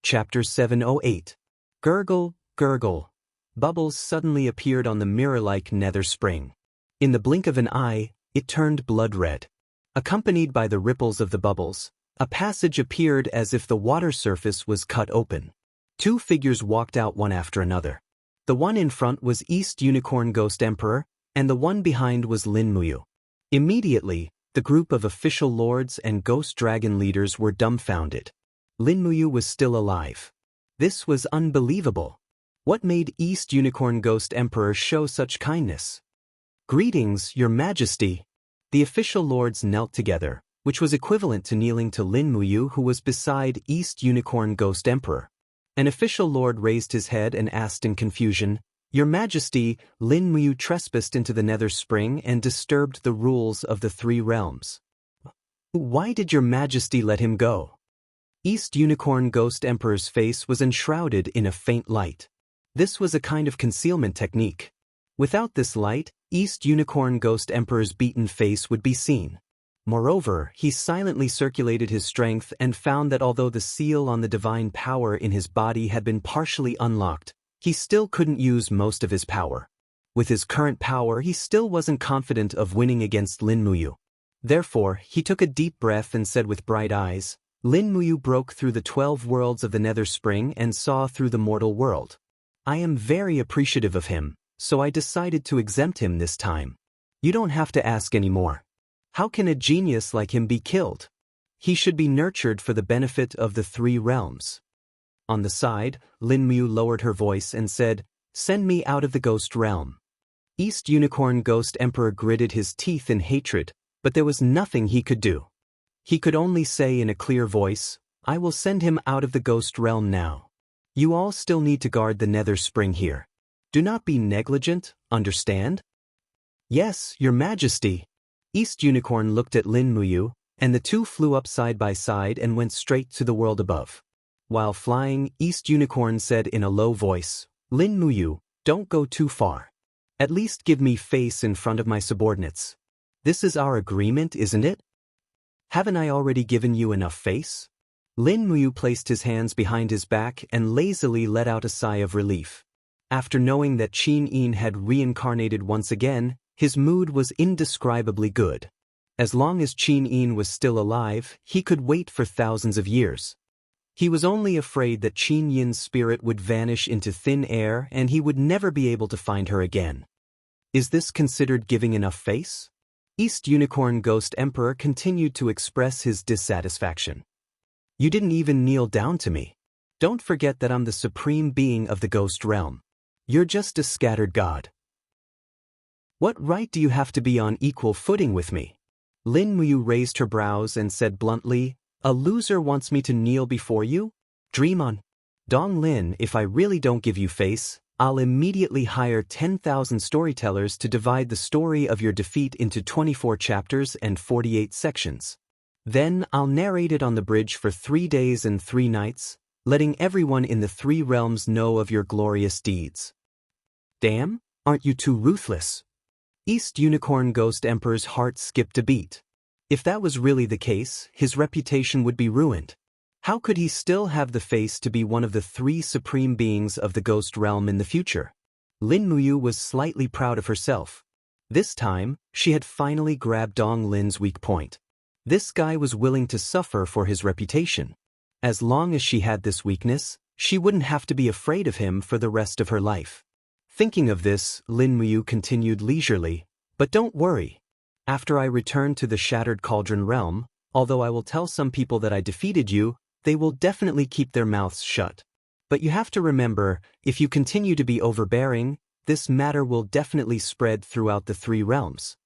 Chapter 708. Gurgle, gurgle. Bubbles suddenly appeared on the mirror-like nether spring. In the blink of an eye, it turned blood-red. Accompanied by the ripples of the bubbles, a passage appeared as if the water surface was cut open. Two figures walked out one after another. The one in front was East Unicorn Ghost Emperor, and the one behind was Lin Muyu. Immediately, the group of official lords and ghost dragon leaders were dumbfounded. Lin Muyu was still alive. This was unbelievable. What made East Unicorn Ghost Emperor show such kindness? "Greetings, Your Majesty." The official lords knelt together, which was equivalent to kneeling to Lin Muyu, who was beside East Unicorn Ghost Emperor. An official lord raised his head and asked in confusion, "Your Majesty, Lin Muyu trespassed into the nether spring and disturbed the rules of the three realms. Why did Your Majesty let him go?" East Unicorn Ghost Emperor's face was enshrouded in a faint light. This was a kind of concealment technique. Without this light, East Unicorn Ghost Emperor's beaten face would be seen. Moreover, he silently circulated his strength and found that although the seal on the divine power in his body had been partially unlocked, he still couldn't use most of his power. With his current power, he still wasn't confident of winning against Lin Muyu. Therefore, he took a deep breath and said with bright eyes, "Lin Muyu broke through the 12 worlds of the nether spring and saw through the mortal world. I am very appreciative of him, so I decided to exempt him this time. You don't have to ask anymore. How can a genius like him be killed? He should be nurtured for the benefit of the three realms." On the side, Lin Muyu lowered her voice and said, "Send me out of the ghost realm." East Unicorn Ghost Emperor gritted his teeth in hatred, but there was nothing he could do. He could only say in a clear voice, "I will send him out of the ghost realm now. You all still need to guard the nether spring here. Do not be negligent, understand?" "Yes, Your Majesty." East Unicorn looked at Lin Muyu, and the two flew up side by side and went straight to the world above. While flying, East Unicorn said in a low voice, "Lin Muyu, don't go too far. At least give me face in front of my subordinates. This is our agreement, isn't it? Haven't I already given you enough face?" Lin Muyu placed his hands behind his back and lazily let out a sigh of relief. After knowing that Qin Yin had reincarnated once again, his mood was indescribably good. As long as Qin Yin was still alive, he could wait for thousands of years. He was only afraid that Qin Yin's spirit would vanish into thin air and he would never be able to find her again. Is this considered giving enough face? East Unicorn Ghost Emperor continued to express his dissatisfaction. "You didn't even kneel down to me. Don't forget that I'm the supreme being of the ghost realm. You're just a scattered god. What right do you have to be on equal footing with me?" Lin Muyu raised her brows and said bluntly, "A loser wants me to kneel before you? Dream on. Dong Lin, if I really don't give you face, I'll immediately hire 10,000 storytellers to divide the story of your defeat into 24 chapters and 48 sections. Then I'll narrate it on the bridge for 3 days and 3 nights, letting everyone in the three realms know of your glorious deeds." "Damn, aren't you too ruthless?" East Unicorn Ghost Emperor's heart skipped a beat. If that was really the case, his reputation would be ruined. How could he still have the face to be one of the three supreme beings of the ghost realm in the future? Lin Muyu was slightly proud of herself. This time, she had finally grabbed Dong Lin's weak point. This guy was willing to suffer for his reputation. As long as she had this weakness, she wouldn't have to be afraid of him for the rest of her life. Thinking of this, Lin Muyu continued leisurely, "But don't worry. After I return to the Shattered Cauldron realm, although I will tell some people that I defeated you, they will definitely keep their mouths shut. But you have to remember, if you continue to be overbearing, this matter will definitely spread throughout the three realms."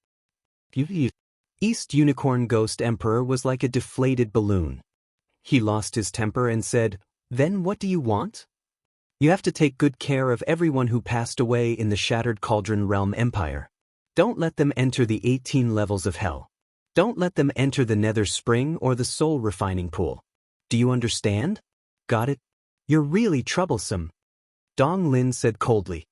East Unicorn Ghost Emperor was like a deflated balloon. He lost his temper and said, "Then what do you want? You have to take good care of everyone who passed away in the Shattered Cauldron Realm Empire. Don't let them enter the 18 levels of hell. Don't let them enter the nether spring or the soul refining pool. Do you understand? Got it? You're really troublesome," Dong Lin said coldly.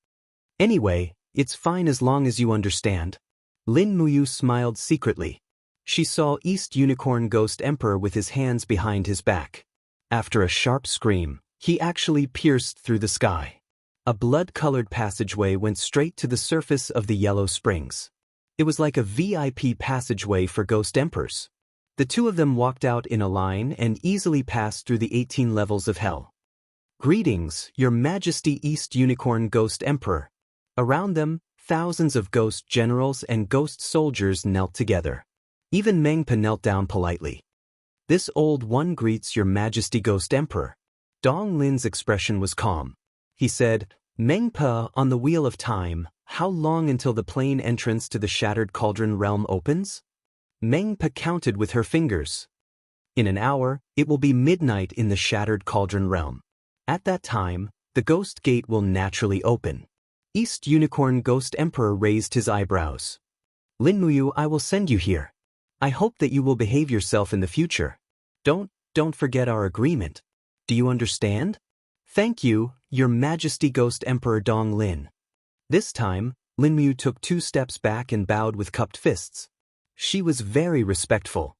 "Anyway, it's fine as long as you understand." Lin Muyu smiled secretly. She saw East Unicorn Ghost Emperor with his hands behind his back. After a sharp scream, He actually pierced through the sky. A blood-colored passageway went straight to the surface of the Yellow Springs. It was like a VIP passageway for ghost emperors. The two of them walked out in a line and easily passed through the 18 levels of hell. Greetings, Your Majesty East Unicorn Ghost Emperor. Around them, thousands of ghost generals and ghost soldiers knelt together. Even Mengpa knelt down politely. This old one greets Your Majesty Ghost Emperor. Dong Lin's expression was calm. He said, Mengpa, on the wheel of time, how long until the plain entrance to the Shattered Cauldron realm opens? Mengpa counted with her fingers. In an hour, it will be midnight in the Shattered Cauldron realm. At that time, the Ghost Gate will naturally open. East Unicorn Ghost Emperor raised his eyebrows. Lin Muyu, I will send you here. I hope that you will behave yourself in the future. Don't forget our agreement. Do you understand? Thank you, Your Majesty Ghost Emperor Dong Lin. This time, Lin Muyu took 2 steps back and bowed with cupped fists. She was very respectful.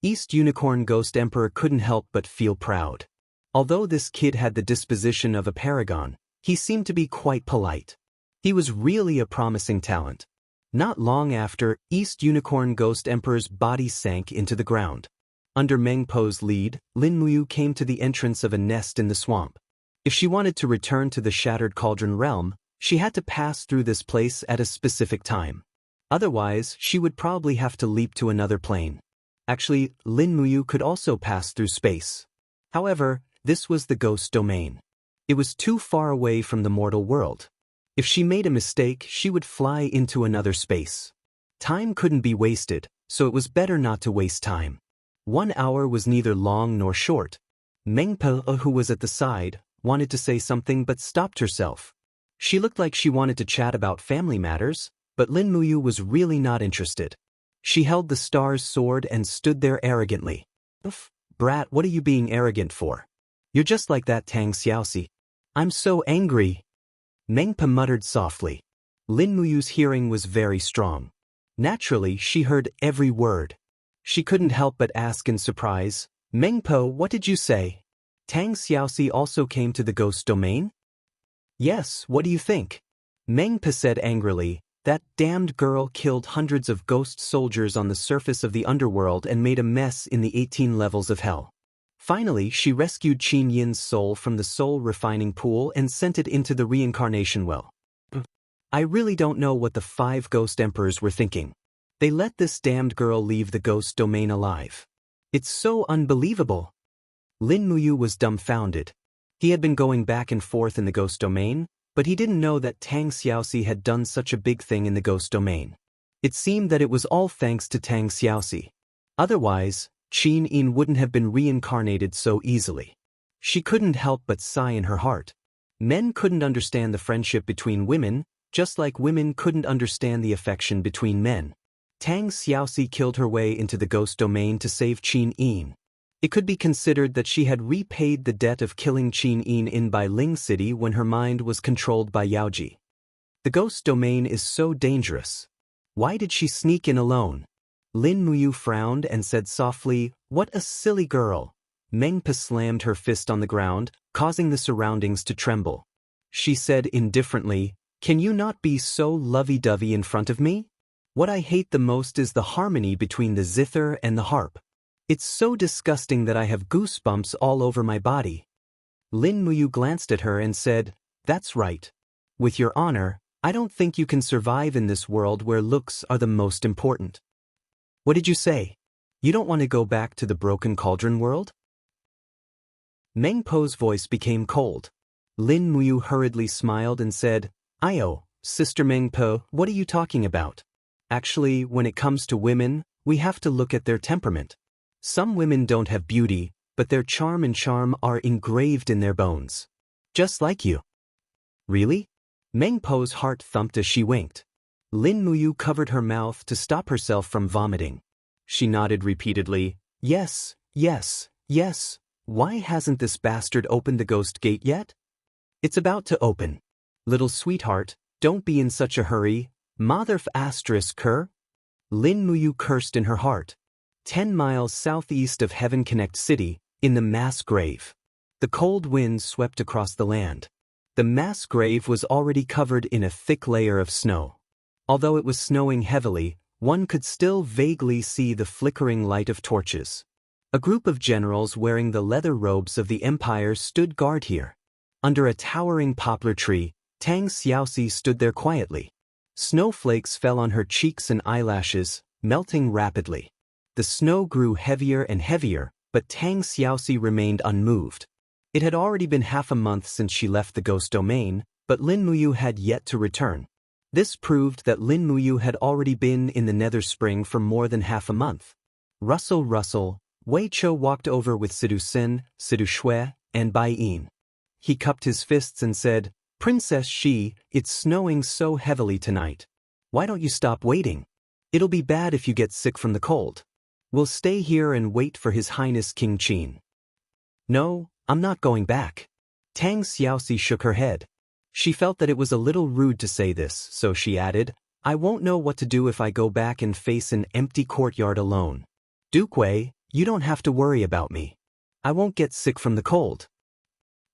East Unicorn Ghost Emperor couldn't help but feel proud. Although this kid had the disposition of a paragon, he seemed to be quite polite. He was really a promising talent. Not long after, East Unicorn Ghost Emperor's body sank into the ground. Under Mengpo's lead, Lin Muyu came to the entrance of a nest in the swamp. If she wanted to return to the Shattered Cauldron realm, she had to pass through this place at a specific time. Otherwise, she would probably have to leap to another plane. Actually, Lin Muyu could also pass through space. However, this was the ghost domain. It was too far away from the mortal world. If she made a mistake, she would fly into another space. Time couldn't be wasted, so it was better not to waste time. 1 hour was neither long nor short. Mengpa, who was at the side, wanted to say something but stopped herself. She looked like she wanted to chat about family matters, but Lin Muyu was really not interested. She held the star's sword and stood there arrogantly. Brat, what are you being arrogant for? You're just like that Tang Xiaoxi. I'm so angry. Mengpa muttered softly. Lin Muyu's hearing was very strong. Naturally, she heard every word. She couldn't help but ask in surprise, Mengpo, what did you say? Tang Xiaoxi also came to the ghost domain? Yes, what do you think? Mengpa said angrily, that damned girl killed hundreds of ghost soldiers on the surface of the underworld and made a mess in the 18 levels of hell. Finally, she rescued Qin Yin's soul from the soul refining pool and sent it into the reincarnation well. I really don't know what the 5 ghost emperors were thinking. They let this damned girl leave the ghost domain alive. It's so unbelievable. Lin Muyu was dumbfounded. He had been going back and forth in the ghost domain, but he didn't know that Tang Xiaoxi had done such a big thing in the ghost domain. It seemed that it was all thanks to Tang Xiaoxi. Otherwise, Qin Yin wouldn't have been reincarnated so easily. She couldn't help but sigh in her heart. Men couldn't understand the friendship between women, just like women couldn't understand the affection between men. Tang Xiaoxi killed her way into the ghost domain to save Qin Yin. It could be considered that she had repaid the debt of killing Qin Yin in Bai Ling City when her mind was controlled by Yaoji. The ghost domain is so dangerous. Why did she sneak in alone? Lin Muyu frowned and said softly, what a silly girl. Mengpa slammed her fist on the ground, causing the surroundings to tremble. She said indifferently, can you not be so lovey-dovey in front of me? What I hate the most is the harmony between the zither and the harp. It's so disgusting that I have goosebumps all over my body. Lin Muyu glanced at her and said, that's right. With your honor, I don't think you can survive in this world where looks are the most important. What did you say? You don't want to go back to the broken cauldron world? Mengpo's voice became cold. Lin Muyu hurriedly smiled and said, Ayo, Sister Mengpo, what are you talking about? Actually, when it comes to women, we have to look at their temperament. Some women don't have beauty, but their charm and charm are engraved in their bones. Just like you. Really? Mengpo's heart thumped as she winked. Lin Muyu covered her mouth to stop herself from vomiting. She nodded repeatedly, yes, yes, yes. Why hasn't this bastard opened the ghost gate yet? It's about to open. Little sweetheart, don't be in such a hurry. Motherf asterisk cur? Lin Muyu cursed in her heart. 10 miles southeast of Heaven Connect City, in the mass grave. The cold wind swept across the land. The mass grave was already covered in a thick layer of snow. Although it was snowing heavily, one could still vaguely see the flickering light of torches. A group of generals wearing the leather robes of the empire stood guard here. Under a towering poplar tree, Tang Xiaoxi stood there quietly. Snowflakes fell on her cheeks and eyelashes, melting rapidly. The snow grew heavier and heavier, but Tang Xiaoxi remained unmoved. It had already been half a month since she left the ghost domain, but Lin Muyu had yet to return. This proved that Lin Muyu had already been in the Nether Spring for more than half a month. Rustle, rustle, Wei Chou walked over with Sidu Sin, Sidu Shui, and Bai Yin. He cupped his fists and said, "Princess Shi, it's snowing so heavily tonight. Why don't you stop waiting? It'll be bad if you get sick from the cold. We'll stay here and wait for His Highness King Qin." "No, I'm not going back." Tang Xiaoxi shook her head. She felt that it was a little rude to say this, so she added, "I won't know what to do if I go back and face an empty courtyard alone. Duke Wei, you don't have to worry about me. I won't get sick from the cold."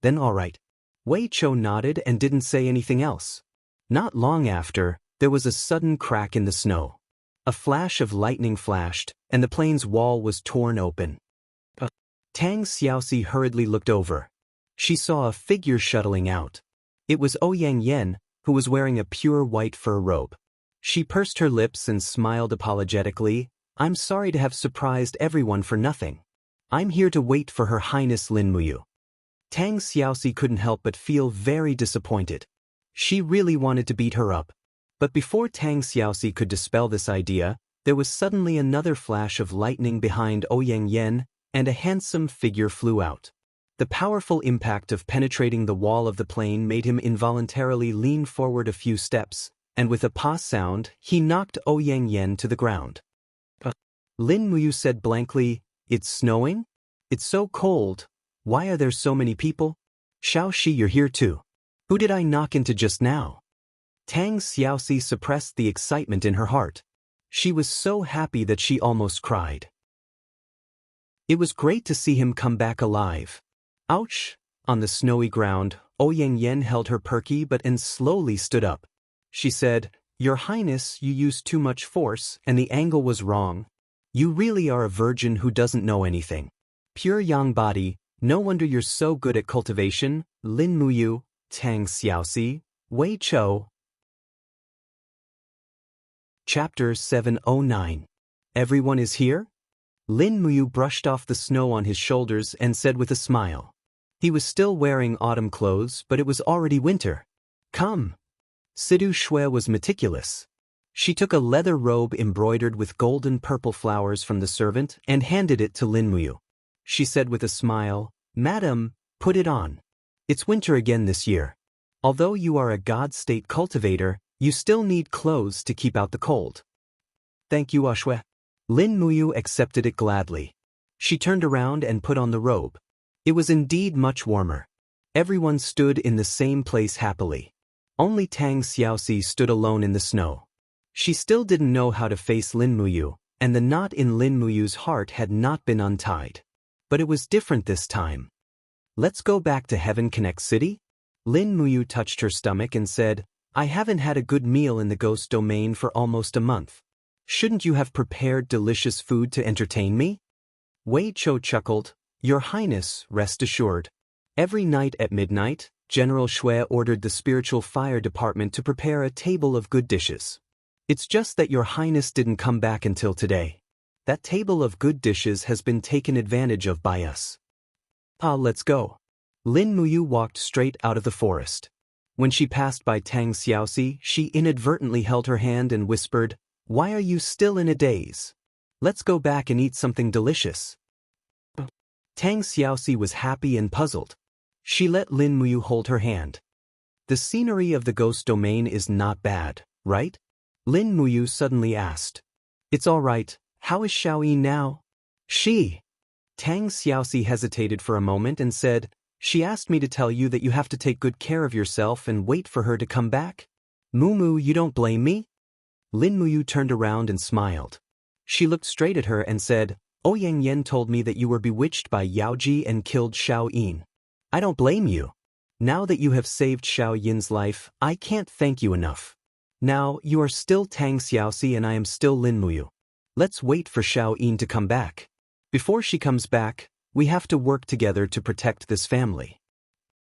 "Then all right." Wei Chou nodded and didn't say anything else. Not long after, there was a sudden crack in the snow. A flash of lightning flashed, and the plane's wall was torn open. Tang Xiaoxi hurriedly looked over. She saw a figure shuttling out. It was Ouyang Yen, who was wearing a pure white fur robe. She pursed her lips and smiled apologetically. "I'm sorry to have surprised everyone for nothing. I'm here to wait for Her Highness Lin Muyu." Tang Xiaoxi couldn't help but feel very disappointed. She really wanted to beat her up. But before Tang Xiaoxi could dispel this idea, there was suddenly another flash of lightning behind Ouyang Yen, and a handsome figure flew out. The powerful impact of penetrating the wall of the plane made him involuntarily lean forward a few steps, and with a pa sound, he knocked Ouyang Yen to the ground. Lin Muyu said blankly, "It's snowing? It's so cold. Why are there so many people? Xiao Shi, you're here too. Who did I knock into just now?" Tang Xiaoxi suppressed the excitement in her heart. She was so happy that she almost cried. It was great to see him come back alive. Ouch! On the snowy ground, Ouyang Yen held her perky and slowly stood up. She said, "Your Highness, you used too much force, and the angle was wrong. You really are a virgin who doesn't know anything. Pure yang body, no wonder you're so good at cultivation." Lin Muyu, Tang Xiaoxi, Wei Chou. Chapter 709. Everyone is here? Lin Muyu brushed off the snow on his shoulders and said with a smile. He was still wearing autumn clothes, but it was already winter. "Come." Sidu Shui was meticulous. She took a leather robe embroidered with golden purple flowers from the servant and handed it to Lin Muyu. She said with a smile, "Madam, put it on. It's winter again this year. Although you are a God-state cultivator, you still need clothes to keep out the cold." "Thank you, Ashwe." Lin Muyu accepted it gladly. She turned around and put on the robe. It was indeed much warmer. Everyone stood in the same place happily. Only Tang Xiaoxi stood alone in the snow. She still didn't know how to face Lin Muyu, and the knot in Lin Muyu's heart had not been untied. But it was different this time. "Let's go back to Heaven Connect City?" Lin Muyu touched her stomach and said, "I haven't had a good meal in the ghost domain for almost a month. Shouldn't you have prepared delicious food to entertain me?" Wei Chou chuckled, "Your Highness, rest assured. Every night at midnight, General Shui ordered the Spiritual Fire Department to prepare a table of good dishes. It's just that Your Highness didn't come back until today. That table of good dishes has been taken advantage of by us. Let's go." Lin Muyu walked straight out of the forest. When she passed by Tang Xiaoxi, she inadvertently held her hand and whispered, "Why are you still in a daze? Let's go back and eat something delicious." Tang Xiaoxi was happy and puzzled. She let Lin Muyu hold her hand. "The scenery of the ghost domain is not bad, right?" Lin Muyu suddenly asked. "It's all right. How is Xiao Yi now?" "She." Tang Xiaoxi hesitated for a moment and said, "She asked me to tell you that you have to take good care of yourself and wait for her to come back. Mumu, you don't blame me?" Lin Muyu turned around and smiled. She looked straight at her and said, "Ouyang Yen told me that you were bewitched by Yaoji and killed Xiao Yin. I don't blame you. Now that you have saved Xiao Yin's life, I can't thank you enough. Now, you are still Tang Xiaoxi and I am still Lin Muyu. Let's wait for Xiao Yin to come back. Before she comes back, we have to work together to protect this family.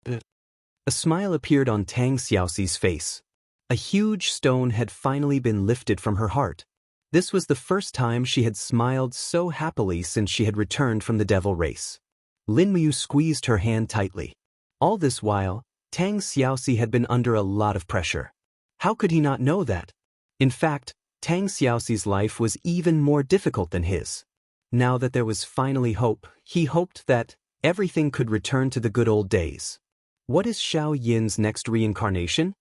A smile appeared on Tang Xiaoxi's face. A huge stone had finally been lifted from her heart. This was the first time she had smiled so happily since she had returned from the devil race. Lin Muyu squeezed her hand tightly. All this while, Tang Xiaoxi had been under a lot of pressure. How could he not know that? In fact, Tang Xiaoxi's life was even more difficult than his. Now that there was finally hope, he hoped that everything could return to the good old days. What is Xiao Yin's next reincarnation?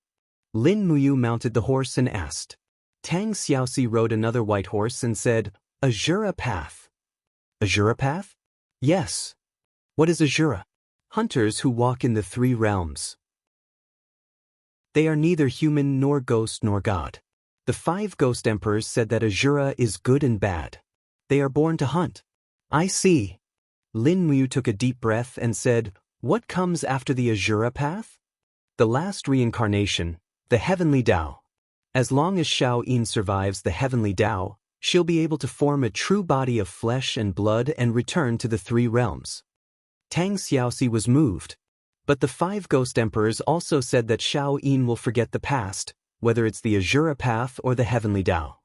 Lin Muyu mounted the horse and asked. Tang Xiaoxi rode another white horse and said, Azura Path. Azura Path? Yes. What is Azura? Hunters who walk in the three realms. They are neither human nor ghost nor god. The 5 ghost emperors said that Azura is good and bad. They are born to hunt. I see. Lin Muyu took a deep breath and said, What comes after the Azura Path? The last reincarnation, the Heavenly Tao. As long as Xiao Yin survives the Heavenly Tao, she'll be able to form a true body of flesh and blood and return to the 3 realms. Tang Xiaoxi was moved. But the 5 ghost emperors also said that Xiao Yin will forget the past, whether it's the Azura Path or the Heavenly Tao.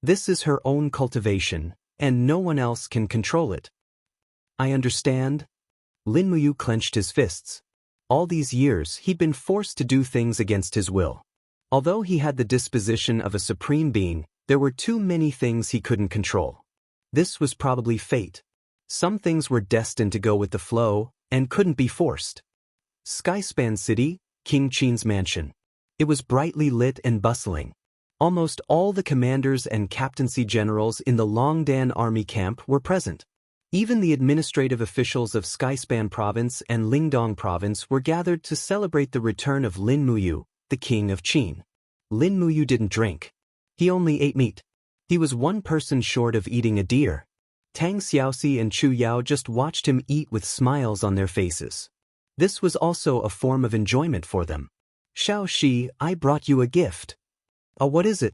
This is her own cultivation, and no one else can control it. I understand. Lin Muyu clenched his fists. All these years he'd been forced to do things against his will. Although he had the disposition of a supreme being, there were too many things he couldn't control. This was probably fate. Some things were destined to go with the flow, and couldn't be forced. Skyspan City, King Qin's mansion. It was brightly lit and bustling. Almost all the commanders and captaincy generals in the Longdan army camp were present. Even the administrative officials of Skyspan Province and Lingdong Province were gathered to celebrate the return of Lin Muyu, the king of Qin. Lin Muyu didn't drink. He only ate meat. He was one person short of eating a deer. Tang Xiaoxi and Chu Yao just watched him eat with smiles on their faces. This was also a form of enjoyment for them. Xiao Shi, I brought you a gift. Oh, what is it?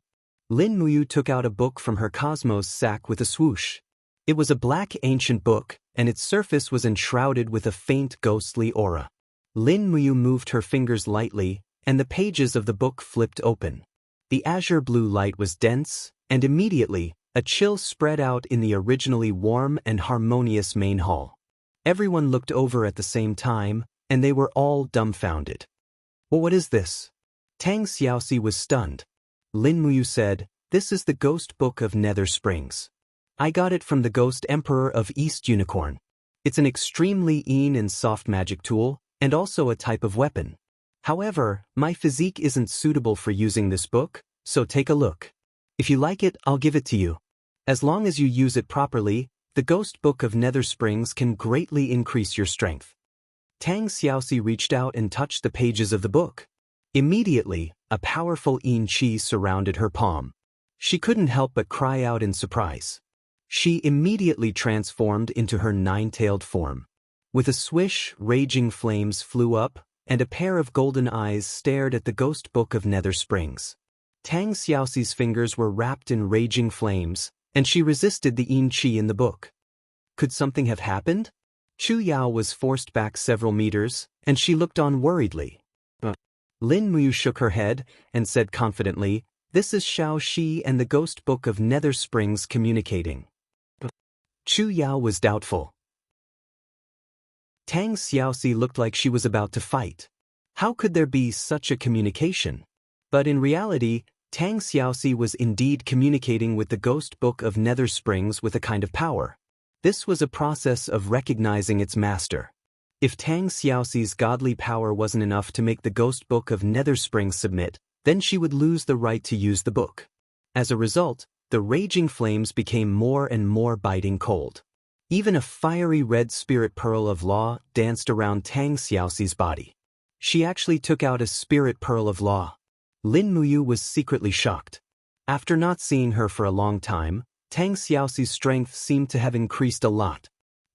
Lin Muyu took out a book from her cosmos sack with a swoosh. It was a black ancient book, and its surface was enshrouded with a faint ghostly aura. Lin Muyu moved her fingers lightly, and the pages of the book flipped open. The azure blue light was dense, and immediately, a chill spread out in the originally warm and harmonious main hall. Everyone looked over at the same time, and they were all dumbfounded. Well, what is this? Tang Xiaoxi was stunned. Lin Muyu said, This is the Ghost Book of Nether Springs. I got it from the Ghost Emperor of East Unicorn. It's an extremely and soft magic tool, and also a type of weapon. However, my physique isn't suitable for using this book, so take a look. If you like it, I'll give it to you. As long as you use it properly, the Ghost Book of Nether Springs can greatly increase your strength. Tang Xiaoxi reached out and touched the pages of the book. Immediately, a powerful yin qi surrounded her palm. She couldn't help but cry out in surprise. She immediately transformed into her 9-tailed form. With a swish, raging flames flew up, and a pair of golden eyes stared at the Ghost Book of Nether Springs. Tang Xiaoxi's fingers were wrapped in raging flames, and she resisted the yin qi in the book. Could something have happened? Chu Yao was forced back several meters, and she looked on worriedly. Lin Muyu shook her head and said confidently, This is Xiao Shi and the Ghost Book of Nether Springs communicating. Chu Yao was doubtful. Tang Xiaoxi looked like she was about to fight. How could there be such a communication? But in reality, Tang Xiaoxi was indeed communicating with the Ghost Book of Nether Springs with a kind of power. This was a process of recognizing its master. If Tang Xiaoxi's godly power wasn't enough to make the Ghost Book of Nether Springs submit, then she would lose the right to use the book. As a result, the raging flames became more and more biting cold. Even a fiery red spirit pearl of law danced around Tang Xiaoxi's body. She actually took out a spirit pearl of law. Lin Muyu was secretly shocked. After not seeing her for a long time, Tang Xiaoxi's strength seemed to have increased a lot.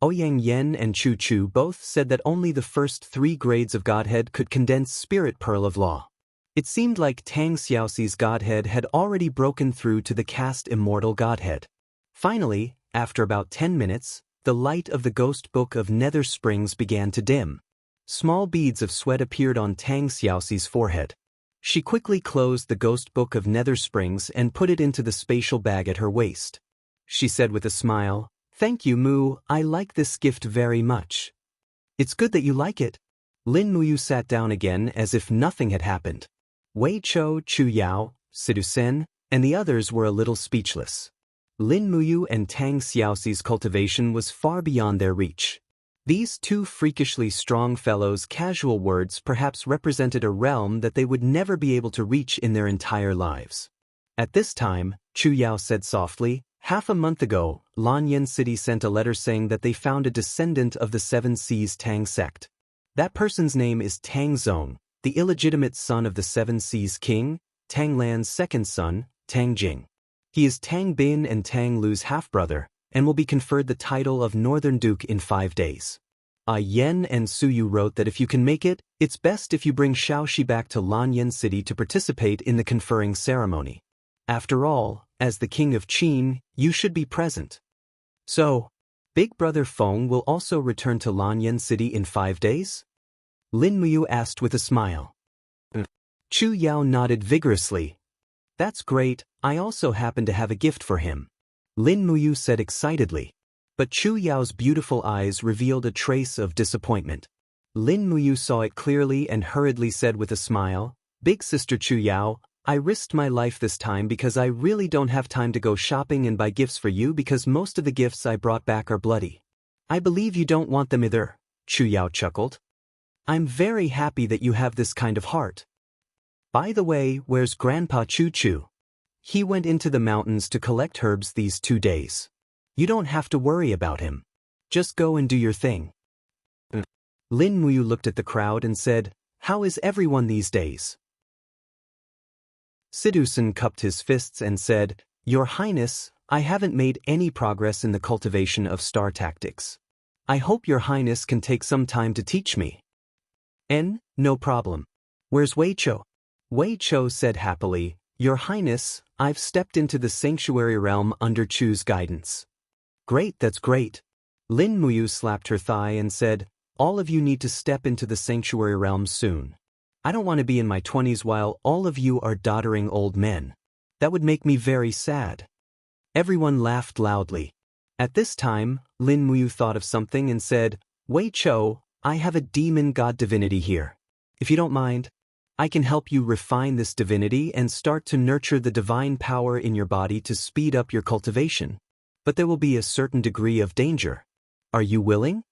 Ouyang Yen and Chu Chu both said that only the first 3 grades of Godhead could condense Spirit Pearl of Law. It seemed like Tang Xiaoxi's Godhead had already broken through to the caste Immortal Godhead. Finally, after about 10 minutes, the light of the Ghost Book of Nether Springs began to dim. Small beads of sweat appeared on Tang Xiaoxi's forehead. She quickly closed the Ghost Book of Nether Springs and put it into the spatial bag at her waist. She said with a smile, "Thank you, Mu, I like this gift very much." "It's good that you like it." Lin Muyu sat down again as if nothing had happened. Wei Chou, Chu Yao, Sidu Sen, and the others were a little speechless. Lin Muyu and Tang Xiaoxi's cultivation was far beyond their reach. These 2 freakishly strong fellows' casual words perhaps represented a realm that they would never be able to reach in their entire lives. At this time, Chu Yao said softly, "Half a month ago, Lanyan City sent a letter saying that they found a descendant of the 7 Seas Tang sect. That person's name is Tang Zong, the illegitimate son of the 7 Seas king, Tang Lan's second son, Tang Jing. He is Tang Bin and Tang Lu's half-brother, and will be conferred the title of Northern Duke in 5 days. Yen and Su Yu wrote that if you can make it, it's best if you bring Shaoxi back to Lanyan City to participate in the conferring ceremony. After all, as the king of Qin, you should be present." "So, Big Brother Feng will also return to Lanyan City in 5 days?" Lin Muyu asked with a smile. Chu Yao nodded vigorously. "That's great, I also happen to have a gift for him," Lin Muyu said excitedly. But Chu Yao's beautiful eyes revealed a trace of disappointment. Lin Muyu saw it clearly and hurriedly said with a smile, "Big Sister Chu Yao, I risked my life this time because I really don't have time to go shopping and buy gifts for you because most of the gifts I brought back are bloody. I believe you don't want them either," Chu Yao chuckled. "I'm very happy that you have this kind of heart. By the way, where's Grandpa Chu Chu? He went into the mountains to collect herbs these 2 days. You don't have to worry about him. Just go and do your thing." Lin Muyu looked at the crowd and said, "How is everyone these days?" Sidusen cupped his fists and said, "Your Highness, I haven't made any progress in the cultivation of star tactics. I hope Your Highness can take some time to teach me." No problem. Where's Wei Chou? Wei Chou said happily, "Your Highness, I've stepped into the sanctuary realm under Chu's guidance." "Great, that's great." Lin Muyu slapped her thigh and said, "All of you need to step into the sanctuary realm soon. I don't want to be in my 20s while all of you are doddering old men. That would make me very sad." Everyone laughed loudly. At this time, Lin Muyu thought of something and said, "Wei Chou, I have a demon god divinity here. If you don't mind, I can help you refine this divinity and start to nurture the divine power in your body to speed up your cultivation. But there will be a certain degree of danger. Are you willing?"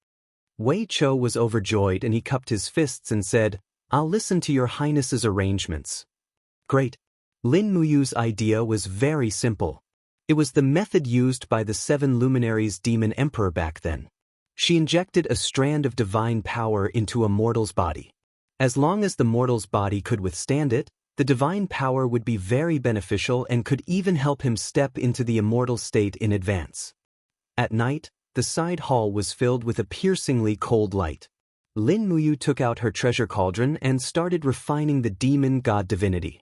Wei Chou was overjoyed and he cupped his fists and said, "I'll listen to Your Highness's arrangements." Great. Lin Muyu's idea was very simple. It was the method used by the 7 luminaries demon emperor back then. She injected a strand of divine power into a mortal's body. As long as the mortal's body could withstand it, the divine power would be very beneficial and could even help him step into the immortal state in advance. At night, the side hall was filled with a piercingly cold light. Lin Muyu took out her treasure cauldron and started refining the demon god divinity.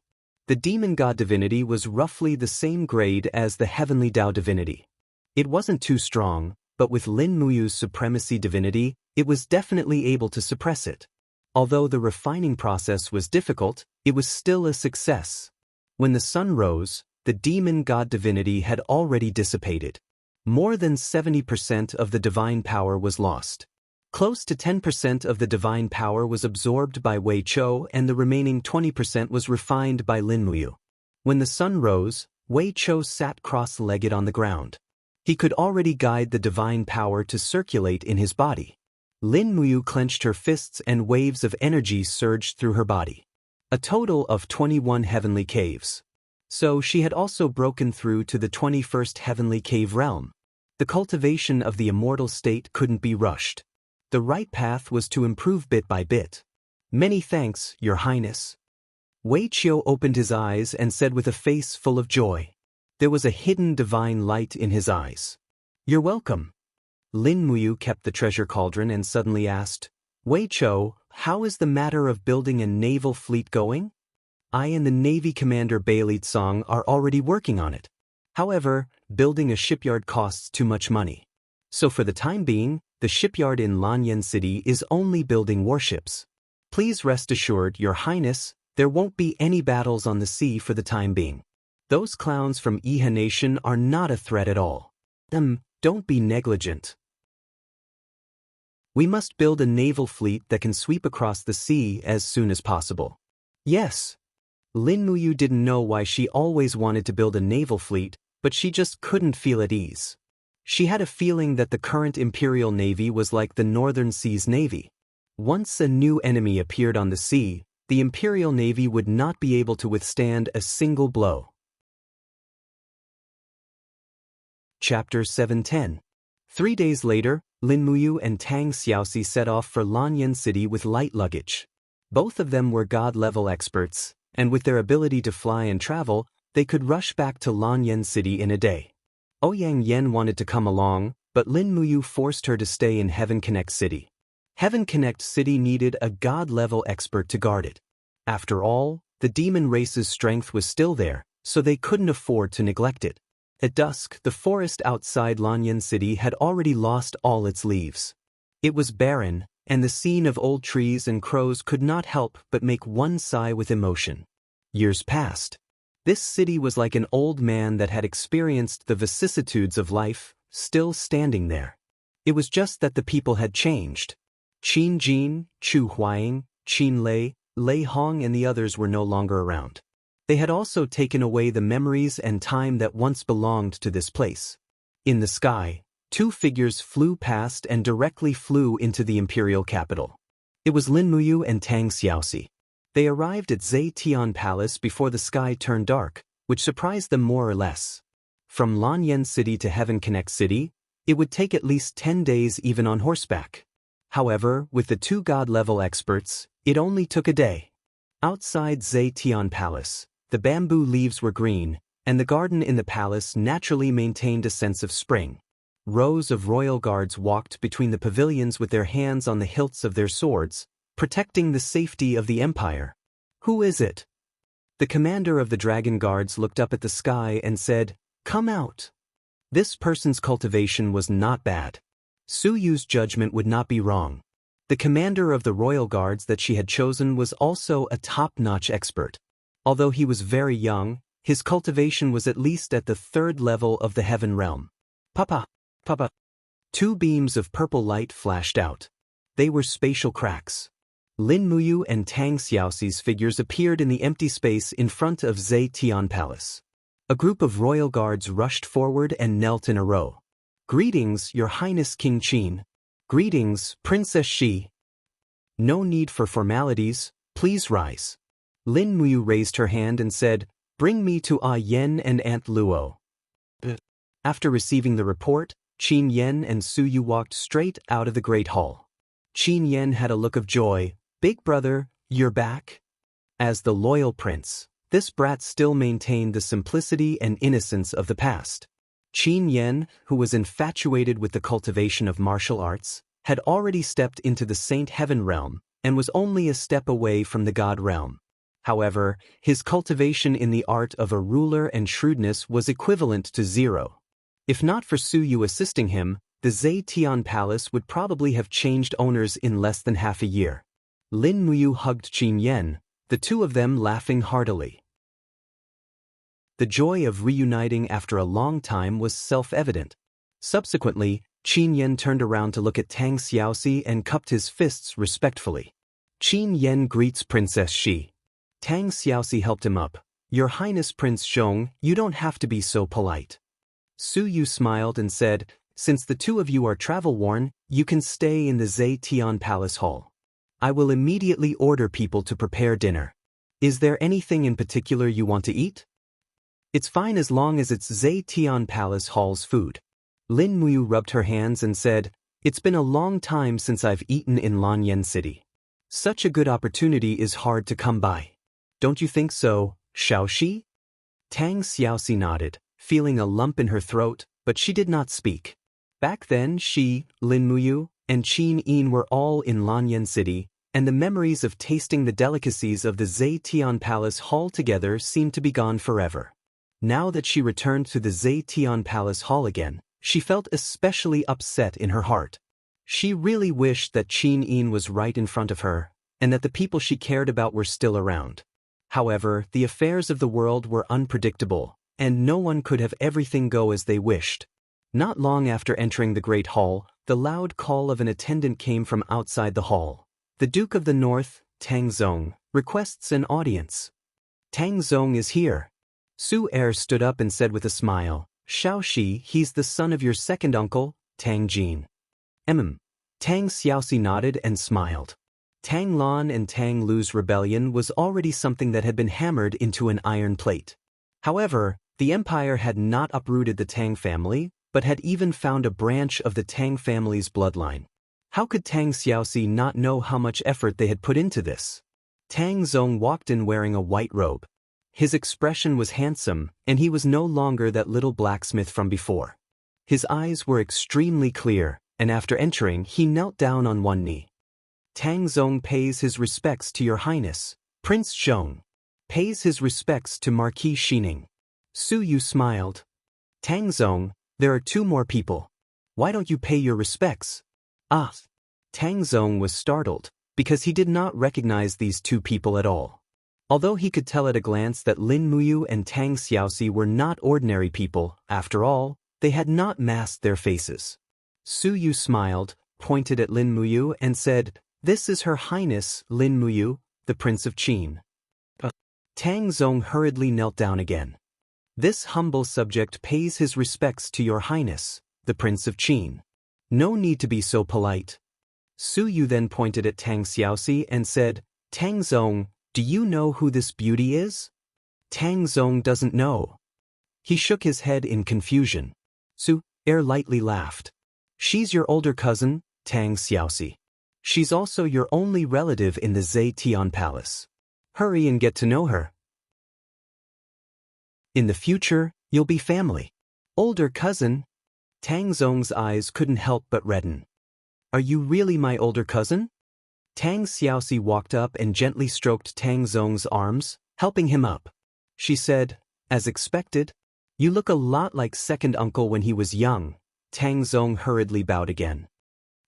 The demon god divinity was roughly the same grade as the heavenly Tao divinity. It wasn't too strong, but with Lin Muyu's supremacy divinity, it was definitely able to suppress it. Although the refining process was difficult, it was still a success. When the sun rose, the demon god divinity had already dissipated. More than 70% of the divine power was lost. Close to 10% of the divine power was absorbed by Wei Chou and the remaining 20% was refined by Lin Muyu. When the sun rose, Wei Chou sat cross-legged on the ground. He could already guide the divine power to circulate in his body. Lin Muyu clenched her fists and waves of energy surged through her body. A total of 21 heavenly caves. So she had also broken through to the 21st heavenly cave realm. The cultivation of the immortal state couldn't be rushed. The right path was to improve bit by bit. "Many thanks, Your Highness." Wei Chou opened his eyes and said with a face full of joy. There was a hidden divine light in his eyes. "You're welcome." Lin Muyu kept the treasure cauldron and suddenly asked, Wei Chou, how is the matter of building a naval fleet going? I and the Navy Commander Bailey Tsong are already working on it. However, building a shipyard costs too much money. So for the time being, the shipyard in Lanyan City is only building warships. Please rest assured, Your Highness, there won't be any battles on the sea for the time being. Those clowns from Iha Nation are not a threat at all. Don't be negligent. We must build a naval fleet that can sweep across the sea as soon as possible. Yes. Lin Muyu didn't know why she always wanted to build a naval fleet, but she just couldn't feel at ease. She had a feeling that the current Imperial Navy was like the Northern Seas Navy. Once a new enemy appeared on the sea, the Imperial Navy would not be able to withstand a single blow. Chapter 710. 3 days later, Lin Muyu and Tang Xiaoxi set off for Lanyan City with light luggage. Both of them were god-level experts, and with their ability to fly and travel, they could rush back to Lanyan City in a day. Ouyang Yen wanted to come along, but Lin Muyu forced her to stay in Heaven Connect City. Heaven Connect City needed a god-level expert to guard it. After all, the demon race's strength was still there, so they couldn't afford to neglect it. At dusk, the forest outside Lanyan City had already lost all its leaves. It was barren, and the scene of old trees and crows could not help but make one sigh with emotion. Years passed. This city was like an old man that had experienced the vicissitudes of life, still standing there. It was just that the people had changed. Qin Jin, Chu Huaying, Qin Lei, Lei Hong and the others were no longer around. They had also taken away the memories and time that once belonged to this place. In the sky, 2 figures flew past and directly flew into the imperial capital. It was Lin Muyu and Tang Xiaoxi. They arrived at Zetian Palace before the sky turned dark, which surprised them more or less. From Lanyan City to Heaven Connect City, it would take at least 10 days even on horseback. However, with the 2 god-level experts, it only took a day. Outside Zetian Palace, the bamboo leaves were green, and the garden in the palace naturally maintained a sense of spring. Rows of royal guards walked between the pavilions with their hands on the hilts of their swords, protecting the safety of the empire. Who is it? The commander of the dragon guards looked up at the sky and said, Come out. This person's cultivation was not bad. Su Yu's judgment would not be wrong. The commander of the royal guards that she had chosen was also a top-notch expert. Although he was very young, his cultivation was at least at the 3rd level of the heaven realm. Papa! 2 beams of purple light flashed out. They were spatial cracks. Lin Muyu and Tang Xiaoxi's figures appeared in the empty space in front of Zetian Palace. A group of royal guards rushed forward and knelt in a row. Greetings, Your Highness King Qin. Greetings, Princess Shi. No need for formalities, please rise. Lin Muyu raised her hand and said, Bring me to Yen and Aunt Luo. After receiving the report, Qin Yen and Su Yu walked straight out of the Great Hall. Qin Yen had a look of joy. Big brother, you're back? As the loyal prince, this brat still maintained the simplicity and innocence of the past. Qin Yen, who was infatuated with the cultivation of martial arts, had already stepped into the Saint Heaven realm and was only a step away from the God realm. However, his cultivation in the art of a ruler and shrewdness was equivalent to 0. If not for Su Yu assisting him, the Zetian Palace would probably have changed owners in less than half a year. Lin Muyu hugged Qin Yen, the 2 of them laughing heartily. The joy of reuniting after a long time was self-evident. Subsequently, Qin Yen turned around to look at Tang Xiaoxi and cupped his fists respectfully. Qin Yen greets Princess Shi. Tang Xiaoxi helped him up. Your Highness Prince Xiong, you don't have to be so polite. Su Yu smiled and said, Since the 2 of you are travel-worn, you can stay in the Zetian Palace Hall. I will immediately order people to prepare dinner. Is there anything in particular you want to eat? It's fine as long as it's Zetian Palace Hall's food. Lin Muyu rubbed her hands and said, It's been a long time since I've eaten in Lanyan City. Such a good opportunity is hard to come by. Don't you think so, Xiaoxi? Tang Xiaoxi nodded, feeling a lump in her throat, but she did not speak. Back then she, Lin Muyu, and Qin Yin were all in Lanyan City, and the memories of tasting the delicacies of the Zetian Palace Hall together seemed to be gone forever. Now that she returned to the Zetian Palace Hall again, she felt especially upset in her heart. She really wished that Qin Yin was right in front of her, and that the people she cared about were still around. However, the affairs of the world were unpredictable, and no one could have everything go as they wished. Not long after entering the Great Hall, the loud call of an attendant came from outside the hall. The Duke of the North, Tang Zong, requests an audience. Tang Zong is here. Su Er stood up and said with a smile, Shao Shi, he's the son of your second uncle, Tang Jin. Tang Xiaoxi nodded and smiled. Tang Lan and Tang Lu's rebellion was already something that had been hammered into an iron plate. However, the empire had not uprooted the Tang family, but had even found a branch of the Tang family's bloodline. How could Tang Xiaoxi not know how much effort they had put into this? Tang Zong walked in wearing a white robe. His expression was handsome, and he was no longer that little blacksmith from before. His eyes were extremely clear, and after entering he knelt down on one knee. Tang Zong pays his respects to your highness. Prince Zhong pays his respects to Marquis Xining. Su Yu smiled. Tang Zong, there are two more people. Why don't you pay your respects? Ah! Tang Zong was startled, because he did not recognize these two people at all. Although he could tell at a glance that Lin Muyu and Tang Xiaoxi were not ordinary people, after all, they had not masked their faces. Su Yu smiled, pointed at Lin Muyu and said, This is Her Highness, Lin Muyu, the Prince of Qin. Tang Zong hurriedly knelt down again. This humble subject pays his respects to your highness, the Prince of Qin. No need to be so polite. Su Yu then pointed at Tang Xiaoxi and said, Tang Zong, do you know who this beauty is? Tang Zong doesn't know. He shook his head in confusion. Su Er lightly laughed. She's your older cousin, Tang Xiaoxi. She's also your only relative in the Zetian Palace. Hurry and get to know her. In the future, you'll be family. Older cousin? Tang Zong's eyes couldn't help but redden. Are you really my older cousin? Tang Xiaoxi walked up and gently stroked Tang Zong's arms, helping him up. She said, as expected, you look a lot like second uncle when he was young. Tang Zong hurriedly bowed again.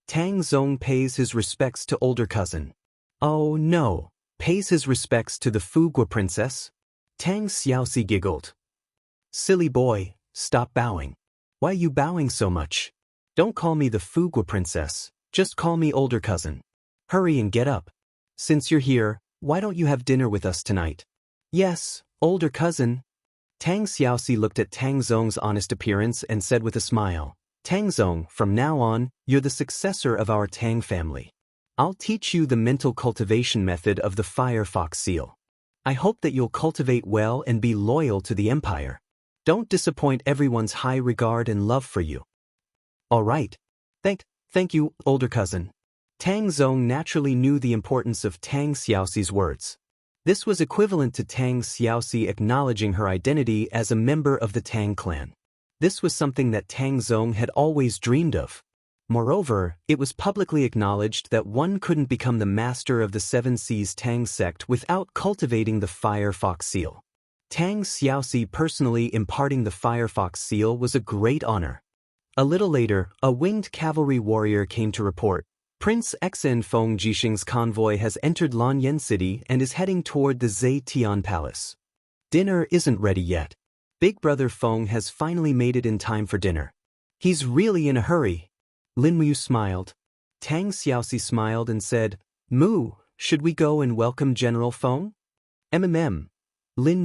Tang Zong pays his respects to older cousin. Oh no, pays his respects to the Fugua princess? Tang Xiaoxi giggled. Silly boy, stop bowing. Why you bowing so much? Don't call me the Fugua princess, just call me older cousin. Hurry and get up. Since you're here, why don't you have dinner with us tonight? Yes, older cousin. Tang Xiaoxi looked at Tang Zong's honest appearance and said with a smile, Tang Zong, from now on, you're the successor of our Tang family. I'll teach you the mental cultivation method of the Fire Fox seal. I hope that you'll cultivate well and be loyal to the empire. Don't disappoint everyone's high regard and love for you. All right. Thank you, older cousin. Tang Zong naturally knew the importance of Tang Xiaoxi's words. This was equivalent to Tang Xiaoxi acknowledging her identity as a member of the Tang clan. This was something that Tang Zong had always dreamed of. Moreover, it was publicly acknowledged that one couldn't become the master of the Seven Seas Tang sect without cultivating the Fire Fox seal. Tang Xiaoxi personally imparting the Fire Fox seal was a great honor. A little later, a winged cavalry warrior came to report, Prince Xen Feng Jixing's convoy has entered Lanyan City and is heading toward the Zetian Palace. Dinner isn't ready yet. Big brother Feng has finally made it in time for dinner. He's really in a hurry. Lin Muyu smiled. Tang Xiaoxi smiled and said, Mu, should we go and welcome General Feng? Lin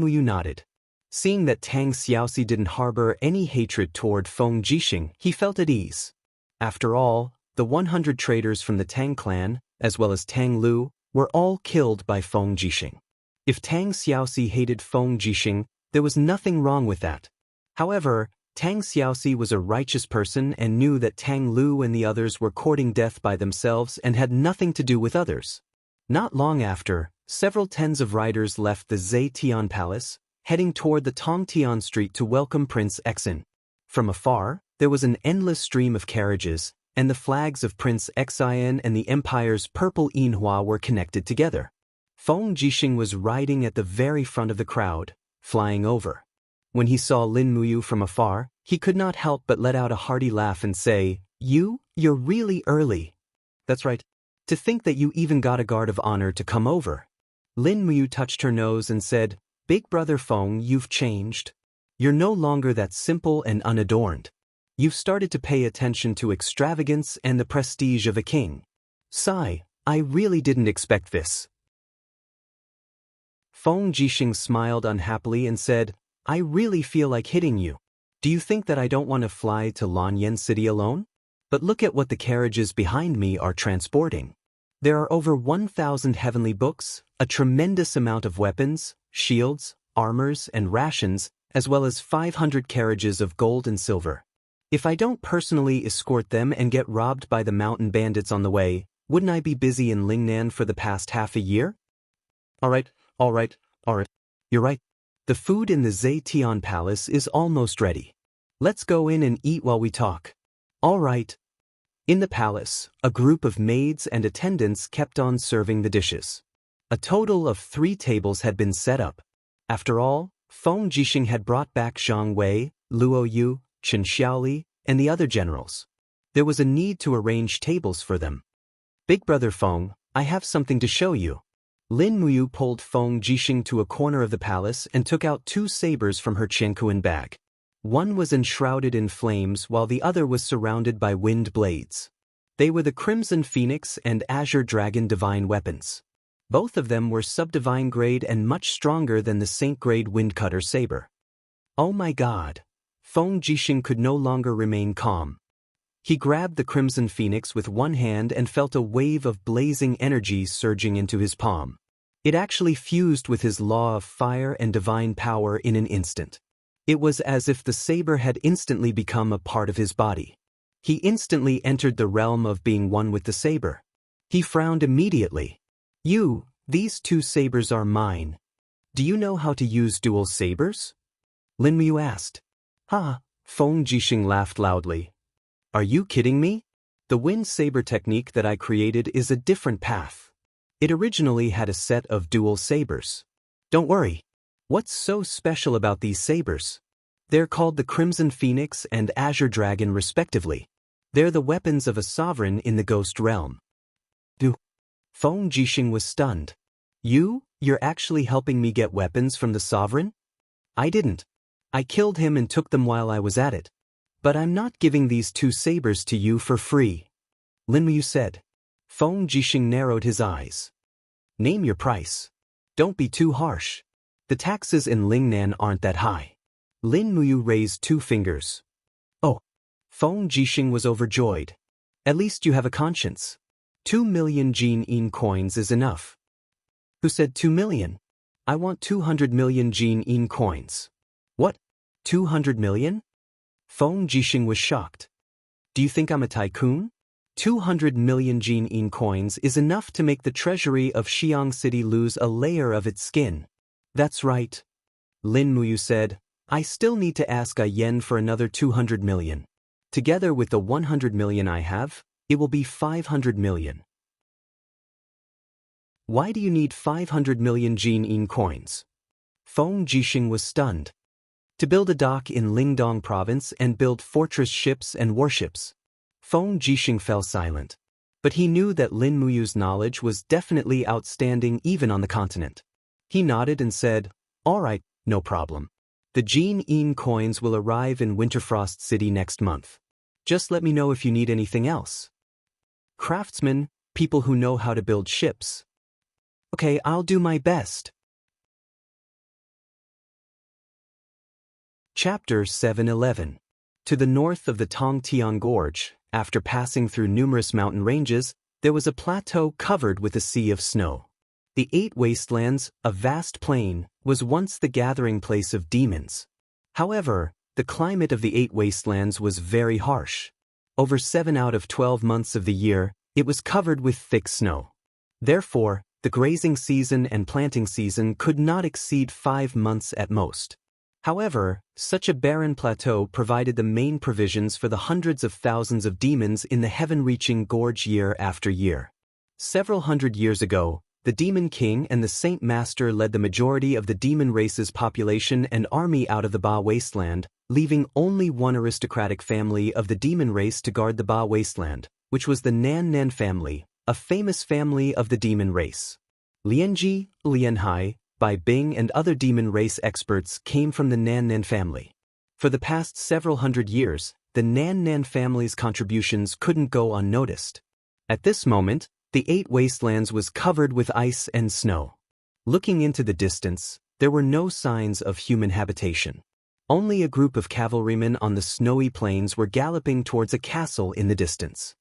Muyu nodded. Seeing that Tang Xiaoxi didn't harbor any hatred toward Feng Jixing, he felt at ease. After all, the 100 traders from the Tang clan, as well as Tang Lu, were all killed by Feng Jixing. If Tang Xiaoxi hated Feng Jixing, there was nothing wrong with that. However, Tang Xiaoxi was a righteous person and knew that Tang Lu and the others were courting death by themselves and had nothing to do with others. Not long after, several tens of riders left the Zetian Palace, heading toward the Tongtian Street to welcome Prince Xen. From afar, There was an endless stream of carriages, and the flags of Prince Xian and the Empire's purple Yinhua were connected together. Feng Jixing was riding at the very front of the crowd, flying over. When he saw Lin Muyu from afar, he could not help but let out a hearty laugh and say, You're really early. That's right. To think that you even got a guard of honor to come over. Lin Muyu touched her nose and said, Big brother Feng, you've changed. You're no longer that simple and unadorned. You've started to pay attention to extravagance and the prestige of a king. Sigh, I really didn't expect this. Feng Jixing smiled unhappily and said, I really feel like hitting you. Do you think that I don't want to fly to Lanyan City alone? But look at what the carriages behind me are transporting. There are over 1,000 heavenly books, a tremendous amount of weapons, shields, armors, and rations, as well as 500 carriages of gold and silver. If I don't personally escort them and get robbed by the mountain bandits on the way, wouldn't I be busy in Lingnan for the past half a year? All right. You're right. The food in the Zetian Palace is almost ready. Let's go in and eat while we talk. All right. In the palace, a group of maids and attendants kept on serving the dishes. A total of 3 tables had been set up. After all, Feng Jixing had brought back Zhang Wei, Luo Yu, Chen Xiaoli, and the other generals. There was a need to arrange tables for them. Big brother Feng, I have something to show you. Lin Muyu pulled Feng Jixing to a corner of the palace and took out 2 sabers from her Qiankuan bag. One was enshrouded in flames while the other was surrounded by wind blades. They were the Crimson Phoenix and Azure Dragon divine weapons. Both of them were sub-divine grade and much stronger than the Saint grade Windcutter saber. Oh my god! Feng Jixing could no longer remain calm. He grabbed the Crimson Phoenix with one hand and felt a wave of blazing energy surging into his palm. It actually fused with his law of fire and divine power in an instant. It was as if the saber had instantly become a part of his body. He instantly entered the realm of being one with the saber. He frowned immediately. These 2 sabers are mine. Do you know how to use dual sabers? Lin Muyu asked. Ha! Feng Jixing laughed loudly. Are you kidding me? The wind saber technique that I created is a different path. It originally had a set of dual sabers. Don't worry. What's so special about these sabers? They're called the Crimson Phoenix and Azure Dragon respectively. They're the weapons of a sovereign in the ghost realm. Feng Jixing was stunned. You're actually helping me get weapons from the sovereign? I didn't. I killed him and took them while I was at it. But I'm not giving these 2 sabers to you for free. Lin Muyu said. Feng Jixing narrowed his eyes. Name your price. Don't be too harsh. The taxes in Lingnan aren't that high. Lin Muyu raised 2 fingers. Oh. Feng Jixing was overjoyed. At least you have a conscience. 2 million Jin coins is enough. Who said 2 million? I want 200 million Jin coins. What? 200 million? Feng Jixing was shocked. Do you think I'm a tycoon? 200 million Jin coins is enough to make the treasury of Xiang City lose a layer of its skin. That's right. Lin Muyu said, I still need to ask a yen for another 200 million. Together with the 100 million I have, it will be 500 million. Why do you need 500 million Jin coins? Feng Jixing was stunned. To build a dock in Lingdong province and build fortress ships and warships. Feng Jixing fell silent. But he knew that Lin Muyu's knowledge was definitely outstanding even on the continent. He nodded and said, All right, no problem. The Jin coins will arrive in Winterfrost City next month. Just let me know if you need anything else. Craftsmen, people who know how to build ships. Okay, I'll do my best. Chapter 711. To the north of the Tongtian Gorge, after passing through numerous mountain ranges, there was a plateau covered with a sea of snow. The 8 Wastelands, a vast plain, was once the gathering place of demons. However, the climate of the 8 Wastelands was very harsh. Over 7 out of 12 months of the year, it was covered with thick snow. Therefore, the grazing season and planting season could not exceed 5 months at most. However, such a barren plateau provided the main provisions for the hundreds of thousands of demons in the heaven-reaching gorge year after year. Several hundred years ago, the Demon King and the Saint Master led the majority of the demon race's population and army out of the Ba Wasteland, leaving only one aristocratic family of the demon race to guard the Ba Wasteland, which was the Nan Nan family, a famous family of the demon race. Lianji, Lianhai, Bai Bing and other demon race experts came from the Nan Nan family. For the past several hundred years, the Nan Nan family's contributions couldn't go unnoticed. At this moment, the 8 wastelands was covered with ice and snow. Looking into the distance, there were no signs of human habitation. Only a group of cavalrymen on the snowy plains were galloping towards a castle in the distance.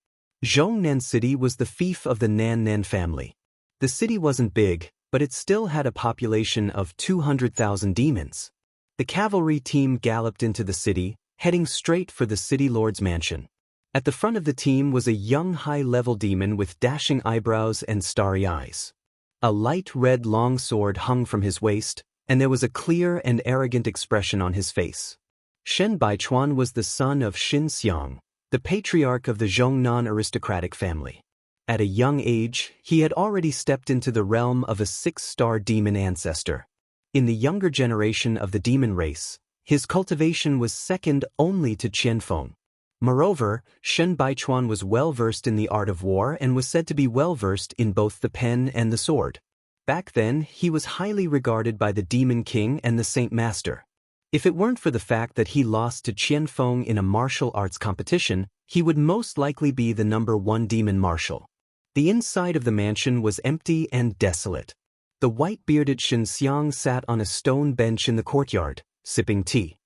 Zhongnan City was the fief of the Nan Nan family. The city wasn't big, but it still had a population of 200,000 demons. The cavalry team galloped into the city, heading straight for the city lord's mansion. At the front of the team was a young high-level demon with dashing eyebrows and starry eyes. A light red long sword hung from his waist, and there was a clear and arrogant expression on his face. Shen Baichuan was the son of Xin Xiang, the patriarch of the Zhongnan aristocratic family. At a young age, he had already stepped into the realm of a 6-star demon ancestor. In the younger generation of the demon race, his cultivation was second only to Qianfeng. Moreover, Shen Baichuan was well-versed in the art of war and was said to be well-versed in both the pen and the sword. Back then, he was highly regarded by the Demon King and the Saint Master. If it weren't for the fact that he lost to Qianfeng in a martial arts competition, he would most likely be the #1 demon marshal. The inside of the mansion was empty and desolate. The white-bearded Shen Xiang sat on a stone bench in the courtyard, sipping tea.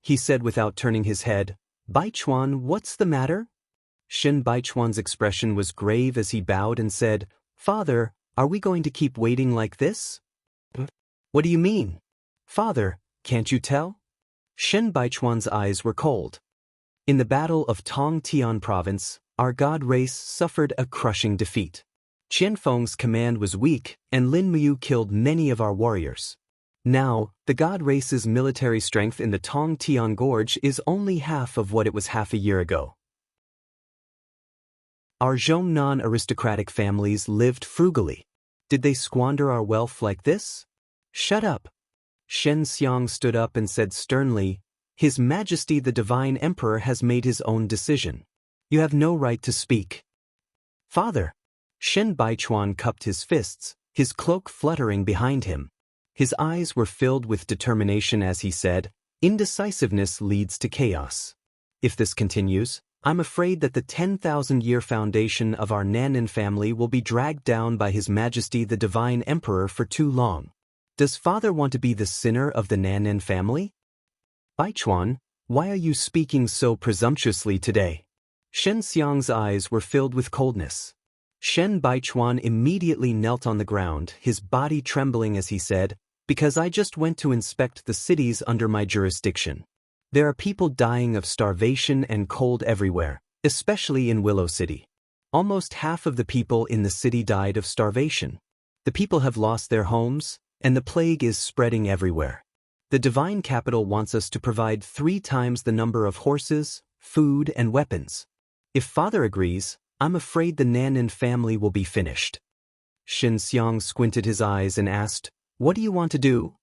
He said without turning his head, "Baichuan, what's the matter?" Shen Baichuan's expression was grave as he bowed and said, "Father, are we going to keep waiting like this?" "What do you mean? Father, can't you tell?" Shen Baichuan's eyes were cold. In the Battle of Tongtian Province, our god race suffered a crushing defeat. Qianfeng's command was weak, and Lin Miyu killed many of our warriors. Now, the god race's military strength in the Tongtian Gorge is only half of what it was half a year ago. Our Zhongnan aristocratic families lived frugally. Did they squander our wealth like this? Shut up. Shen Xiang stood up and said sternly, "His Majesty the Divine Emperor has made his own decision. You have no right to speak." "Father." Shen Baichuan cupped his fists, his cloak fluttering behind him. His eyes were filled with determination as he said, "Indecisiveness leads to chaos. If this continues, I'm afraid that the 10,000-year foundation of our Nanan family will be dragged down by His Majesty the Divine Emperor for too long. Does Father want to be the sinner of the Nanan family?" "Baichuan, why are you speaking so presumptuously today?" Shen Xiang's eyes were filled with coldness. Shen Baichuan immediately knelt on the ground, his body trembling as he said, "Because I just went to inspect the cities under my jurisdiction. There are people dying of starvation and cold everywhere, especially in Willow City. Almost half of the people in the city died of starvation. The people have lost their homes, and the plague is spreading everywhere. The divine capital wants us to provide 3 times the number of horses, food, and weapons. If Father agrees, I'm afraid the Nanan family will be finished." Shen Xiang squinted his eyes and asked, "What do you want to do?"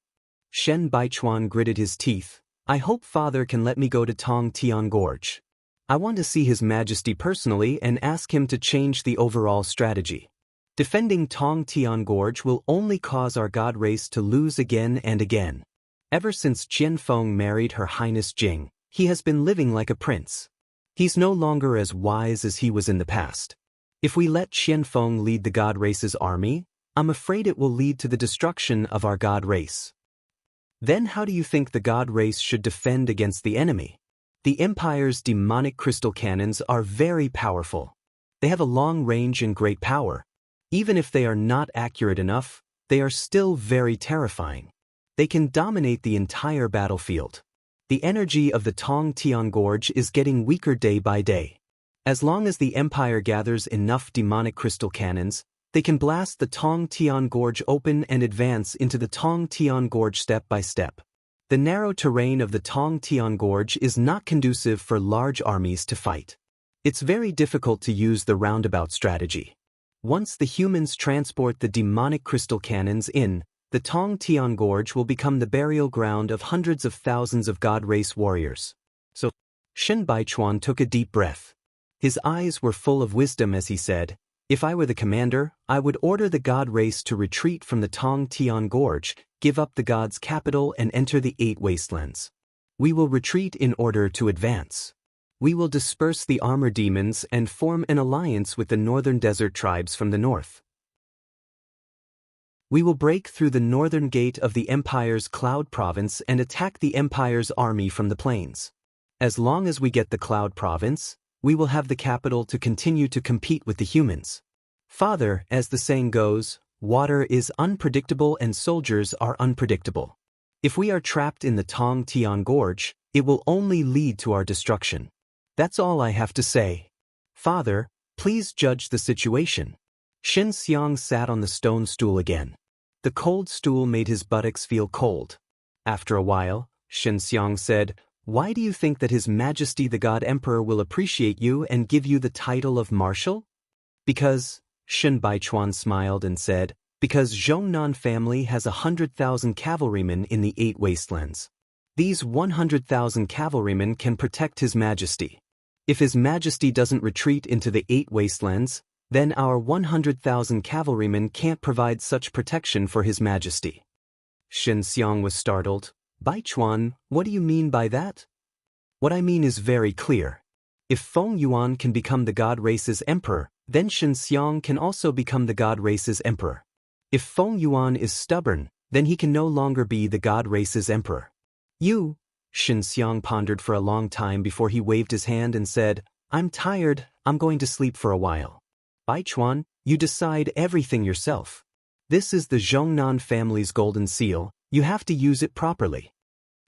Shen Baichuan gritted his teeth. "I hope Father can let me go to Tongtian Gorge. I want to see His Majesty personally and ask him to change the overall strategy. Defending Tongtian Gorge will only cause our god race to lose again and again. Ever since Qianfeng married Her Highness Jing, he has been living like a prince. He's no longer as wise as he was in the past. If we let Qianfeng lead the god race's army, I'm afraid it will lead to the destruction of our god race. Then how do you think the god race should defend against the enemy? The Empire's demonic crystal cannons are very powerful. They have a long range and great power. Even if they are not accurate enough, they are still very terrifying. They can dominate the entire battlefield. The energy of the Tongtian Gorge is getting weaker day by day. As long as the Empire gathers enough demonic crystal cannons, they can blast the Tongtian Gorge open and advance into the Tongtian Gorge step by step. The narrow terrain of the Tong Tian Gorge is not conducive for large armies to fight. It's very difficult to use the roundabout strategy. Once the humans transport the demonic crystal cannons in, the Tong Tian Gorge will become the burial ground of hundreds of thousands of God race warriors. So, Shen Baichuan took a deep breath. His eyes were full of wisdom as he said, "If I were the commander, I would order the God race to retreat from the Tong Tian Gorge, give up the God's capital and enter the 8 wastelands. We will retreat in order to advance. We will disperse the armor demons and form an alliance with the northern desert tribes from the north. We will break through the northern gate of the Empire's Cloud Province and attack the Empire's army from the plains. As long as we get the Cloud Province, we will have the capital to continue to compete with the humans. Father, as the saying goes, water is unpredictable and soldiers are unpredictable. If we are trapped in the Tong Tian Gorge, it will only lead to our destruction. That's all I have to say. Father, please judge the situation." Shen Xiang sat on the stone stool again. The cold stool made his buttocks feel cold. After a while, Shen Xiang said, "Why do you think that His Majesty the God Emperor will appreciate you and give you the title of Marshal?" "Because," Shen Baichuan smiled and said, "because Zhongnan family has 100,000 cavalrymen in the 8 wastelands. These 100,000 cavalrymen can protect His Majesty. If His Majesty doesn't retreat into the 8 wastelands, then our 100,000 cavalrymen can't provide such protection for His Majesty." Shen Xiang was startled. "Baichuan, what do you mean by that?" "What I mean is very clear. If Feng Yuan can become the God race's emperor, then Shen Xiang can also become the God race's emperor. If Feng Yuan is stubborn, then he can no longer be the God race's emperor." "You," Shen Xiang pondered for a long time before he waved his hand and said, "I'm tired, I'm going to sleep for a while." "Baichuan, you decide everything yourself. This is the Zhongnan family's golden seal, you have to use it properly."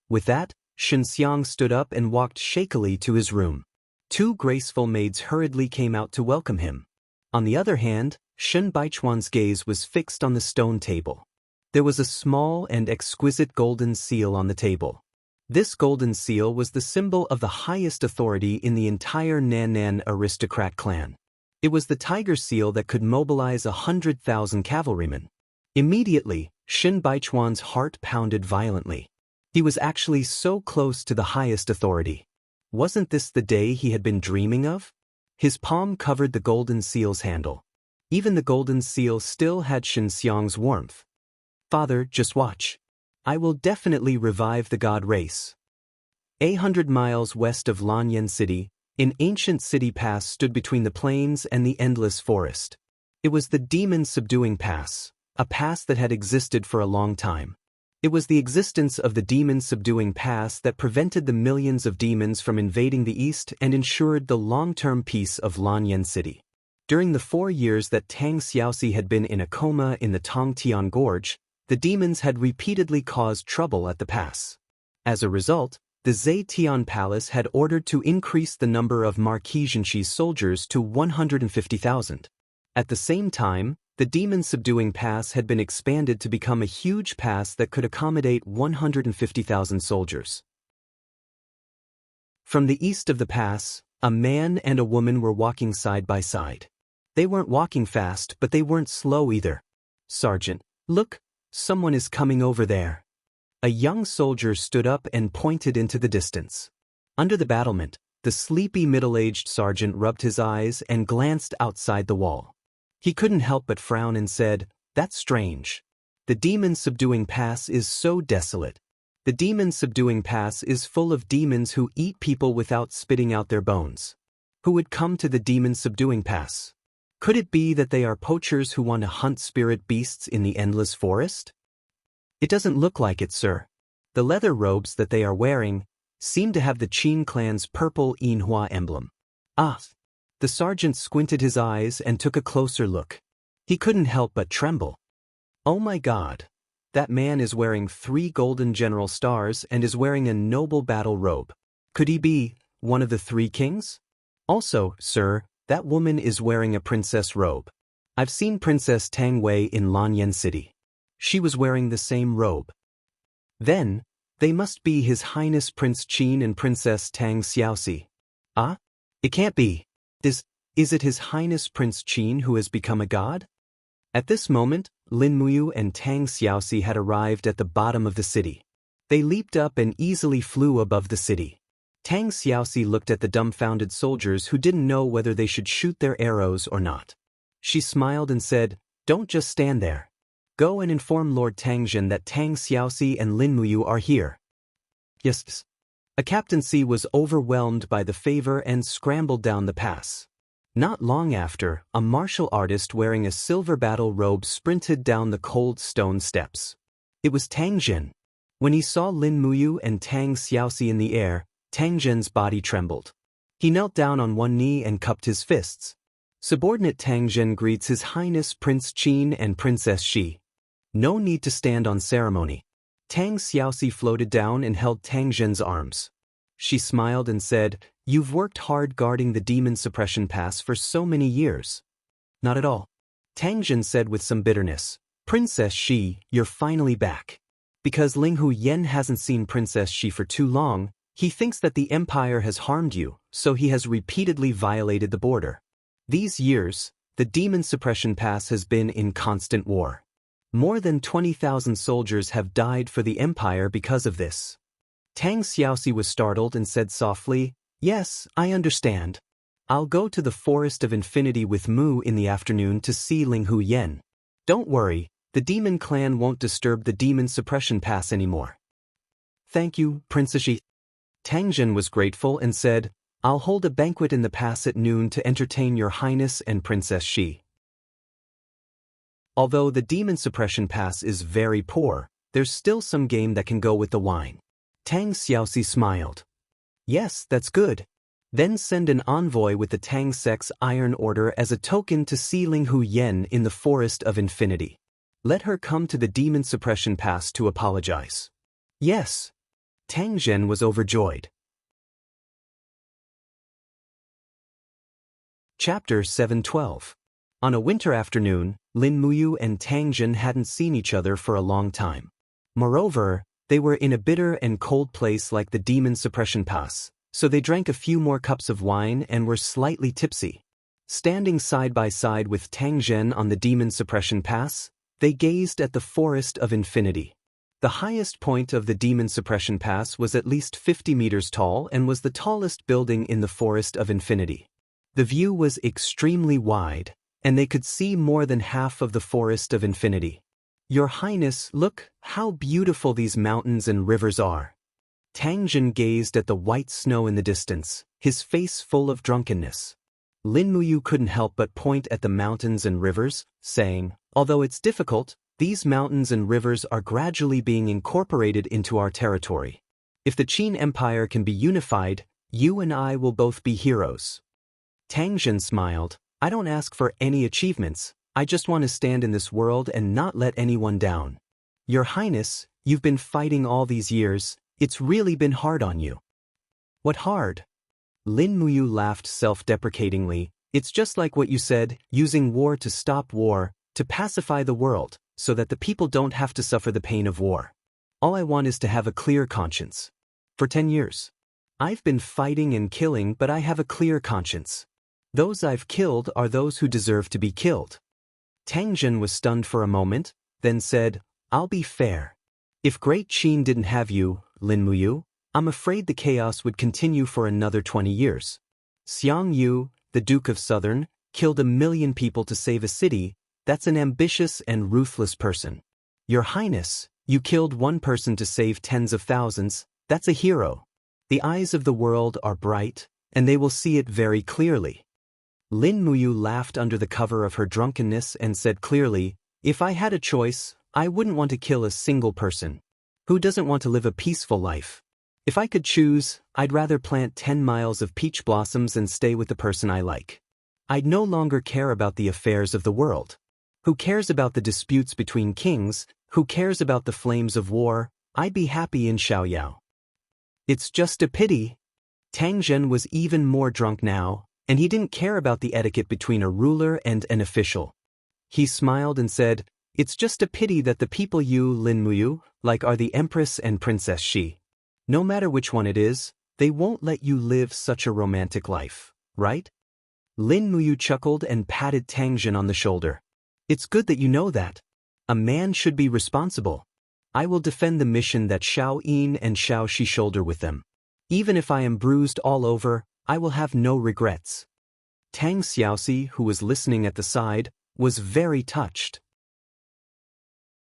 With that, Shen Xiang stood up and walked shakily to his room. 2 graceful maids hurriedly came out to welcome him. On the other hand, Shen Baichuan's gaze was fixed on the stone table. There was a small and exquisite golden seal on the table. This golden seal was the symbol of the highest authority in the entire Nan aristocrat clan. It was the tiger seal that could mobilize 100,000 cavalrymen. Immediately, Shen Baichuan's heart pounded violently. He was actually so close to the highest authority. Wasn't this the day he had been dreaming of? His palm covered the golden seal's handle. Even the golden seal still had Shen Xiang's warmth. "Father, just watch. I will definitely revive the God race." 800 miles west of Lanyan City, an ancient city pass stood between the plains and the endless forest. It was the demon-subduing pass, a pass that had existed for a long time. It was the existence of the demon-subduing pass that prevented the millions of demons from invading the east and ensured the long-term peace of Lanyan City. During the 4 years that Tang Xiaoxi had been in a coma in the Tong Tian Gorge, the demons had repeatedly caused trouble at the pass. As a result, the Zetian Palace had ordered to increase the number of Marquis Zhenxi's soldiers to 150,000. At the same time, the demon-subduing pass had been expanded to become a huge pass that could accommodate 150,000 soldiers. From the east of the pass, a man and a woman were walking side by side. They weren't walking fast, but they weren't slow either. "Sergeant, look, someone is coming over there." A young soldier stood up and pointed into the distance. Under the battlement, the sleepy middle-aged sergeant rubbed his eyes and glanced outside the wall. He couldn't help but frown and said, "That's strange. The demon-subduing pass is so desolate. The demon-subduing pass is full of demons who eat people without spitting out their bones. Who would come to the demon-subduing pass? Could it be that they are poachers who want to hunt spirit beasts in the endless forest?" "It doesn't look like it, sir. The leather robes that they are wearing seem to have the Qin clan's purple Yinhua emblem." "Ah." The sergeant squinted his eyes and took a closer look. He couldn't help but tremble. "Oh my God. That man is wearing 3 golden general stars and is wearing a noble battle robe. Could he be one of the 3 kings? Also, sir, that woman is wearing a princess robe. I've seen Princess Tang Wei in Lanyan City. She was wearing the same robe." Then, They must be His Highness Prince Qin and Princess Tang Xiaoxi. Ah? It can't be. Is it His Highness Prince Qin who has become a god? At this moment, Lin Muyu and Tang Xiaoxi had arrived at the bottom of the city. They leaped up and easily flew above the city. Tang Xiaoxi looked at the dumbfounded soldiers who didn't know whether they should shoot their arrows or not. She smiled and said, "Don't just stand there. Go and inform Lord Tangjin that Tang Xiaoxi and Lin Muyu are here." Yes. A captaincy was overwhelmed by the favor and scrambled down the pass. Not long after, a martial artist wearing a silver battle robe sprinted down the cold stone steps. It was Tangjin. When he saw Lin Muyu and Tang Xiaoxi in the air, Tangjin's body trembled. He knelt down on one knee and cupped his fists. Subordinate Tangjin greets His Highness Prince Qin and Princess Shi. No need to stand on ceremony. Tang Xiaoxi floated down and held Tangjin's arms. She smiled and said, "You've worked hard guarding the demon suppression pass for so many years." "Not at all." Tangjin said with some bitterness, "Princess Shi, you're finally back. Because Ling Hu Yen hasn't seen Princess Shi for too long, he thinks that the Empire has harmed you, so he has repeatedly violated the border. These years, the demon suppression pass has been in constant war. More than 20,000 soldiers have died for the Empire because of this." Tang Xiaoxi was startled and said softly, "Yes, I understand. I'll go to the Forest of Infinity with Mu in the afternoon to see Ling Hu Yen. Don't worry, the demon clan won't disturb the demon suppression pass anymore." "Thank you, Princess Shi." Tangjin was grateful and said, "I'll hold a banquet in the pass at noon to entertain Your Highness and Princess Shi." Although the demon suppression pass is very poor, there's still some game that can go with the wine. Tang Xiaoxi smiled. "Yes, that's good. Then send an envoy with the Tang Sect's Iron Order as a token to see Ling Hu Yen in the Forest of Infinity. Let her come to the demon suppression pass to apologize." "Yes." Tangjin was overjoyed. Chapter 712. On a winter afternoon, Lin Muyu and Tangjin hadn't seen each other for a long time. Moreover, they were in a bitter and cold place like the demon suppression pass, so they drank a few more cups of wine and were slightly tipsy. Standing side by side with Tangjin on the demon suppression pass, they gazed at the Forest of Infinity. The highest point of the demon suppression pass was at least 50 meters tall and was the tallest building in the Forest of Infinity. The view was extremely wide, and they could see more than half of the Forest of Infinity. "Your Highness, look how beautiful these mountains and rivers are." Tangjin gazed at the white snow in the distance, his face full of drunkenness. Lin Muyu couldn't help but point at the mountains and rivers, saying, "Although it's difficult, these mountains and rivers are gradually being incorporated into our territory. If the Qin Empire can be unified, you and I will both be heroes." Tangjin smiled, "I don't ask for any achievements, I just want to stand in this world and not let anyone down. Your Highness, you've been fighting all these years, it's really been hard on you." "What hard?" Lin Muyu laughed self-deprecatingly. "It's just like what you said, using war to stop war, to pacify the world, so that the people don't have to suffer the pain of war. All I want is to have a clear conscience. For 10 years. I've been fighting and killing, but I have a clear conscience. Those I've killed are those who deserve to be killed." Tangjin was stunned for a moment, then said, "I'll be fair. If Great Qin didn't have you, Lin Muyu, I'm afraid the chaos would continue for another 20 years. Xiang Yu, the Duke of Southern, killed 1 million people to save a city. That's an ambitious and ruthless person. Your Highness, you killed one person to save tens of thousands. That's a hero. The eyes of the world are bright, and they will see it very clearly." Lin Muyu laughed under the cover of her drunkenness and said clearly, "If I had a choice, I wouldn't want to kill a single person. Who doesn't want to live a peaceful life? If I could choose, I'd rather plant 10 miles of peach blossoms and stay with the person I like. I'd no longer care about the affairs of the world. Who cares about the disputes between kings? Who cares about the flames of war? I'd be happy in Xiaoyao." "It's just a pity." Tangjin was even more drunk now, and he didn't care about the etiquette between a ruler and an official. He smiled and said, It's just a pity that the people you, Lin Muyu, like are the Empress and Princess Shi. No matter which one it is, they won't let you live such a romantic life, right? Lin Muyu chuckled and patted Tang Jin on the shoulder. It's good that you know that. A man should be responsible. I will defend the mission that Xiao Yin and Xiao Shi shoulder with them. Even if I am bruised all over, I will have no regrets. Tang Xiaoxi, who was listening at the side, was very touched.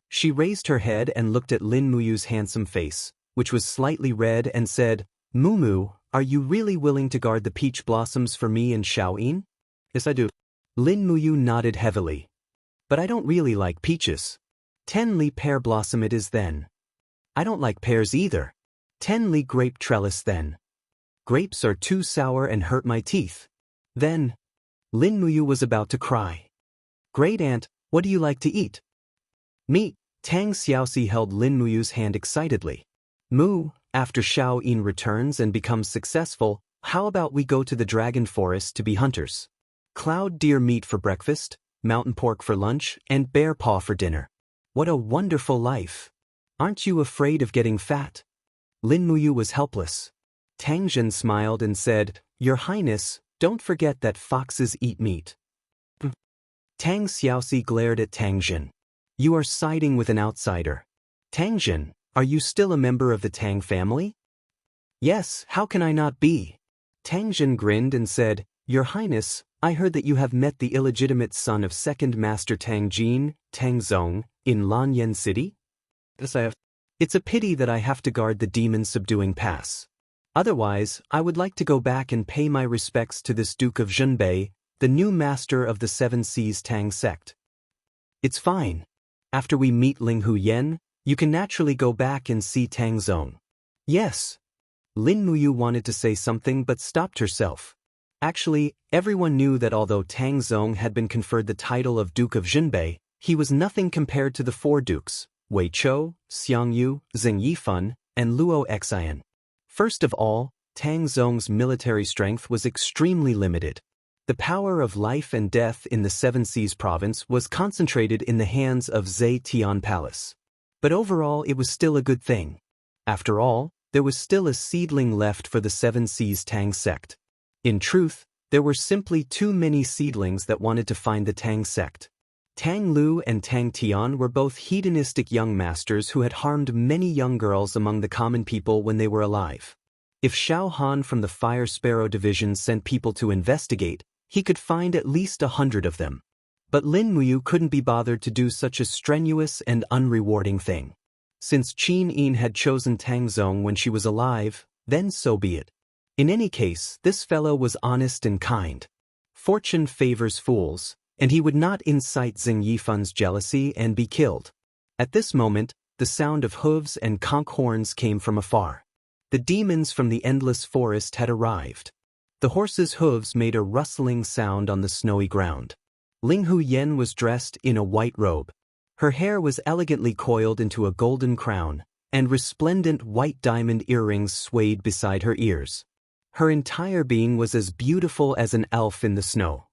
She raised her head and looked at Lin Muyu's handsome face, which was slightly red, and said, Mumu, are you really willing to guard the peach blossoms for me and Xiao Yin? Yes, I do. Lin Muyu nodded heavily. But I don't really like peaches. 10-li pear blossom it is then. I don't like pears either. 10-li grape trellis then. Grapes are too sour and hurt my teeth. Then, Lin Muyu was about to cry. Great aunt, what do you like to eat? Me, Tang Xiaoxi held Lin Muyu's hand excitedly. Mu, after Xiao Yin returns and becomes successful, how about we go to the dragon forest to be hunters? Cloud deer meat for breakfast, mountain pork for lunch, and bear paw for dinner. What a wonderful life. Aren't you afraid of getting fat? Lin Muyu was helpless. Tang Jin smiled and said, Your Highness, don't forget that foxes eat meat. Tang Xiaoxi glared at Tang Jin. You are siding with an outsider. Tang Jin, are you still a member of the Tang family? Yes, how can I not be? Tang Jin grinned and said, Your Highness, I heard that you have met the illegitimate son of Second Master Tang Jin, Tang Zong, in Lanyan City? Yes, I have. It's a pity that I have to guard the demon-subduing pass. Otherwise, I would like to go back and pay my respects to this Duke of Zhenbei, the new master of the Seven Seas Tang sect. It's fine. After we meet Ling Hu Yen, you can naturally go back and see Tang Zong. Yes. Lin Muyu wanted to say something but stopped herself. Actually, everyone knew that although Tang Zong had been conferred the title of Duke of Zhenbei, he was nothing compared to the four dukes, Wei Chou, Xiang Yu, Zheng Yifan, and Luo Xian. First of all, Tang Zong's military strength was extremely limited. The power of life and death in the Seven Seas province was concentrated in the hands of Zhe Tian Palace. But overall it was still a good thing. After all, there was still a seedling left for the Seven Seas Tang sect. In truth, there were simply too many seedlings that wanted to find the Tang sect. Tang Lu and Tang Tian were both hedonistic young masters who had harmed many young girls among the common people when they were alive. If Xiao Han from the Fire Sparrow Division sent people to investigate, he could find at least 100 of them. But Lin Muyu couldn't be bothered to do such a strenuous and unrewarding thing. Since Qin Yin had chosen Tang Zong when she was alive, then so be it. In any case, this fellow was honest and kind. Fortune favors fools, and he would not incite Zheng Yifan's jealousy and be killed. At this moment, the sound of hooves and conch horns came from afar. The demons from the endless forest had arrived. The horses' hooves made a rustling sound on the snowy ground. Ling Hu Yen was dressed in a white robe. Her hair was elegantly coiled into a golden crown, and resplendent white diamond earrings swayed beside her ears. Her entire being was as beautiful as an elf in the snow.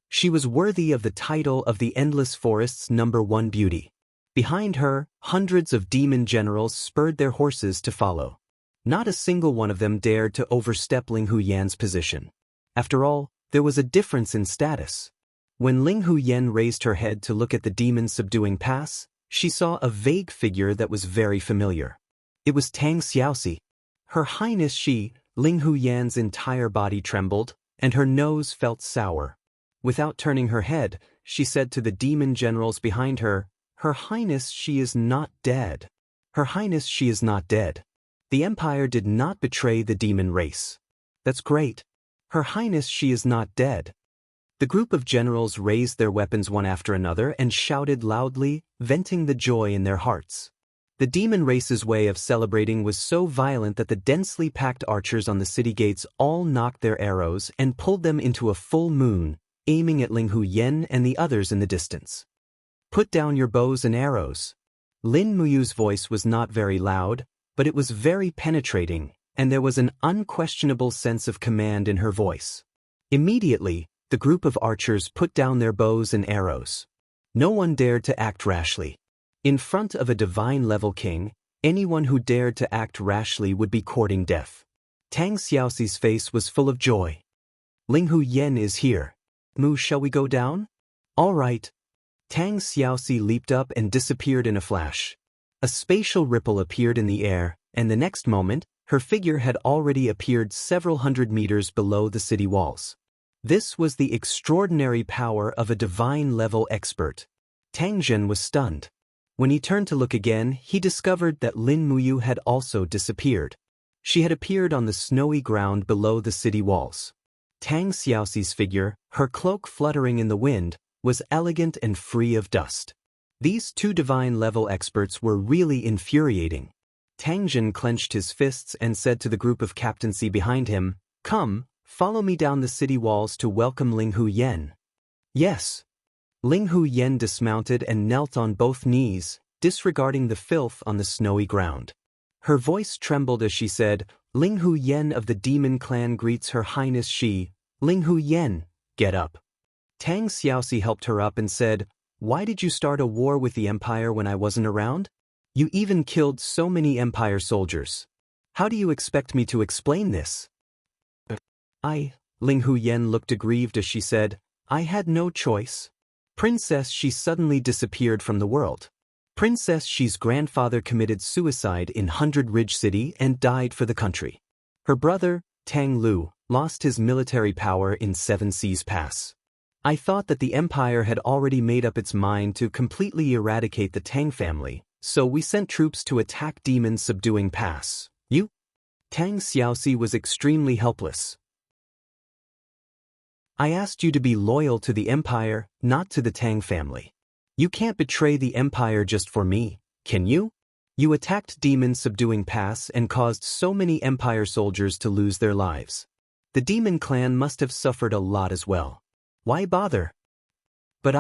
She was worthy of the title of the Endless Forest's #1 beauty. Behind her, hundreds of demon generals spurred their horses to follow. Not a single one of them dared to overstep Ling Hu Yan's position. After all, there was a difference in status. When Ling Hu Yan raised her head to look at the demon-subduing pass, she saw a vague figure that was very familiar. It was Tang Xiaoxi. Her Highness Shi, Ling Hu Yan's entire body trembled, and her nose felt sour. Without turning her head, she said to the demon generals behind her, Her Highness She is not dead. Her Highness She is not dead. The Empire did not betray the demon race. That's great. Her Highness She is not dead. The group of generals raised their weapons one after another and shouted loudly, venting the joy in their hearts. The demon race's way of celebrating was so violent that the densely packed archers on the city gates all knocked their arrows and pulled them into a full moon, aiming at Ling Hu Yen and the others in the distance. Put down your bows and arrows. Lin Muyu's voice was not very loud, but it was very penetrating, and there was an unquestionable sense of command in her voice. Immediately, the group of archers put down their bows and arrows. No one dared to act rashly. In front of a divine-level king, anyone who dared to act rashly would be courting death. Tang Xiaoxi's face was full of joy. Ling Hu Yen is here. Mu, shall we go down? All right. Tang Xiaoxi leaped up and disappeared in a flash. A spatial ripple appeared in the air, and the next moment, her figure had already appeared several hundred meters below the city walls. This was the extraordinary power of a divine-level expert. Tang Zhen was stunned. When he turned to look again, he discovered that Lin Muyu had also disappeared. She had appeared on the snowy ground below the city walls. Tang Xiaoxi's figure, her cloak fluttering in the wind, was elegant and free of dust. These two divine-level experts were really infuriating. Tang Zhen clenched his fists and said to the group of captaincy behind him, "Come, follow me down the city walls to welcome Ling Hu Yen." Yes. Ling Hu Yen dismounted and knelt on both knees, disregarding the filth on the snowy ground. Her voice trembled as she said, "Ling Hu Yen of the Demon Clan greets Her Highness Shi. Ling Hu Yen, get up." Tang Xiaoxi helped her up and said, "Why did you start a war with the Empire when I wasn't around? You even killed so many Empire soldiers. How do you expect me to explain this?" Ling Hu Yen looked aggrieved as she said, "I had no choice. Princess Shi suddenly disappeared from the world. Princess Shi's grandfather committed suicide in 100 Ridge City and died for the country. Her brother, Tang Lu, lost his military power in Seven Seas Pass. I thought that the Empire had already made up its mind to completely eradicate the Tang family, so we sent troops to attack Demon Subduing Pass. You?" Tang Xiaoxi was extremely helpless. "I asked you to be loyal to the Empire, not to the Tang family. You can't betray the Empire just for me, can you? You attacked Demon Subduing Pass and caused so many Empire soldiers to lose their lives. The Demon Clan must have suffered a lot as well. Why bother?" "But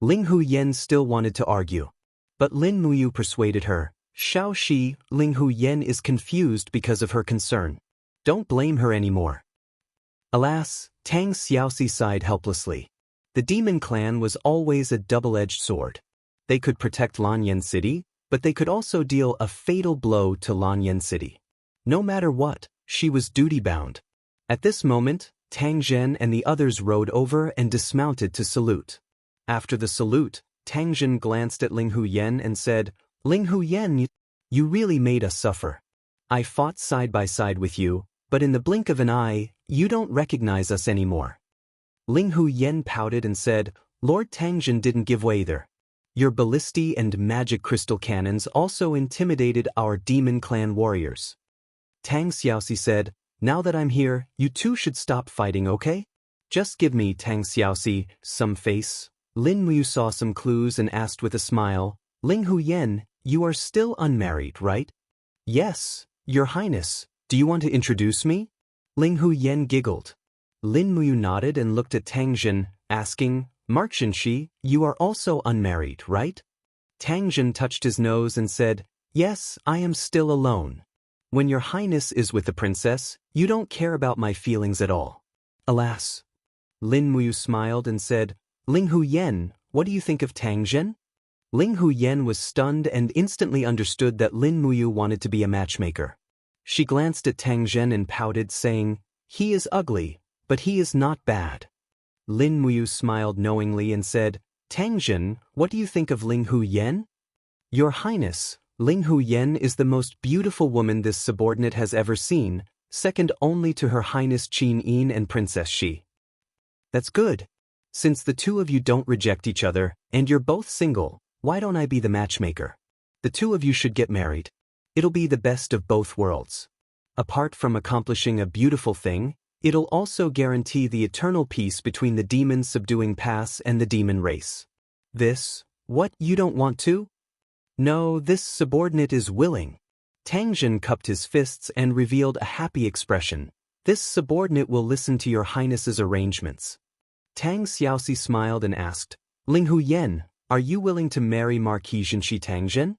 Ling Hu Yen still wanted to argue. But Lin Muyu persuaded her. "Shao Shi, Ling Hu Yen is confused because of her concern. Don't blame her anymore." Alas, Tang Xiaoxi sighed helplessly. The Demon Clan was always a double-edged sword. They could protect Lanyan City, but they could also deal a fatal blow to Lanyan City. No matter what, she was duty-bound. At this moment, Tang Zhen and the others rode over and dismounted to salute. After the salute, Tang Zhen glanced at Ling Hu Yen and said, "Ling Hu Yen, you really made us suffer. I fought side by side with you, but in the blink of an eye, you don't recognize us anymore." Ling Hu Yen pouted and said, "Lord Tang Zhen didn't give way either. Your ballistae and magic crystal cannons also intimidated our Demon Clan warriors." Tang Xiaoxi said, "Now that I'm here, you two should stop fighting, okay? Just give me, Tang Xiaoxi, some face." Lin Muyu saw some clues and asked with a smile, "Ling Hu Yen, you are still unmarried, right?" "Yes, Your Highness. Do you want to introduce me?" Ling Hu Yen giggled. Lin Muyu nodded and looked at Tang Zhen, asking, "Markshan Shi, you are also unmarried, right?" Tang Zhen touched his nose and said, "Yes, I am still alone. When Your Highness is with the princess, you don't care about my feelings at all." "Alas." Lin Muyu smiled and said, "Ling Hu Yen, what do you think of Tang Zhen?" Ling Hu Yen was stunned and instantly understood that Lin Muyu wanted to be a matchmaker. She glanced at Tang Zhen and pouted, saying, "He is ugly, but he is not bad." Lin Muyu smiled knowingly and said, "Tang Zhen, what do you think of Ling Hu Yen?" "Your Highness, Ling Hu Yen is the most beautiful woman this subordinate has ever seen, second only to Her Highness Qin Yin and Princess Shi." "That's good. Since the two of you don't reject each other, and you're both single, why don't I be the matchmaker? The two of you should get married. It'll be the best of both worlds. Apart from accomplishing a beautiful thing, it'll also guarantee the eternal peace between the Demon Subduing Pass and the demon race." What, you don't want to?" "No, this subordinate is willing." Tang Zhen cupped his fists and revealed a happy expression. "This subordinate will listen to Your Highness's arrangements." Tang Xiaoxi smiled and asked, "Ling Hu Yen, are you willing to marry Marquise Shi Tang Zhen?"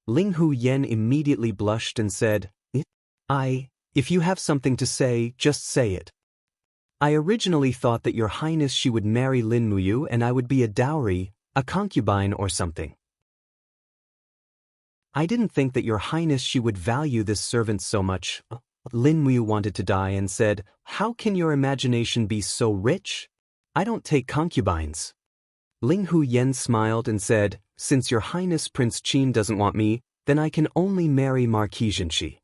Ling Hu Yen immediately blushed and said, If you have something to say, just say it. I originally thought that Your Highness she would marry Lin Muyu and I would be a dowry, A concubine or something. I didn't think that your highness she would value this servant so much. Lin Wu wanted to die and said, how can your imagination be so rich? I don't take concubines. Ling Hu Yen smiled and said, since your highness Prince Qin doesn't want me, then I can only marry Marquis Zhenxi.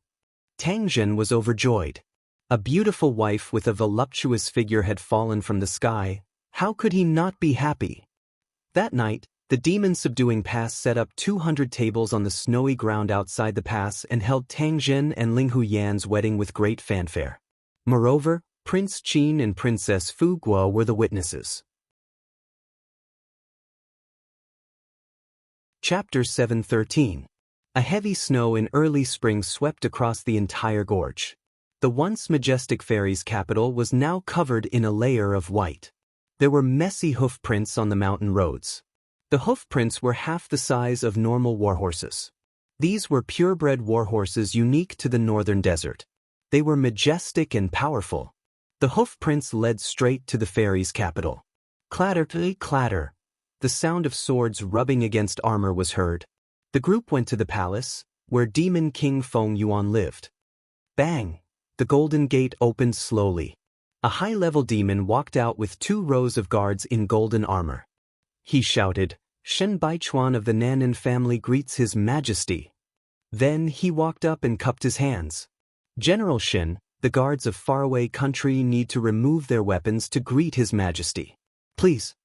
Tang Zhen was overjoyed. A beautiful wife with a voluptuous figure had fallen from the sky. How could he not be happy? That night, the demon-subduing pass set up 200 tables on the snowy ground outside the pass and held Tang Zhen and Ling Hu Yan's wedding with great fanfare. Moreover, Prince Qin and Princess Fu Guo were the witnesses. Chapter 7:13. A heavy snow in early spring swept across the entire gorge. The once majestic fairy's capital was now covered in a layer of white. There were messy hoof prints on the mountain roads. The hoof prints were half the size of normal warhorses. These were purebred warhorses unique to the northern desert. They were majestic and powerful. The hoof prints led straight to the fairy's capital. Clatter, clatter. The sound of swords rubbing against armor was heard. The group went to the palace, where Demon King Feng Yuan lived. Bang! The golden gate opened slowly. A high-level demon walked out with 2 rows of guards in golden armor. He shouted, Shen Baichuan of the Nanan family greets His Majesty. Then he walked up and cupped his hands. General Shen, the guards of faraway country need to remove their weapons to greet His Majesty. Please.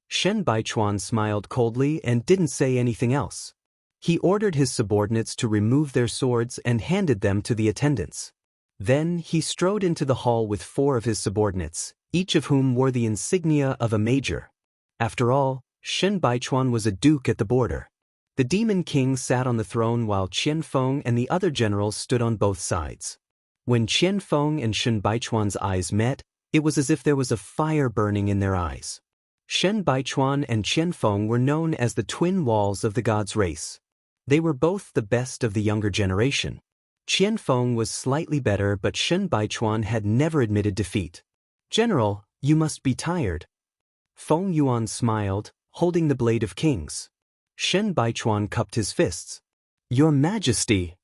Shen Baichuan smiled coldly and didn't say anything else. He ordered his subordinates to remove their swords and handed them to the attendants. Then he strode into the hall with 4 of his subordinates, each of whom wore the insignia of a major. After all, Shen Baichuan was a duke at the border. The Demon King sat on the throne while Qian Feng and the other generals stood on both sides. When Qian Feng and Shen Baichuan's eyes met, it was as if there was a fire burning in their eyes. Shen Baichuan and Qian Feng were known as the twin walls of the gods' race. They were both the best of the younger generation. Qian Feng was slightly better, but Shen Baichuan had never admitted defeat. General, you must be tired. Feng Yuan smiled, holding the Blade of Kings. Shen Baichuan cupped his fists. Your Majesty!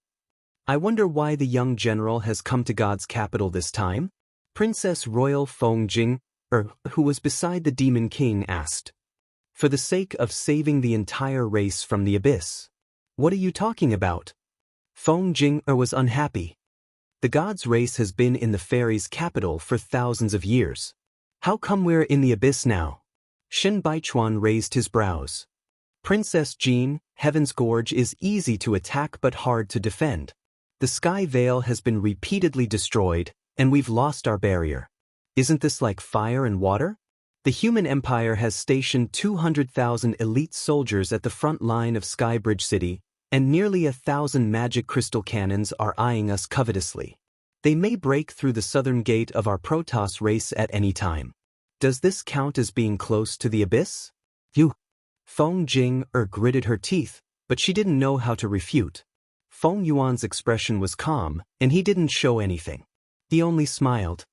I wonder why the young general has come to God's capital this time? Princess Royal Feng Jing, who was beside the Demon King, asked. For the sake of saving the entire race from the abyss. What are you talking about? Feng Jing was unhappy. The gods' race has been in the fairy's capital for thousands of years. How come we're in the abyss now? Shen Baichuan raised his brows. Princess Jean, Heaven's Gorge is easy to attack but hard to defend. The Sky Veil has been repeatedly destroyed, and we've lost our barrier. Isn't this like fire and water? The human empire has stationed 200,000 elite soldiers at the front line of Skybridge City, and nearly 1,000 magic crystal cannons are eyeing us covetously. They may break through the southern gate of our Protoss race at any time. Does this count as being close to the abyss? You. Feng Jing gritted her teeth, but she didn't know how to refute. Feng Yuan's expression was calm, and he didn't show anything. He only smiled.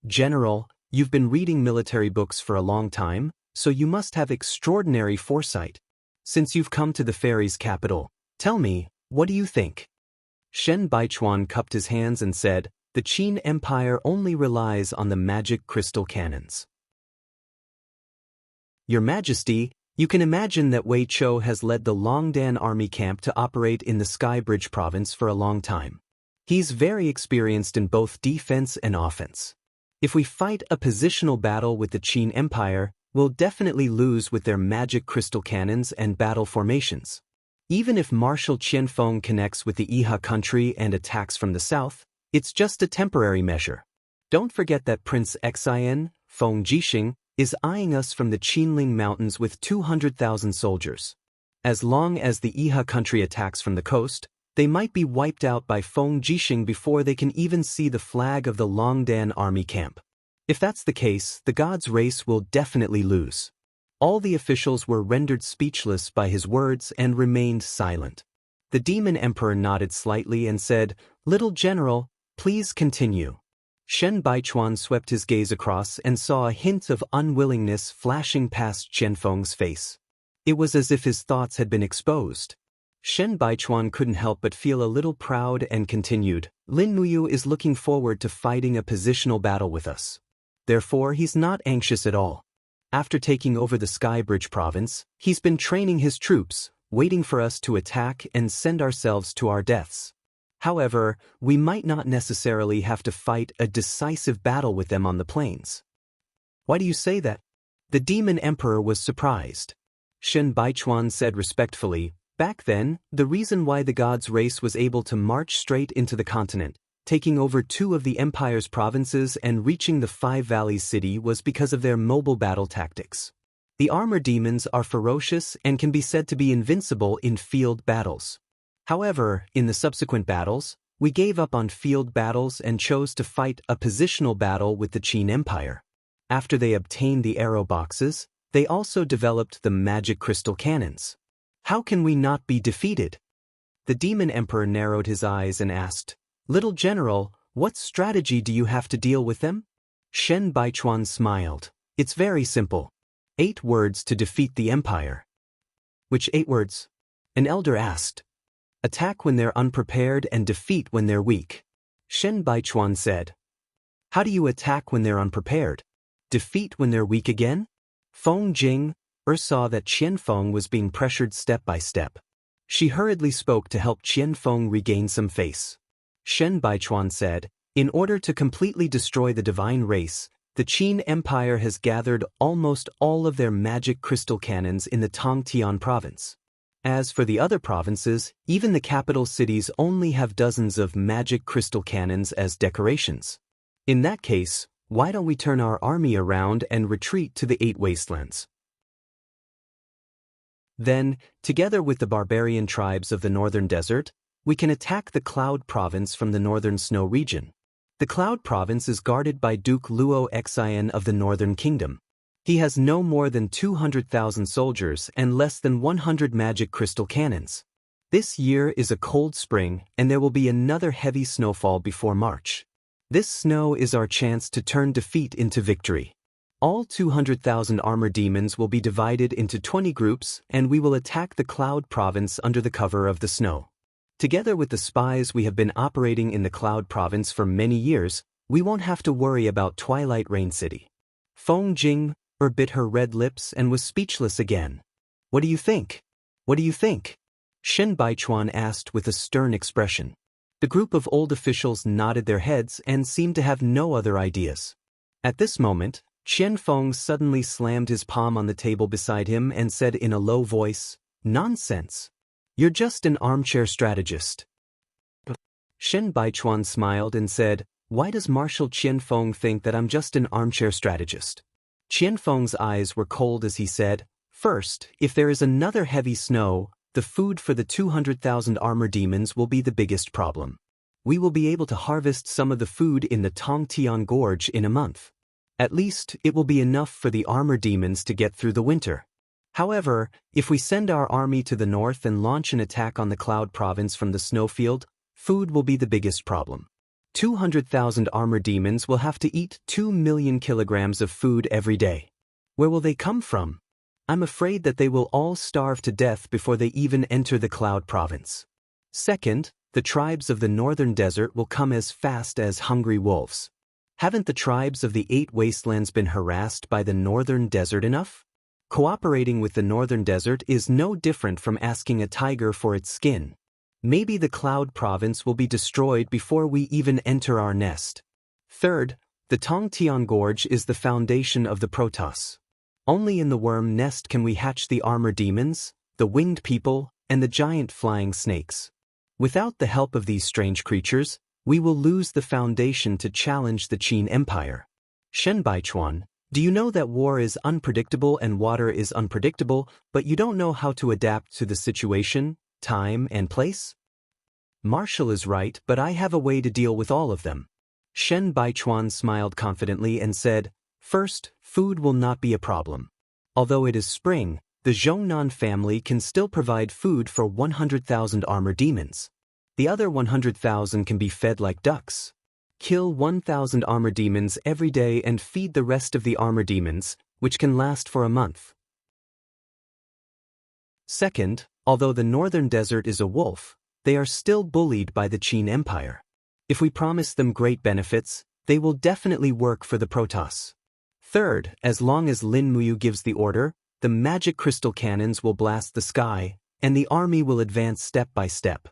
General, you've been reading military books for a long time, so you must have extraordinary foresight. Since you've come to the fairy's capital, tell me, what do you think? Shen Baichuan cupped his hands and said, the Qin Empire only relies on the magic crystal cannons. Your Majesty, you can imagine that Wei Chou has led the Longdan army camp to operate in the Skybridge province for a long time. He's very experienced in both defense and offense. If we fight a positional battle with the Qin Empire, we'll definitely lose with their magic crystal cannons and battle formations. Even if Marshal Qianfeng connects with the Iha country and attacks from the south, it's just a temporary measure. Don't forget that Prince Xian, Feng Jixing, is eyeing us from the Qinling Mountains with 200,000 soldiers. As long as the Iha country attacks from the coast, they might be wiped out by Feng Jixing before they can even see the flag of the Longdan army camp. If that's the case, the gods' race will definitely lose. All the officials were rendered speechless by his words and remained silent. The Demon Emperor nodded slightly and said, Little General, please continue. Shen Baichuan swept his gaze across and saw a hint of unwillingness flashing past Qianfeng's face. It was as if his thoughts had been exposed. Shen Baichuan couldn't help but feel a little proud and continued, Lin Muyu is looking forward to fighting a positional battle with us. Therefore, he's not anxious at all. After taking over the Skybridge province, he's been training his troops, waiting for us to attack and send ourselves to our deaths. However, we might not necessarily have to fight a decisive battle with them on the plains. Why do you say that? The Demon Emperor was surprised. Shen Baichuan said respectfully, back then, the reason why the gods' race was able to march straight into the continent, taking over 2 of the Empire's provinces and reaching the Five Valleys city was because of their mobile battle tactics. The armor demons are ferocious and can be said to be invincible in field battles. However, in the subsequent battles, we gave up on field battles and chose to fight a positional battle with the Qin Empire. After they obtained the arrow boxes, they also developed the magic crystal cannons. How can we not be defeated? The Demon Emperor narrowed his eyes and asked, Little General, what strategy do you have to deal with them? Shen Baichuan smiled. It's very simple. 8 words to defeat the Empire. Which 8 words? An elder asked. Attack when they're unprepared and defeat when they're weak. Shen Baichuan said. How do you attack when they're unprepared? Defeat when they're weak again? Feng Jing saw that Qianfeng was being pressured step by step. She hurriedly spoke to help Qianfeng regain some face. Shen Baichuan said, in order to completely destroy the divine race, the Qin Empire has gathered almost all of their magic crystal cannons in the Tongtian province. As for the other provinces, even the capital cities only have dozens of magic crystal cannons as decorations. In that case, why don't we turn our army around and retreat to the 8 wastelands? Then, together with the barbarian tribes of the northern desert, we can attack the Cloud Province from the northern snow region. The Cloud Province is guarded by Duke Luo Xian of the Northern Kingdom. He has no more than 200,000 soldiers and less than 100 magic crystal cannons. This year is a cold spring and there will be another heavy snowfall before March. This snow is our chance to turn defeat into victory. All 200,000 armor demons will be divided into 20 groups and we will attack the Cloud Province under the cover of the snow. Together with the spies we have been operating in the Cloud Province for many years, we won't have to worry about Twilight Rain City. Feng Jing bit her red lips and was speechless again. What do you think? What do you think? Shen Baichuan asked with a stern expression. The group of old officials nodded their heads and seemed to have no other ideas. At this moment, Qianfeng suddenly slammed his palm on the table beside him and said in a low voice, Nonsense. You're just an armchair strategist. Shen Baichuan smiled and said, Why does Marshal Qianfeng think that I'm just an armchair strategist? Qianfeng's eyes were cold as he said, First, if there is another heavy snow, the food for the 200,000 armor demons will be the biggest problem. We will be able to harvest some of the food in the Tongtian Gorge in a month. At least, it will be enough for the armor demons to get through the winter. However, if we send our army to the north and launch an attack on the Cloud Province from the snowfield, food will be the biggest problem. 200,000 armor demons will have to eat 2 million kilograms of food every day. Where will they come from? I'm afraid that they will all starve to death before they even enter the Cloud Province. Second, the tribes of the northern desert will come as fast as hungry wolves. Haven't the tribes of the 8 wastelands been harassed by the northern desert enough? Cooperating with the northern desert is no different from asking a tiger for its skin. Maybe the Cloud Province will be destroyed before we even enter our nest. Third, the Tongtian Gorge is the foundation of the Protoss. Only in the worm nest can we hatch the armor demons, the winged people, and the giant flying snakes. Without the help of these strange creatures, we will lose the foundation to challenge the Qin Empire. Shen Baichuan, do you know that war is unpredictable and water is unpredictable, but you don't know how to adapt to the situation, time, and place? Marshall is right, but I have a way to deal with all of them. Shen Baichuan smiled confidently and said, First, food will not be a problem. Although it is spring, the Zhongnan family can still provide food for 100,000 armor demons. The other 100,000 can be fed like ducks. Kill 1,000 armor demons every day and feed the rest of the armor demons, which can last for a month. Second, although the northern desert is a wolf, they are still bullied by the Qin Empire. If we promise them great benefits, they will definitely work for the Protoss. Third, as long as Lin Muyu gives the order, the magic crystal cannons will blast the sky, and the army will advance step by step.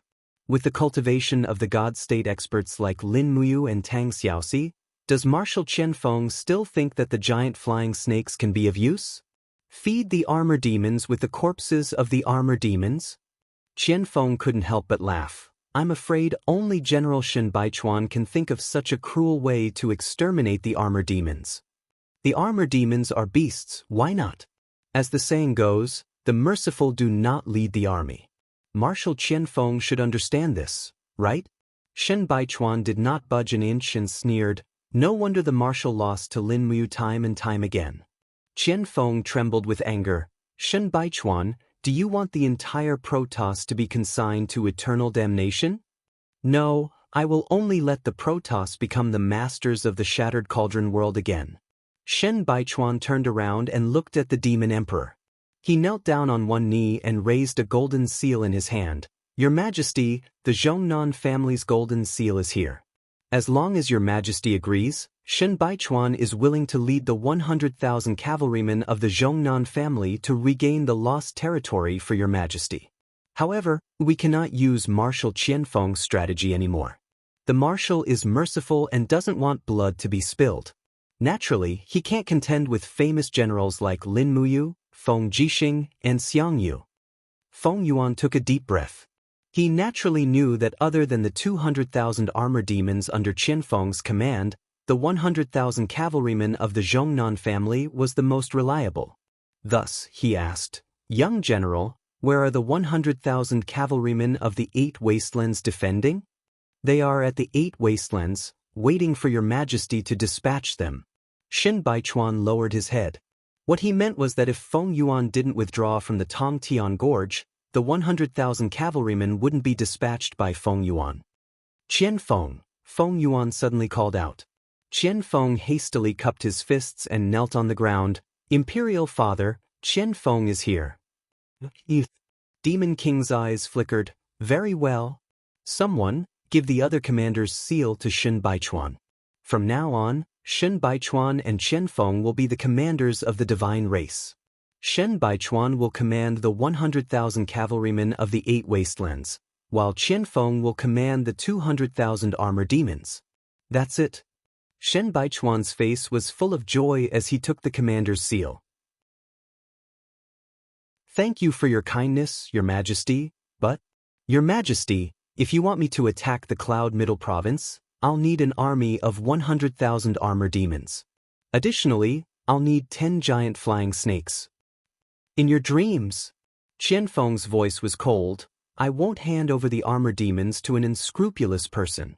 With the cultivation of the God-state experts like Lin Muyu and Tang Xiaoxi, does Marshal Qianfeng still think that the giant flying snakes can be of use? Feed the armor demons with the corpses of the armor demons? Qianfeng couldn't help but laugh. I'm afraid only General Shen Baichuan can think of such a cruel way to exterminate the armor demons. The armor demons are beasts, why not? As the saying goes, the merciful do not lead the army. Marshal Qianfeng should understand this, right? Shen Baichuan did not budge an inch and sneered, no wonder the marshal lost to Lin Muyu time and time again. Qianfeng trembled with anger. Shen Baichuan, do you want the entire Protoss to be consigned to eternal damnation? No, I will only let the Protoss become the masters of the Shattered Cauldron world again. Shen Baichuan turned around and looked at the Demon Emperor. He knelt down on one knee and raised a golden seal in his hand. Your Majesty, the Zhongnan family's golden seal is here. As long as your Majesty agrees, Shen Baichuan is willing to lead the 100,000 cavalrymen of the Zhongnan family to regain the lost territory for your Majesty. However, we cannot use Marshal Qianfeng's strategy anymore. The Marshal is merciful and doesn't want blood to be spilled. Naturally, he can't contend with famous generals like Lin Muyu, Feng Jixing, and Xiang Yu. Feng Yuan took a deep breath. He naturally knew that other than the 200,000 armor demons under Qianfeng's command, the 100,000 cavalrymen of the Zhongnan family was the most reliable. Thus, he asked, Young General, where are the 100,000 cavalrymen of the 8 wastelands defending? They are at the 8 wastelands, waiting for your Majesty to dispatch them. Shen Baichuan lowered his head. What he meant was that if Feng Yuan didn't withdraw from the Tongtian Gorge, the 100,000 cavalrymen wouldn't be dispatched by Feng Yuan. Qianfeng, Feng Yuan suddenly called out. Qianfeng hastily cupped his fists and knelt on the ground. Imperial Father, Qianfeng is here. Demon King's eyes flickered. Very well. Someone, give the other commander's seal to Shen Baichuan. From now on, Shen Baichuan and Qianfeng will be the commanders of the divine race. Shen Baichuan will command the 100,000 cavalrymen of the 8 wastelands, while Qianfeng will command the 200,000 armor demons. That's it. Shen Baichuan's face was full of joy as he took the commander's seal. Thank you for your kindness, Your Majesty, but, Your Majesty, if you want me to attack the Cloud Middle Province, I'll need an army of 100,000 armor demons. Additionally, I'll need 10 giant flying snakes. In your dreams, Qianfeng's voice was cold. I won't hand over the armor demons to an unscrupulous person.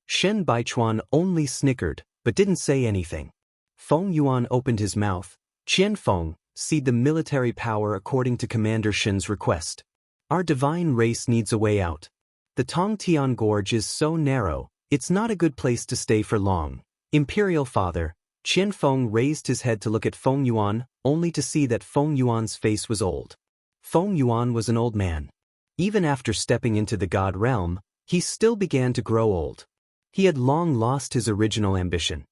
Shen Baichuan only snickered, but didn't say anything. Feng Yuan opened his mouth. Qianfeng, cede the military power according to Commander Shen's request. Our divine race needs a way out. The Tongtian Gorge is so narrow, it's not a good place to stay for long. Imperial Father, Qianfeng raised his head to look at Feng Yuan, only to see that Feng Yuan's face was old. Feng Yuan was an old man. Even after stepping into the God realm, he still began to grow old. He had long lost his original ambition.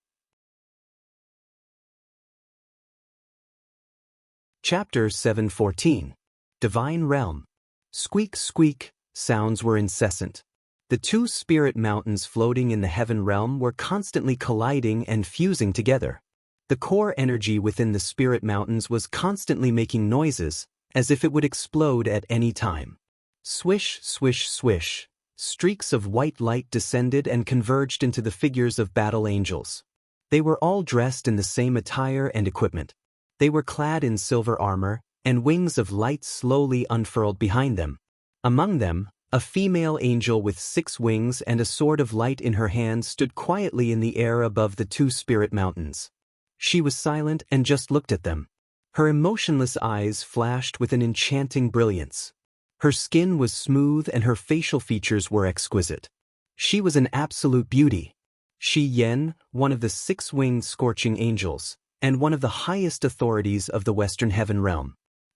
Chapter 714. Divine Realm. Squeak, squeak, sounds were incessant. The 2 spirit mountains floating in the heaven realm were constantly colliding and fusing together. The core energy within the spirit mountains was constantly making noises, as if it would explode at any time. Swish, swish, swish. Streaks of white light descended and converged into the figures of battle angels. They were all dressed in the same attire and equipment. They were clad in silver armor, and wings of light slowly unfurled behind them. Among them, a female angel with 6 wings and a sword of light in her hand stood quietly in the air above the 2 spirit mountains. She was silent and just looked at them. Her emotionless eyes flashed with an enchanting brilliance. Her skin was smooth and her facial features were exquisite. She was an absolute beauty. Shi Yen, one of the 6-winged scorching angels, and one of the highest authorities of the Western Heaven Realm.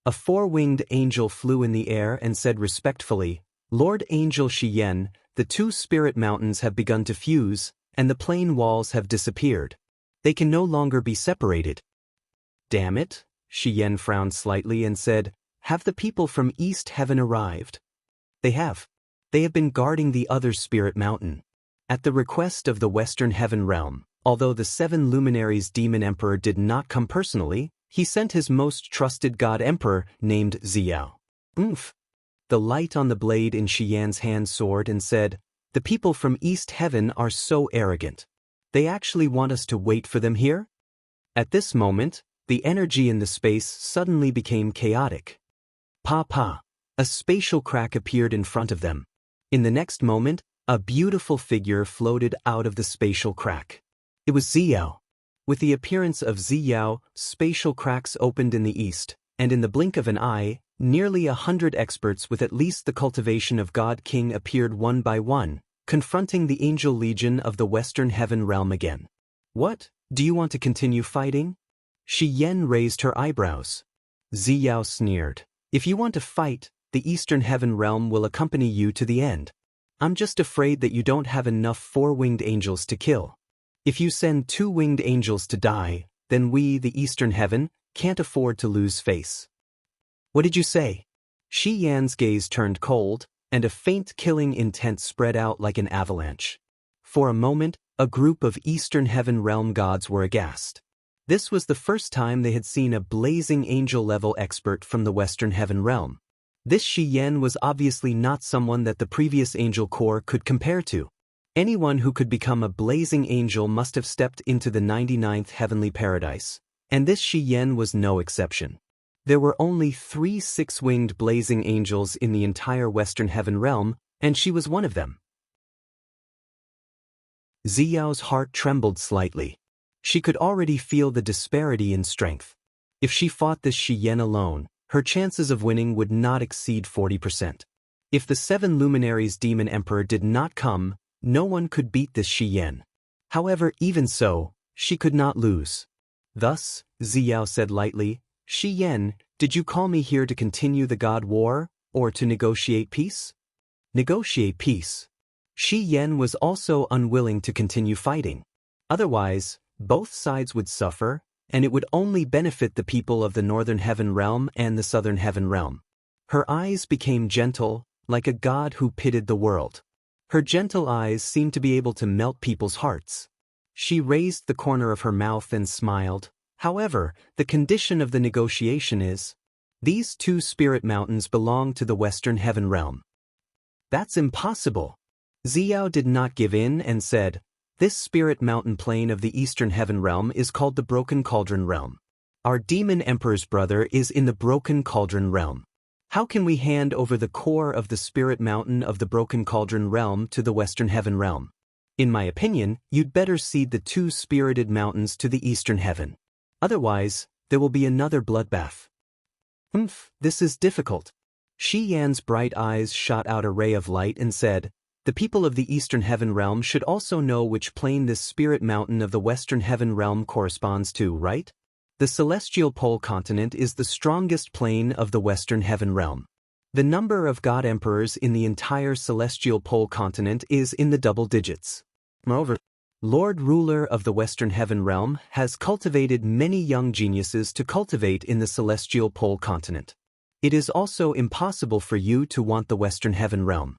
A four-winged angel flew in the air and said respectfully, "Lord Angel Shiyen, the two spirit mountains have begun to fuse, and the plain walls have disappeared. They can no longer be separated." "Damn it," Shiyen frowned slightly and said, "Have the people from East Heaven arrived?" "They have. They have been guarding the other spirit mountain. At the request of the Western Heaven realm, although the 7 luminaries demon emperor did not come personally, he sent his most trusted god emperor named Xiao." "Oomph." The light on the blade in Shiyan's hand soared and said, "The people from East Heaven are so arrogant. They actually want us to wait for them here?" At this moment, the energy in the space suddenly became chaotic. Pa! A spatial crack appeared in front of them. In the next moment, a beautiful figure floated out of the spatial crack. It was Xiao. With the appearance of Xiao, spatial cracks opened in the east, and in the blink of an eye, nearly 100 experts with at least the cultivation of God King appeared one by one, confronting the angel legion of the Western Heaven realm again. "What, do you want to continue fighting?" Shiyen raised her eyebrows. Xiao sneered. "If you want to fight, the Eastern Heaven realm will accompany you to the end. I'm just afraid that you don't have enough four-winged angels to kill. If you send two-winged angels to die, then we, the Eastern Heaven, can't afford to lose face." "What did you say?" Shiyan's gaze turned cold, and a faint killing intent spread out like an avalanche. For a moment, a group of Eastern Heaven realm gods were aghast. This was the first time they had seen a blazing angel-level expert from the Western Heaven realm. This Shiyen was obviously not someone that the previous angel corps could compare to. Anyone who could become a blazing angel must have stepped into the 99th heavenly paradise, and this Shiyen was no exception. There were only 3 six-winged blazing angels in the entire Western Heaven realm, and she was one of them. Xiao's heart trembled slightly. She could already feel the disparity in strength. If she fought this Shiyen alone, her chances of winning would not exceed 40%. If the 7 luminaries demon emperor did not come, no one could beat this Shiyen. However, even so, she could not lose. Thus, Xiao said lightly, "Shiyen, did you call me here to continue the god war, or to negotiate peace?" Negotiate peace. Shiyen was also unwilling to continue fighting. Otherwise, both sides would suffer, and it would only benefit the people of the Northern Heaven realm and the Southern Heaven realm. Her eyes became gentle, like a god who pitied the world. Her gentle eyes seemed to be able to melt people's hearts. She raised the corner of her mouth and smiled. "However, the condition of the negotiation is, these 2 spirit mountains belong to the Western Heaven realm." "That's impossible." Xiao did not give in and said, "This spirit mountain plane of the Eastern Heaven realm is called the Broken Cauldron realm. Our demon emperor's brother is in the Broken Cauldron realm. How can we hand over the core of the spirit mountain of the Broken Cauldron realm to the Western Heaven realm? In my opinion, you'd better cede the 2 spirited mountains to the Eastern Heaven. Otherwise, there will be another bloodbath." This is difficult." Shiyan's bright eyes shot out a ray of light and said, "The people of the Eastern Heaven realm should also know which plane this spirit mountain of the Western Heaven realm corresponds to, right? The celestial pole continent is the strongest plane of the Western Heaven realm. The number of god emperors in the entire celestial pole continent is in the double digits. Moreover, Lord Ruler of the Western Heaven realm has cultivated many young geniuses to cultivate in the celestial pole continent. It is also impossible for you to want the Western Heaven realm."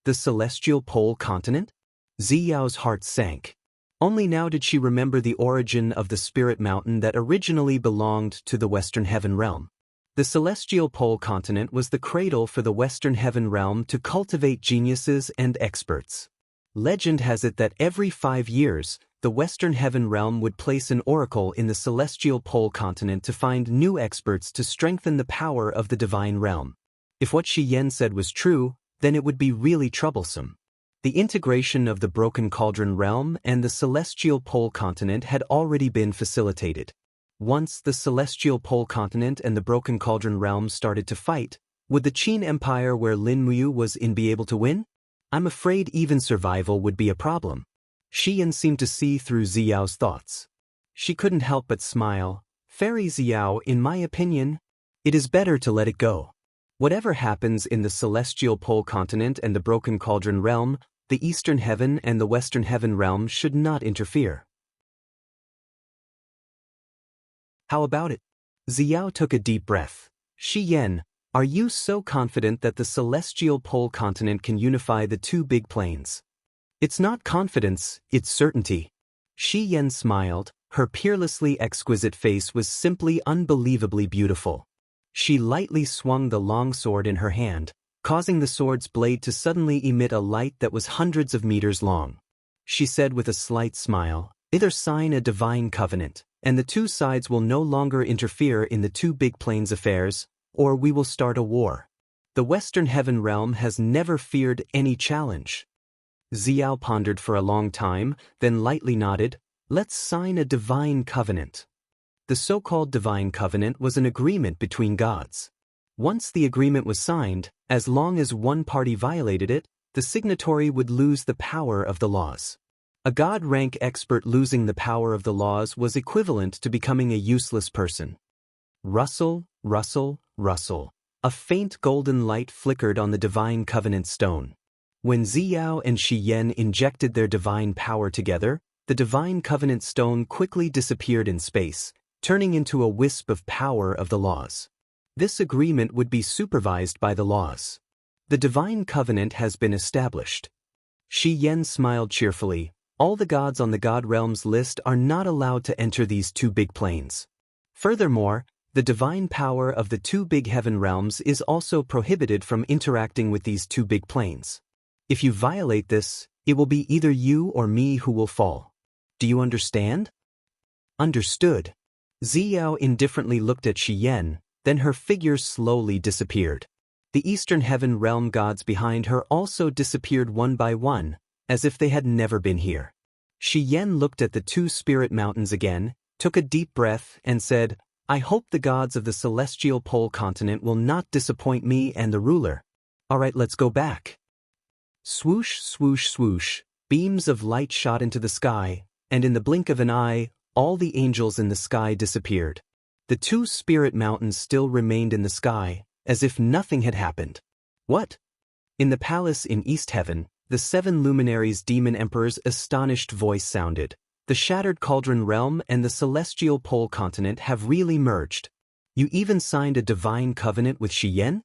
The celestial pole continent? Xiao's heart sank. Only now did she remember the origin of the spirit mountain that originally belonged to the Western Heaven realm. The celestial pole continent was the cradle for the Western Heaven realm to cultivate geniuses and experts. Legend has it that every 5 years, the Western Heaven realm would place an oracle in the celestial pole continent to find new experts to strengthen the power of the divine realm. If what Shiyen said was true, then it would be really troublesome. The integration of the Broken Cauldron realm and the celestial pole continent had already been facilitated. Once the celestial pole continent and the Broken Cauldron realm started to fight, would the Qin Empire where Lin Muyu was in be able to win? I'm afraid even survival would be a problem. Shiyen seemed to see through Xiao's thoughts. She couldn't help but smile. "Fairy Xiao, in my opinion, It is better to let it go. Whatever happens in the celestial pole continent and the broken cauldron realm, the eastern heaven and the western heaven realm should not interfere. How about it? Xiao took a deep breath. Shi Yan, are you so confident that the celestial pole continent can unify the two big planes? It's not confidence, it's certainty. Shi Yan smiled. Her peerlessly exquisite face was simply unbelievably beautiful. She lightly swung the long sword in her hand, causing the sword's blade to suddenly emit a light that was hundreds of meters long. She said with a slight smile, "Either sign a divine covenant, and the two sides will no longer interfere in the two big planes' affairs, or we will start a war. The Western Heaven realm has never feared any challenge." Xiao pondered for a long time, then lightly nodded. "Let's sign a divine covenant." The so-called divine covenant was an agreement between gods. Once the agreement was signed, as long as one party violated it, the signatory would lose the power of the laws. A god-rank expert losing the power of the laws was equivalent to becoming a useless person. Rustle, rustle, rustle. A faint golden light flickered on the divine covenant stone. When Xiao and Shi Yan injected their divine power together, the divine covenant stone quickly disappeared in space, turning into a wisp of power of the laws. This agreement would be supervised by the laws. The divine covenant has been established. Shi Yan smiled cheerfully. All the gods on the God Realms list are not allowed to enter these two big planes. Furthermore, the divine power of the two big heaven realms is also prohibited from interacting with these two big planes. If you violate this, it will be either you or me who will fall. Do you understand? Understood. Xiao indifferently looked at Shi Yan, then her figure slowly disappeared. The Eastern Heaven realm gods behind her also disappeared one by one, as if they had never been here. Shi Yan looked at the two spirit mountains again, took a deep breath, and said, "I hope the gods of the celestial pole continent will not disappoint me and the ruler. All right, let's go back." Swoosh, swoosh, swoosh, beams of light shot into the sky, and in the blink of an eye, all the angels in the sky disappeared. The two spirit mountains still remained in the sky, as if nothing had happened. What? In the palace in East Heaven, the seven luminaries' demon emperor's astonished voice sounded. The shattered cauldron realm and the celestial pole continent have really merged. You even signed a divine covenant with Shi Yan?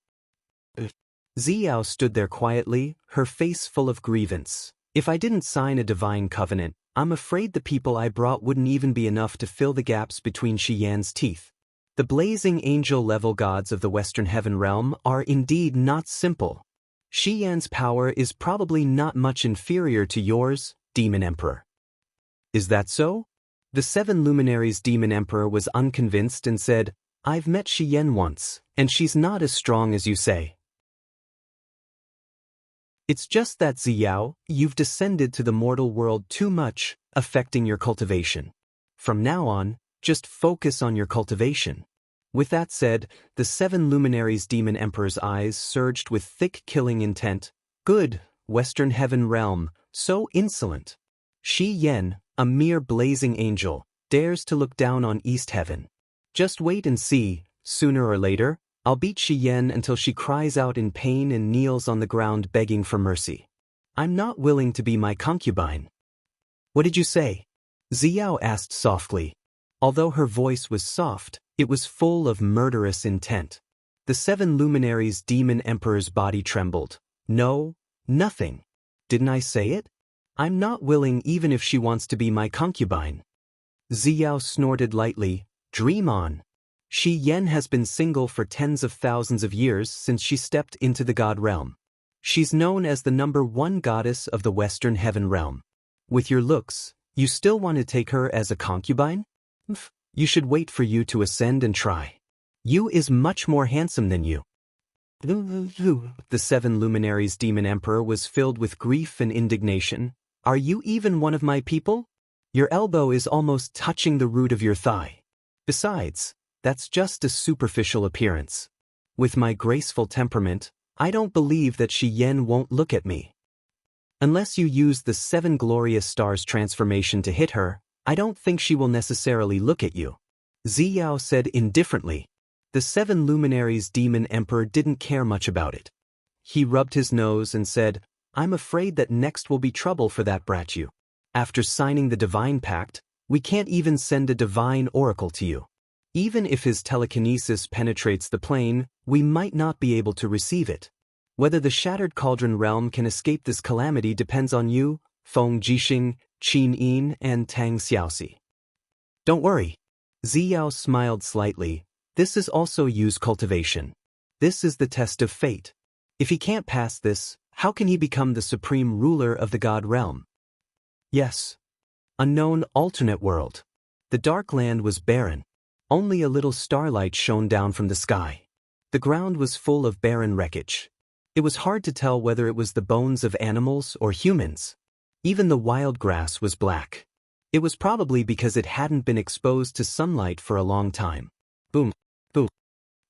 Xiao stood there quietly, her face full of grievance. If I didn't sign a divine covenant, I'm afraid the people I brought wouldn't even be enough to fill the gaps between Shi Yan's teeth. The blazing angel-level gods of the Western Heaven realm are indeed not simple. Shi Yan's power is probably not much inferior to yours, Demon Emperor. Is that so? The seven luminaries' Demon Emperor was unconvinced and said, "I've met Shi Yan once, and she's not as strong as you say." It's just that, Xiao, you've descended to the mortal world too much, affecting your cultivation. From now on, just focus on your cultivation. With that said, the seven luminaries' Demon Emperor's eyes surged with thick killing intent. Good, Western Heaven realm, so insolent. Shi Yan, a mere blazing angel, dares to look down on East Heaven. Just wait and see, sooner or later, I'll beat Shi Yan until she cries out in pain and kneels on the ground begging for mercy. I'm not willing to be my concubine. What did you say? Xiao asked softly. Although her voice was soft, it was full of murderous intent. The seven luminaries' Demon Emperor's body trembled. No, nothing. Didn't I say it? I'm not willing even if she wants to be my concubine. Xiao snorted lightly. Dream on. Shi Yan has been single for tens of thousands of years since she stepped into the god realm. She's known as the #1 goddess of the Western Heaven realm. With your looks, you still want to take her as a concubine? You should wait for you to ascend and try. You is much more handsome than you. The seven luminaries' Demon Emperor was filled with grief and indignation. Are you even one of my people? Your elbow is almost touching the root of your thigh. Besides, that's just a superficial appearance. With my graceful temperament, I don't believe that Shi Yan won't look at me. Unless you use the seven glorious stars transformation to hit her, I don't think she will necessarily look at you. Xiao said indifferently. The 7 luminaries demon emperor didn't care much about it. He rubbed his nose and said, "I'm afraid that next will be trouble for that brat you. After signing the divine pact, we can't even send a divine oracle to you. Even if his telekinesis penetrates the plane, we might not be able to receive it. Whether the Shattered Cauldron realm can escape this calamity depends on you, Feng Jixing, Qin Yin, and Tang Xiaoxi." "Don't worry." Ziyao smiled slightly. "This is also Yu's cultivation. This is the test of fate. If he can't pass this, how can he become the supreme ruler of the God realm?" Yes. Unknown alternate world. The dark land was barren. Only a little starlight shone down from the sky. The ground was full of barren wreckage. It was hard to tell whether it was the bones of animals or humans. Even the wild grass was black. It was probably because it hadn't been exposed to sunlight for a long time. Boom, boom.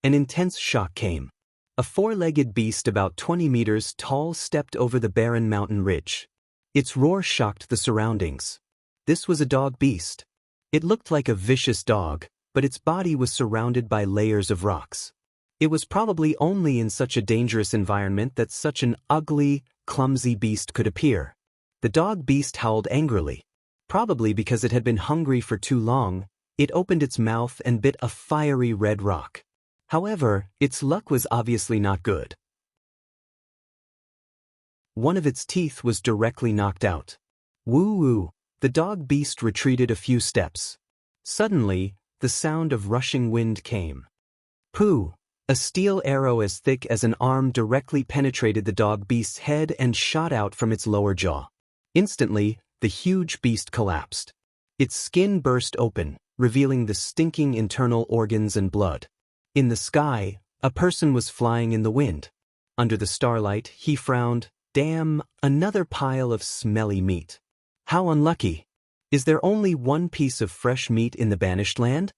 An intense shock came. A 4-legged beast about 20 meters tall stepped over the barren mountain ridge. Its roar shocked the surroundings. This was a dog beast. It looked like a vicious dog, but its body was surrounded by layers of rocks. It was probably only in such a dangerous environment that such an ugly, clumsy beast could appear. The dog beast howled angrily. Probably because it had been hungry for too long, it opened its mouth and bit a fiery red rock. However, its luck was obviously not good. One of its teeth was directly knocked out. Woo-woo, the dog beast retreated a few steps. Suddenly, the sound of rushing wind came. Pooh! A steel arrow as thick as an arm directly penetrated the dog beast's head and shot out from its lower jaw. Instantly, the huge beast collapsed. Its skin burst open, revealing the stinking internal organs and blood. In the sky, a person was flying in the wind. Under the starlight, he frowned. Damn, another pile of smelly meat. How unlucky. Is there only one piece of fresh meat in the banished land?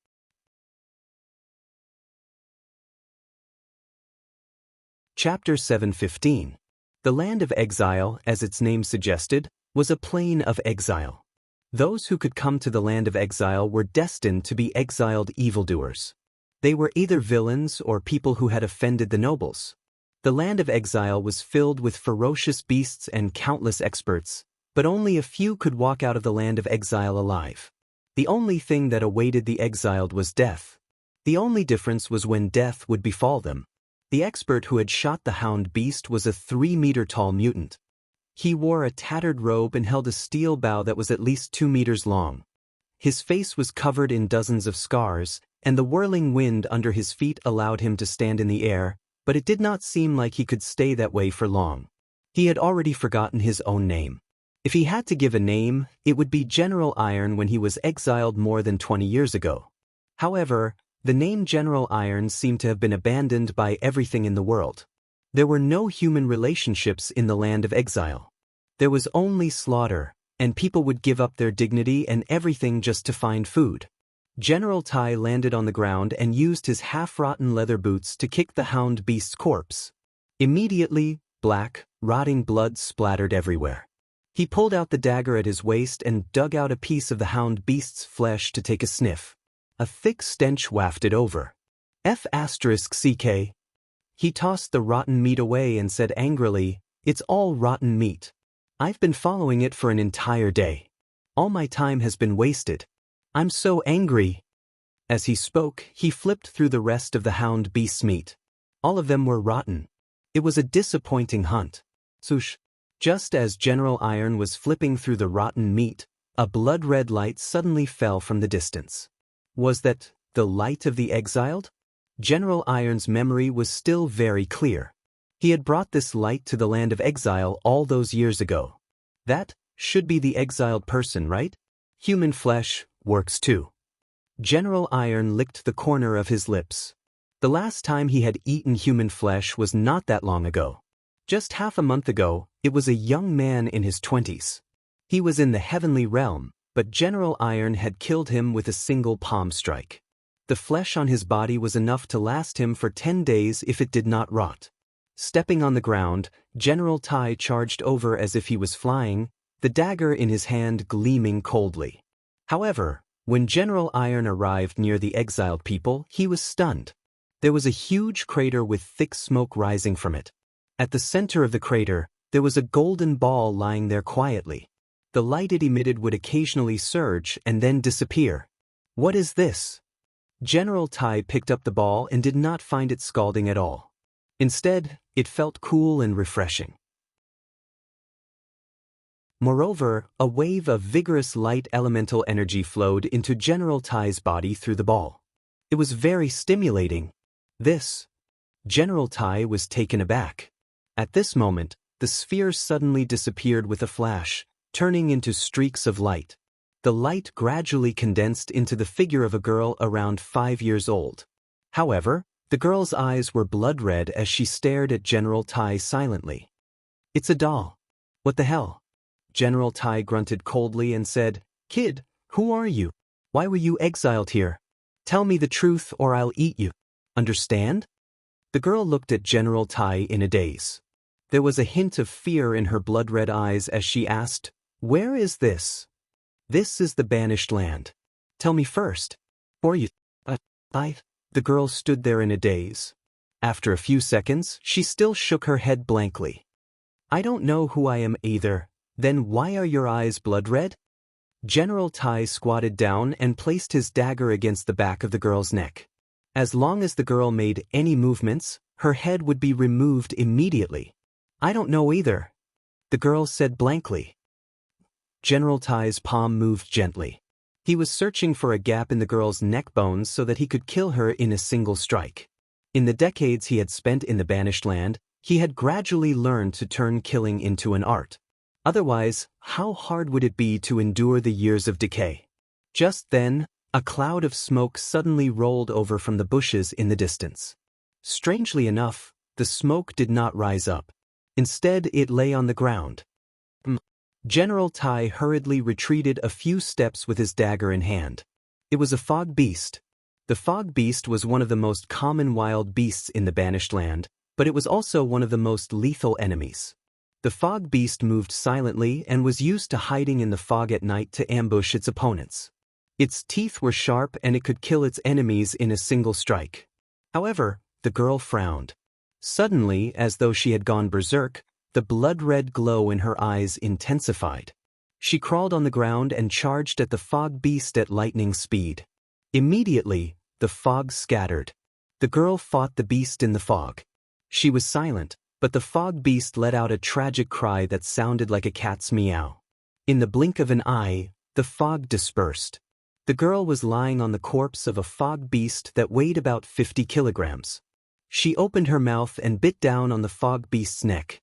Chapter 7:15. The land of exile, as its name suggested, was a plain of exile. Those who could come to the land of exile were destined to be exiled evildoers. They were either villains or people who had offended the nobles. The land of exile was filled with ferocious beasts and countless experts, but only a few could walk out of the land of exile alive. The only thing that awaited the exiled was death. The only difference was when death would befall them. The expert who had shot the hound beast was a 3-meter-tall mutant. He wore a tattered robe and held a steel bow that was at least 2 meters long. His face was covered in dozens of scars, and the whirling wind under his feet allowed him to stand in the air, but it did not seem like he could stay that way for long. He had already forgotten his own name. If he had to give a name, it would be General Iron when he was exiled more than 20 years ago. However, the name General Iron seemed to have been abandoned by everything in the world. There were no human relationships in the land of exile. There was only slaughter, and people would give up their dignity and everything just to find food. General Tai landed on the ground and used his half-rotten leather boots to kick the hound beast's corpse. Immediately, black, rotting blood splattered everywhere. He pulled out the dagger at his waist and dug out a piece of the hound beast's flesh to take a sniff. A thick stench wafted over. F***CK. He tossed the rotten meat away and said angrily, "It's all rotten meat. I've been following it for an entire day. All my time has been wasted. I'm so angry." As he spoke, he flipped through the rest of the hound beast's meat. All of them were rotten. It was a disappointing hunt. Swoosh. Just as General Iron was flipping through the rotten meat, a blood-red light suddenly fell from the distance. Was that the light of the exiled? General Iron's memory was still very clear. He had brought this light to the land of exile all those years ago. That should be the exiled person, right? Human flesh works too. General Iron licked the corner of his lips. The last time he had eaten human flesh was not that long ago. Just half a month ago, it was a young man in his 20s. He was in the heavenly realm, but General Iron had killed him with a single palm strike. The flesh on his body was enough to last him for 10 days if it did not rot. Stepping on the ground, General Tai charged over as if he was flying, the dagger in his hand gleaming coldly. However, when General Iron arrived near the exiled people, he was stunned. There was a huge crater with thick smoke rising from it. At the center of the crater, there was a golden ball lying there quietly. The light it emitted would occasionally surge and then disappear. What is this? General Tai picked up the ball and did not find it scalding at all. Instead, it felt cool and refreshing. Moreover, a wave of vigorous light elemental energy flowed into General Tai's body through the ball. It was very stimulating. General Tai was taken aback. At this moment, the sphere suddenly disappeared with a flash, turning into streaks of light. The light gradually condensed into the figure of a girl around 5 years old. However, the girl's eyes were blood red as she stared at General Tai silently. "It's a doll. What the hell?" General Tai grunted coldly and said, "Kid, who are you? Why were you exiled here? Tell me the truth or I'll eat you. Understand?" The girl looked at General Tai in a daze. There was a hint of fear in her blood-red eyes as she asked, "Where is this?" "This is the banished land. Tell me first." "Or you, The girl stood there in a daze. After a few seconds, she still shook her head blankly. "I don't know who I am either. Then why are your eyes blood-red?" General Tai squatted down and placed his dagger against the back of the girl's neck. As long as the girl made any movements, her head would be removed immediately. "I don't know either," the girl said blankly. General Tai's palm moved gently. He was searching for a gap in the girl's neck bones so that he could kill her in a single strike. In the decades he had spent in the banished land, he had gradually learned to turn killing into an art. Otherwise, how hard would it be to endure the years of decay? Just then, a cloud of smoke suddenly rolled over from the bushes in the distance. Strangely enough, the smoke did not rise up. Instead, it lay on the ground. General Tai hurriedly retreated a few steps with his dagger in hand. It was a fog beast. The fog beast was one of the most common wild beasts in the banished land, but it was also one of the most lethal enemies. The fog beast moved silently and was used to hiding in the fog at night to ambush its opponents. Its teeth were sharp and it could kill its enemies in a single strike. However, the girl frowned. Suddenly, as though she had gone berserk, the blood-red glow in her eyes intensified. She crawled on the ground and charged at the fog beast at lightning speed. Immediately, the fog scattered. The girl fought the beast in the fog. She was silent, but the fog beast let out a tragic cry that sounded like a cat's meow. In the blink of an eye, the fog dispersed. The girl was lying on the corpse of a fog beast that weighed about 50 kilograms. She opened her mouth and bit down on the fog beast's neck.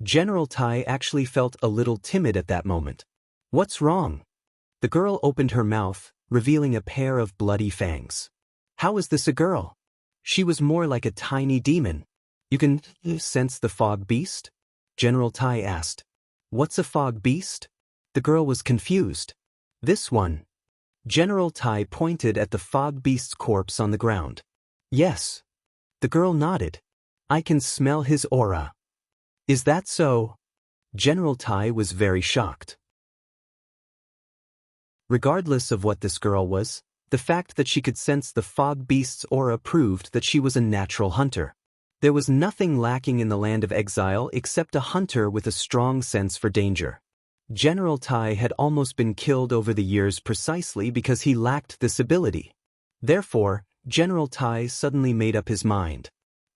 General Tai actually felt a little timid at that moment. "What's wrong?" The girl opened her mouth, revealing a pair of bloody fangs. "How is this a girl?" She was more like a tiny demon. "You can sense the fog beast?" General Tai asked. "What's a fog beast?" The girl was confused. "This one." General Tai pointed at the fog beast's corpse on the ground. "Yes." The girl nodded. "I can smell his aura." "Is that so?" General Tai was very shocked. Regardless of what this girl was, the fact that she could sense the fog beast's aura proved that she was a natural hunter. There was nothing lacking in the land of exile except a hunter with a strong sense for danger. General Tai had almost been killed over the years precisely because he lacked this ability. Therefore, General Tai suddenly made up his mind.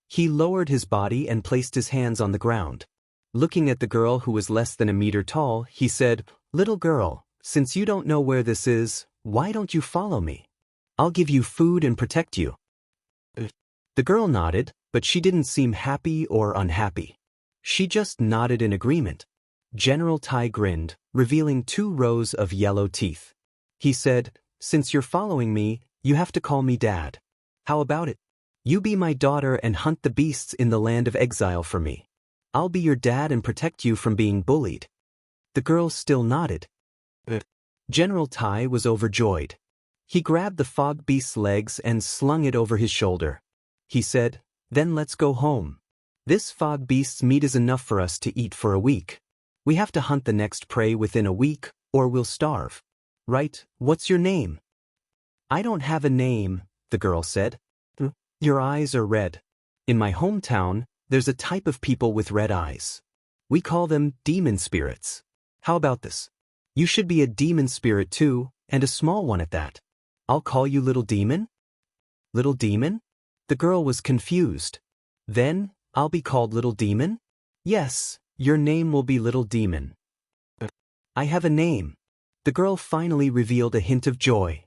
He lowered his body and placed his hands on the ground. Looking at the girl who was less than a meter tall, he said, "Little girl, since you don't know where this is, why don't you follow me? I'll give you food and protect you." The girl nodded, but she didn't seem happy or unhappy. She just nodded in agreement. General Tai grinned, revealing 2 rows of yellow teeth. He said, "Since you're following me, you have to call me Dad. How about it? You be my daughter and hunt the beasts in the land of exile for me. I'll be your dad and protect you from being bullied." The girl still nodded. General Tai was overjoyed. He grabbed the fog beast's legs and slung it over his shoulder. He said, "Then let's go home. This fog beast's meat is enough for us to eat for a week. We have to hunt the next prey within a week, or we'll starve. Right, what's your name?" "I don't have a name," the girl said. Your eyes are red. In my hometown, there's a type of people with red eyes. We call them demon spirits. How about this? You should be a demon spirit too, and a small one at that. I'll call you Little Demon? Little Demon? The girl was confused. Then, I'll be called Little Demon? Yes, your name will be Little Demon. I have a name. The girl finally revealed a hint of joy.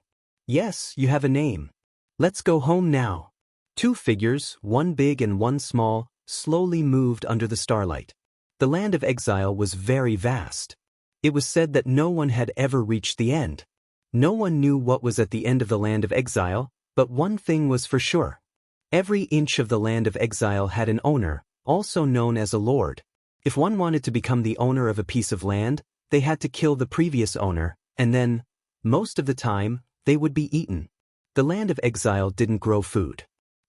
Yes, you have a name. Let's go home now. Two figures, one big and one small, slowly moved under the starlight. The land of exile was very vast. It was said that no one had ever reached the end. No one knew what was at the end of the land of exile, but one thing was for sure. Every inch of the land of exile had an owner, also known as a lord. If one wanted to become the owner of a piece of land, they had to kill the previous owner, and then, most of the time, they would be eaten. The land of exile didn't grow food.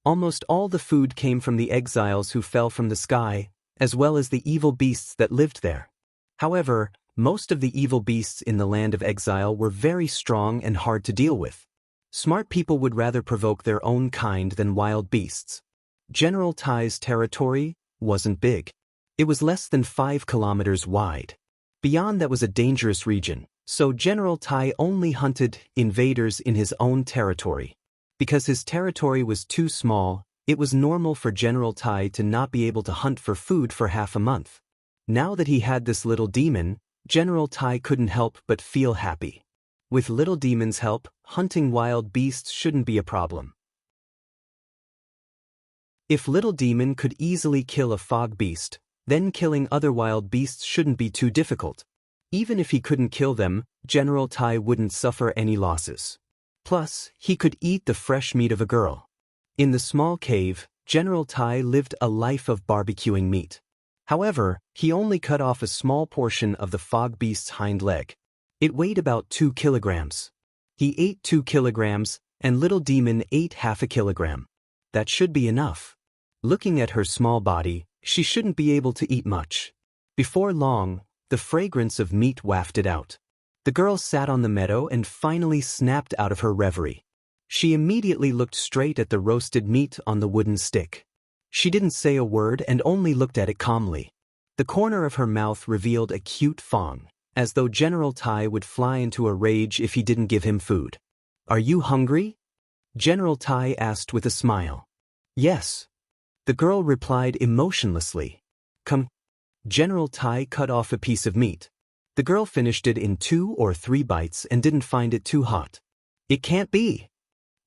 Almost all the food came from the exiles who fell from the sky, as well as the evil beasts that lived there. However, most of the evil beasts in the land of exile were very strong and hard to deal with. Smart people would rather provoke their own kind than wild beasts. General Tai's territory wasn't big. It was less than 5 kilometers wide. Beyond that was a dangerous region, so General Tai only hunted invaders in his own territory. Because his territory was too small, it was normal for General Tai to not be able to hunt for food for half a month. Now that he had this little demon, General Tai couldn't help but feel happy. With Little Demon's help, hunting wild beasts shouldn't be a problem. If Little Demon could easily kill a fog beast, then killing other wild beasts shouldn't be too difficult. Even if he couldn't kill them, General Tai wouldn't suffer any losses. Plus, he could eat the fresh meat of a girl. In the small cave, General Tai lived a life of barbecuing meat. However, he only cut off a small portion of the fog beast's hind leg. It weighed about 2 kilograms. He ate 2 kilograms, and Little Demon ate half a kilogram. That should be enough. Looking at her small body, she shouldn't be able to eat much. Before long, the fragrance of meat wafted out. The girl sat on the meadow and finally snapped out of her reverie. She immediately looked straight at the roasted meat on the wooden stick. She didn't say a word and only looked at it calmly. The corner of her mouth revealed a cute fawn, as though General Tai would fly into a rage if he didn't give him food. "Are you hungry?" General Tai asked with a smile. "Yes." The girl replied emotionlessly. "Come." General Tai cut off a piece of meat. The girl finished it in 2 or 3 bites and didn't find it too hot. "It can't be."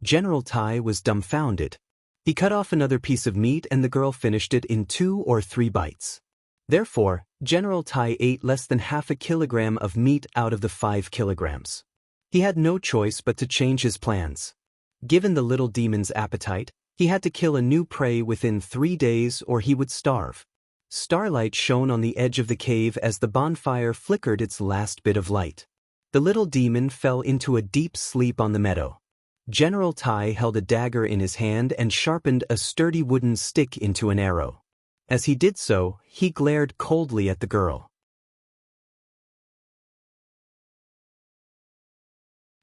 General Tai was dumbfounded. He cut off another piece of meat and the girl finished it in 2 or 3 bites. Therefore, General Tai ate less than half a kilogram of meat out of the 5 kilograms. He had no choice but to change his plans. Given the little demon's appetite, he had to kill a new prey within 3 days or he would starve. Starlight shone on the edge of the cave as the bonfire flickered its last bit of light. The little demon fell into a deep sleep on the meadow. General Tai held a dagger in his hand and sharpened a sturdy wooden stick into an arrow. As he did so, he glared coldly at the girl.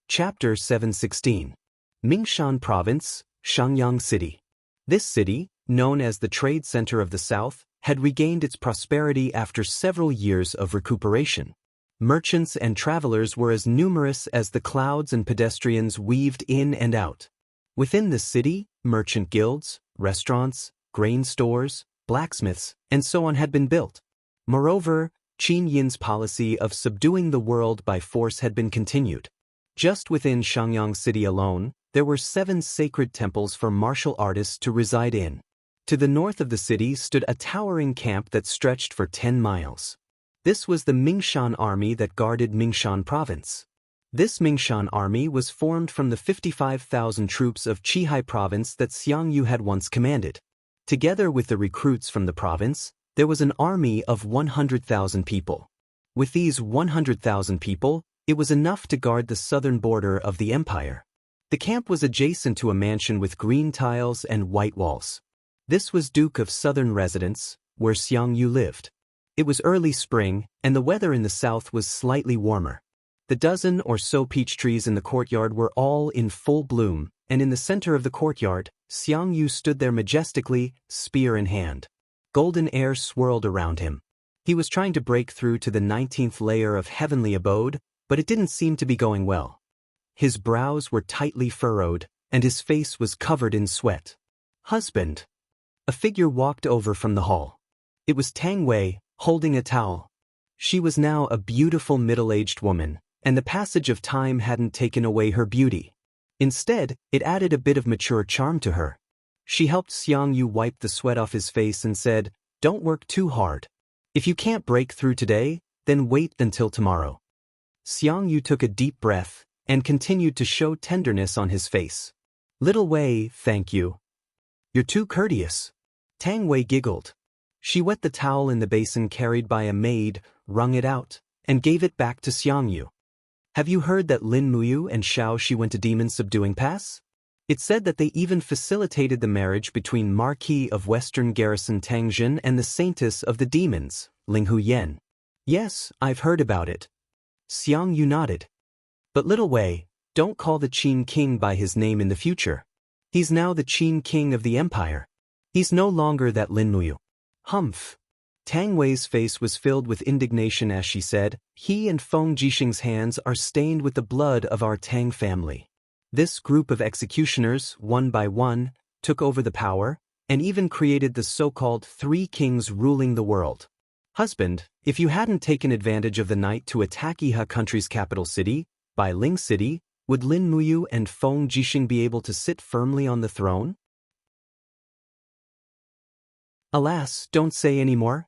Chapter 716. Mingshan Province, Shangyang City. This city, known as the trade center of the South, had regained its prosperity after several years of recuperation. Merchants and travelers were as numerous as the clouds and pedestrians weaved in and out. Within the city, merchant guilds, restaurants, grain stores, blacksmiths, and so on had been built. Moreover, Qin Yin's policy of subduing the world by force had been continued. Just within Shangyang City alone, there were 7 sacred temples for martial artists to reside in. To the north of the city stood a towering camp that stretched for 10 miles. This was the Mingshan army that guarded Mingshan province. This Mingshan army was formed from the 55,000 troops of Qihai province that Xiang Yu had once commanded. Together with the recruits from the province, there was an army of 100,000 people. With these 100,000 people, it was enough to guard the southern border of the empire. The camp was adjacent to a mansion with green tiles and white walls. This was Duke of Southern Residence, where Xiang Yu lived. It was early spring, and the weather in the south was slightly warmer. The dozen or so peach trees in the courtyard were all in full bloom, and in the center of the courtyard, Xiang Yu stood there majestically, spear in hand. Golden air swirled around him. He was trying to break through to the 19th layer of heavenly abode, but it didn't seem to be going well. His brows were tightly furrowed, and his face was covered in sweat. Husband. A figure walked over from the hall. It was Tang Wei, holding a towel. She was now a beautiful middle-aged woman, and the passage of time hadn't taken away her beauty. Instead, it added a bit of mature charm to her. She helped Xiang Yu wipe the sweat off his face and said, "Don't work too hard. If you can't break through today, then wait until tomorrow." Xiang Yu took a deep breath and continued to show tenderness on his face. "Little Wei, thank you. You're too courteous." Tang Wei giggled. She wet the towel in the basin carried by a maid, wrung it out, and gave it back to Xiang Yu. "Have you heard that Lin Muyu and Xiao Shi went to demon-subduing pass? It's said that they even facilitated the marriage between Marquis of Western Garrison Tang Jin and the Saintess of the Demons, Ling Hu Yen." "Yes, I've heard about it." Xiang Yu nodded. "But little Wei, don't call the Qin King by his name in the future. He's now the Qin King of the Empire. He's no longer that Lin Muyu." "Humph." Tang Wei's face was filled with indignation as she said, "He and Feng Jixing's hands are stained with the blood of our Tang family. This group of executioners, one by one, took over the power, and even created the so-called three kings ruling the world. Husband, if you hadn't taken advantage of the night to attack Iha country's capital city, Bai Ling City, would Lin Muyu and Feng Jixing be able to sit firmly on the throne?" "Alas, don't say any more."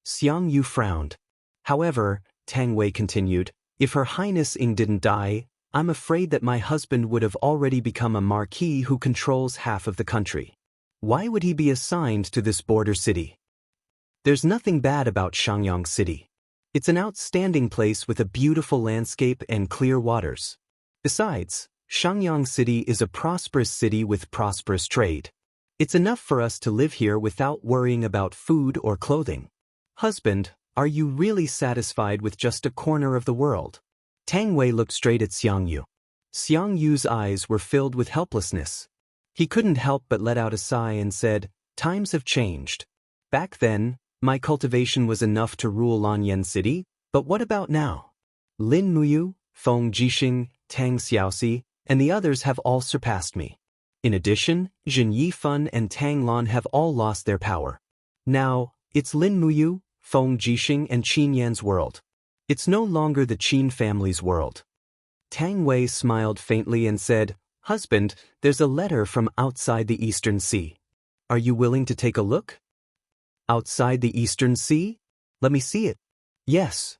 Xiang Yu frowned. "However," Tang Wei continued, "if Her Highness Ying didn't die, I'm afraid that my husband would have already become a marquis who controls half of the country. Why would he be assigned to this border city? There's nothing bad about Shangyang City. It's an outstanding place with a beautiful landscape and clear waters. Besides, Shangyang City is a prosperous city with prosperous trade. It's enough for us to live here without worrying about food or clothing. Husband, are you really satisfied with just a corner of the world?" Tang Wei looked straight at Xiang Yu. Xiang Yu's eyes were filled with helplessness. He couldn't help but let out a sigh and said, "Times have changed. Back then, my cultivation was enough to rule Lanyan City, but what about now? Lin Muyu, Feng Jixing, Tang Xiaoxi, and the others have all surpassed me. In addition, Jin Yifan and Tang Lan have all lost their power. Now, it's Lin Muyu, Feng Jixing and Qin Yan's world. It's no longer the Qin family's world." Tang Wei smiled faintly and said, "Husband, there's a letter from outside the Eastern Sea. Are you willing to take a look?" "Outside the Eastern Sea? Let me see it." "Yes."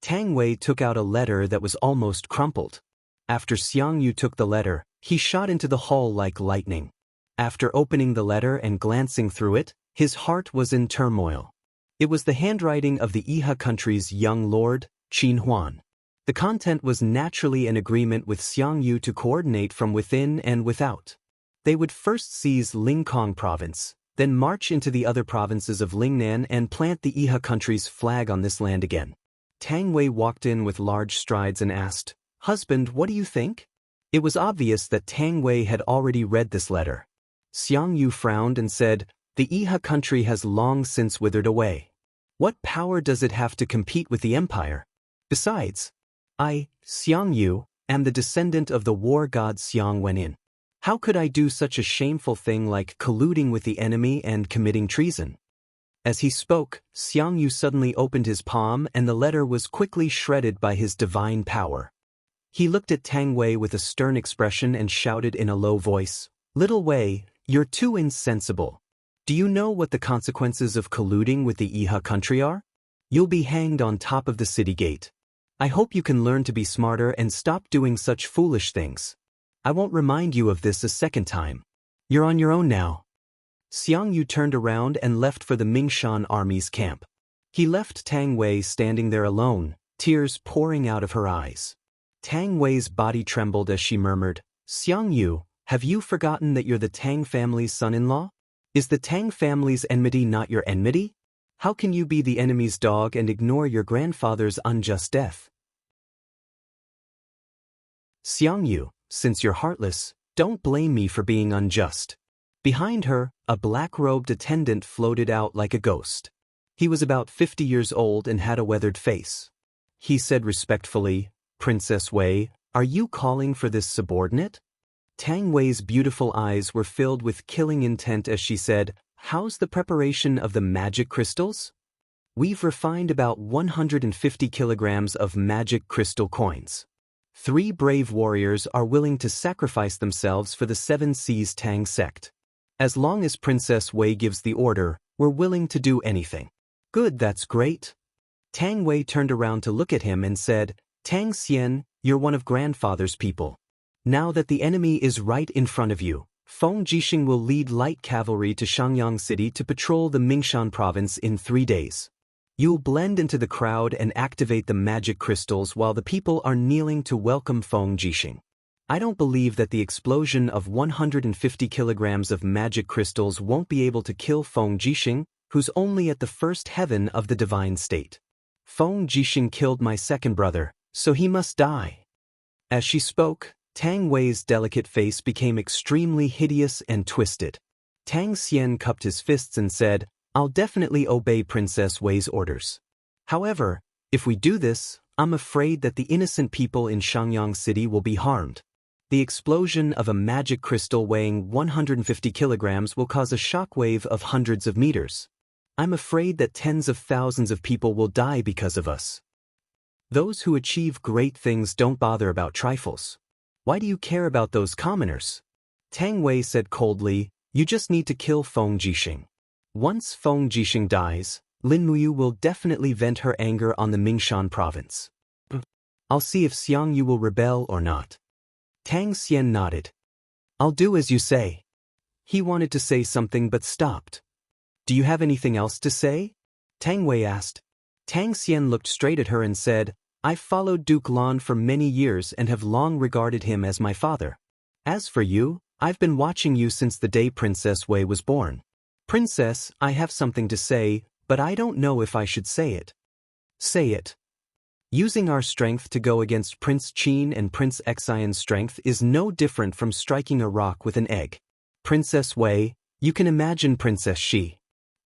Tang Wei took out a letter that was almost crumpled. After Xiang Yu took the letter, he shot into the hall like lightning. After opening the letter and glancing through it, his heart was in turmoil. It was the handwriting of the Iha country's young lord, Qin Huan. The content was naturally an agreement with Xiang Yu to coordinate from within and without. They would first seize Lingkong province, then march into the other provinces of Lingnan and plant the Iha country's flag on this land again. Tang Wei walked in with large strides and asked, "Husband, what do you think?" It was obvious that Tang Wei had already read this letter. Xiang Yu frowned and said, "The Iha country has long since withered away. What power does it have to compete with the empire? Besides, I, Xiang Yu, am the descendant of the war god Xiang Wenin. How could I do such a shameful thing like colluding with the enemy and committing treason?" As he spoke, Xiang Yu suddenly opened his palm and the letter was quickly shredded by his divine power. He looked at Tang Wei with a stern expression and shouted in a low voice, "Little Wei, you're too insensible. Do you know what the consequences of colluding with the Iha country are? You'll be hanged on top of the city gate. I hope you can learn to be smarter and stop doing such foolish things. I won't remind you of this a second time. You're on your own now." Xiang Yu turned around and left for the Mingshan army's camp. He left Tang Wei standing there alone, tears pouring out of her eyes. Tang Wei's body trembled as she murmured, "Xiang Yu, have you forgotten that you're the Tang family's son-in-law? Is the Tang family's enmity not your enmity? How can you be the enemy's dog and ignore your grandfather's unjust death?" "Xiang Yu, since you're heartless, Don't blame me for being unjust. Behind her, a black-robed attendant floated out like a ghost. He was about 50 years old and had a weathered face. He said respectfully, "Princess Wei, are you calling for this subordinate?" Tang Wei's beautiful eyes were filled with killing intent as she said, "How's the preparation of the magic crystals?" "We've refined about 150 kilograms of magic crystal coins. 3 brave warriors are willing to sacrifice themselves for the 7 Seas Tang sect. As long as Princess Wei gives the order, we're willing to do anything." "Good, that's great." Tang Wei turned around to look at him and said, "Tang Xian, you're one of grandfather's people. Now that the enemy is right in front of you, Feng Jixing will lead light cavalry to Shangyang City to patrol the Mingshan province in 3 days. You'll blend into the crowd and activate the magic crystals while the people are kneeling to welcome Feng Jixing. I don't believe that the explosion of 150 kilograms of magic crystals won't be able to kill Feng Jixing, who's only at the first heaven of the divine state. Feng Jixing killed my second brother, so he must die." As she spoke, Tang Wei's delicate face became extremely hideous and twisted. Tang Xian cupped his fists and said, "I'll definitely obey Princess Wei's orders. However, if we do this, I'm afraid that the innocent people in Shangyang City will be harmed. The explosion of a magic crystal weighing 150 kilograms will cause a shockwave of hundreds of meters. I'm afraid that tens of thousands of people will die because of us. Those who achieve great things don't bother about trifles. Why do you care about those commoners?" Tang Wei said coldly, "You just need to kill Feng Jixing. Once Feng Jixing dies, Lin Muyu will definitely vent her anger on the Mingshan province. I'll see if Xiang Yu will rebel or not." Tang Xian nodded. "I'll do as you say." He wanted to say something but stopped. "Do you have anything else to say?" Tang Wei asked. Tang Xian looked straight at her and said, "I've followed Duke Lan for many years and have long regarded him as my father. As for you, I've been watching you since the day Princess Wei was born. Princess, I have something to say, but I don't know if I should say it." "Say it." "Using our strength to go against Prince Qin and Prince Xian's strength is no different from striking a rock with an egg. Princess Wei, you can imagine Princess Shi.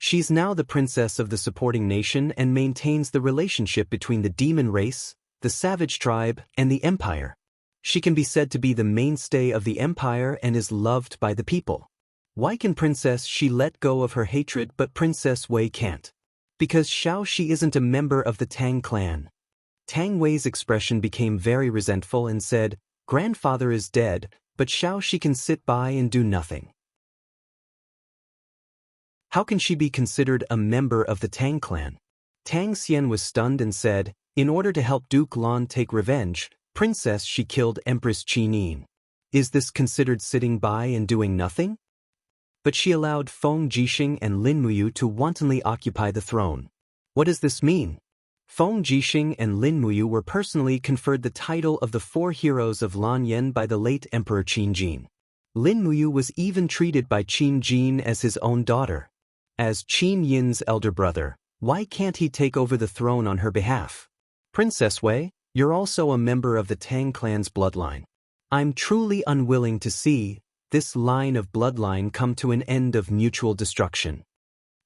She's now the princess of the supporting nation and maintains the relationship between the demon race, the savage tribe, and the empire. She can be said to be the mainstay of the empire and is loved by the people. Why can Princess Shi let go of her hatred but Princess Wei can't? Because Xiao Shi isn't a member of the Tang clan." Tang Wei's expression became very resentful and said, "Grandfather is dead, but Xiao Shi can sit by and do nothing. How can she be considered a member of the Tang clan?" Tang Xian was stunned and said, "In order to help Duke Lan take revenge, Princess Shi killed Empress Qinin. Is this considered sitting by and doing nothing? But she allowed Feng Jixing and Lin Muyu to wantonly occupy the throne. What does this mean?" Feng Jixing and Lin Muyu were personally conferred the title of the 4 heroes of Lan Yan by the late Emperor Qin Jin. Lin Muyu was even treated by Qin Jin as his own daughter. As Qin Yin's elder brother, why can't he take over the throne on her behalf? "Princess Wei, you're also a member of the Tang clan's bloodline. I'm truly unwilling to see this line of bloodline come to an end of mutual destruction."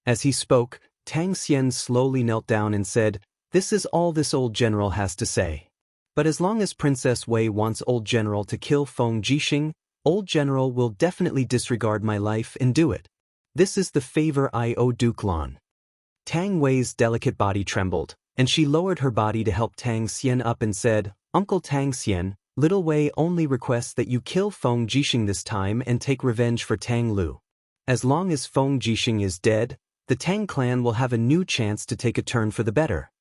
As he spoke, Tang Xian slowly knelt down and said, "This is all this old general has to say. But as long as Princess Wei wants old general to kill Feng Jixing, old general will definitely disregard my life and do it. This is the favor I owe Duke Lan." Tang Wei's delicate body trembled, and she lowered her body to help Tang Xian up and said, "Uncle Tang Xian, little Wei only requests that you kill Feng Jixing this time and take revenge for Tang Lu. As long as Feng Jixing is dead, the Tang clan will have a new chance to take a turn for the better."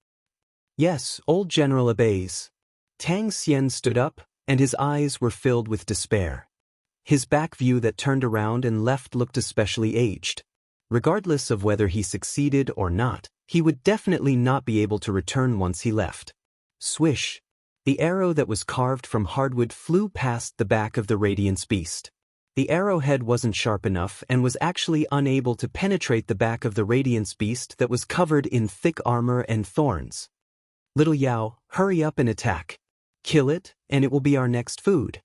"Yes, old general obeys." Tang Xian stood up, and his eyes were filled with despair. His back view that turned around and left looked especially aged. Regardless of whether he succeeded or not, he would definitely not be able to return once he left. Swish! The arrow that was carved from hardwood flew past the back of the Radiance Beast. The arrowhead wasn't sharp enough and was actually unable to penetrate the back of the Radiance Beast that was covered in thick armor and thorns. "Little Yao, hurry up and attack. Kill it, and it will be our next food."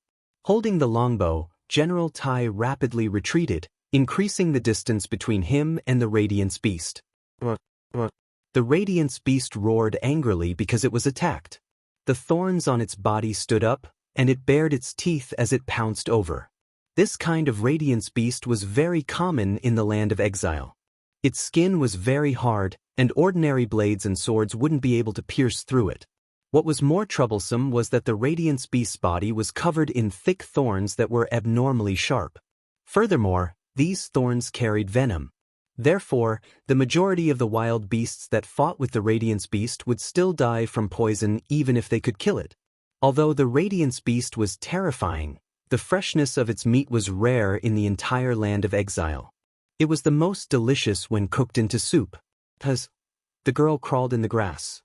Holding the longbow, General Tai rapidly retreated, increasing the distance between him and the Radiance Beast. The Radiance Beast roared angrily because it was attacked. The thorns on its body stood up, and it bared its teeth as it pounced over. This kind of Radiance Beast was very common in the land of exile. Its skin was very hard, and ordinary blades and swords wouldn't be able to pierce through it. What was more troublesome was that the Radiance Beast's body was covered in thick thorns that were abnormally sharp. Furthermore, these thorns carried venom. Therefore, the majority of the wild beasts that fought with the Radiance Beast would still die from poison even if they could kill it. Although the Radiance Beast was terrifying, the freshness of its meat was rare in the entire land of exile. It was the most delicious when cooked into soup. The girl crawled in the grass.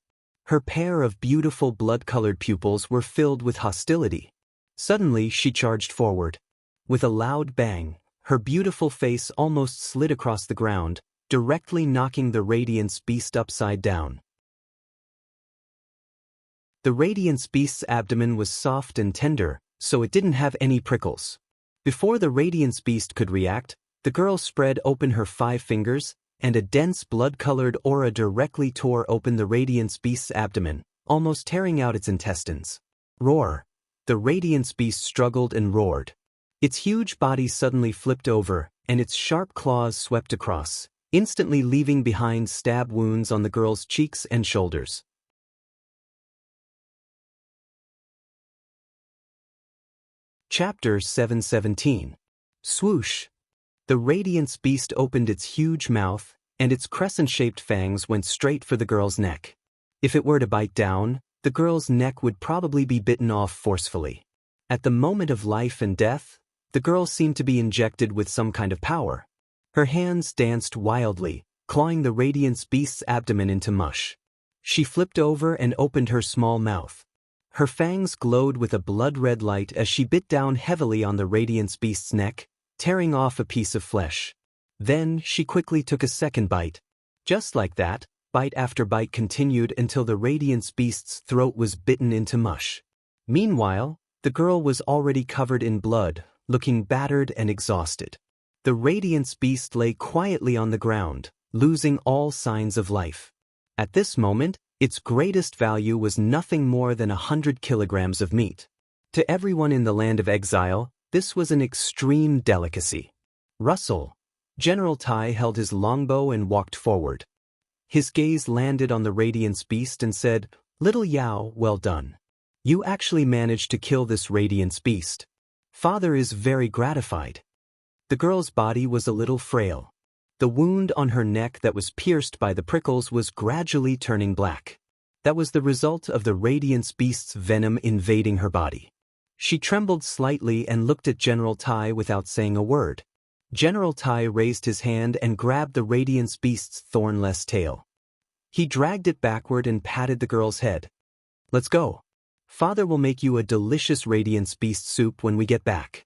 Her pair of beautiful blood-colored pupils were filled with hostility. Suddenly, she charged forward. With a loud bang, her beautiful face almost slid across the ground, directly knocking the Radiance Beast upside down. The Radiance Beast's abdomen was soft and tender, so it didn't have any prickles. Before the Radiance Beast could react, the girl spread open her 5 fingers, and a dense blood-colored aura directly tore open the Radiance Beast's abdomen, almost tearing out its intestines. Roar! The Radiance Beast struggled and roared. Its huge body suddenly flipped over, and its sharp claws swept across, instantly leaving behind stab wounds on the girl's cheeks and shoulders. Chapter 717. Swoosh! The Radiance Beast opened its huge mouth, and its crescent-shaped fangs went straight for the girl's neck. If it were to bite down, the girl's neck would probably be bitten off forcefully. At the moment of life and death, the girl seemed to be injected with some kind of power. Her hands danced wildly, clawing the Radiance Beast's abdomen into mush. She flipped over and opened her small mouth. Her fangs glowed with a blood-red light as she bit down heavily on the Radiance Beast's neck, tearing off a piece of flesh. Then she quickly took a second bite. Just like that, bite after bite continued until the Radiance Beast's throat was bitten into mush. Meanwhile, the girl was already covered in blood, looking battered and exhausted. The Radiance Beast lay quietly on the ground, losing all signs of life. At this moment, its greatest value was nothing more than 100 kilograms of meat. To everyone in the land of exile, this was an extreme delicacy. Russell. General Tai held his longbow and walked forward. His gaze landed on the Radiance Beast and said, "Little Yao, well done. You actually managed to kill this Radiance Beast. Father is very gratified." The girl's body was a little frail. The wound on her neck that was pierced by the prickles was gradually turning black. That was the result of the Radiance Beast's venom invading her body. She trembled slightly and looked at General Tai without saying a word. General Tai raised his hand and grabbed the Radiance Beast's thornless tail. He dragged it backward and patted the girl's head. "Let's go. Father will make you a delicious Radiance Beast soup when we get back."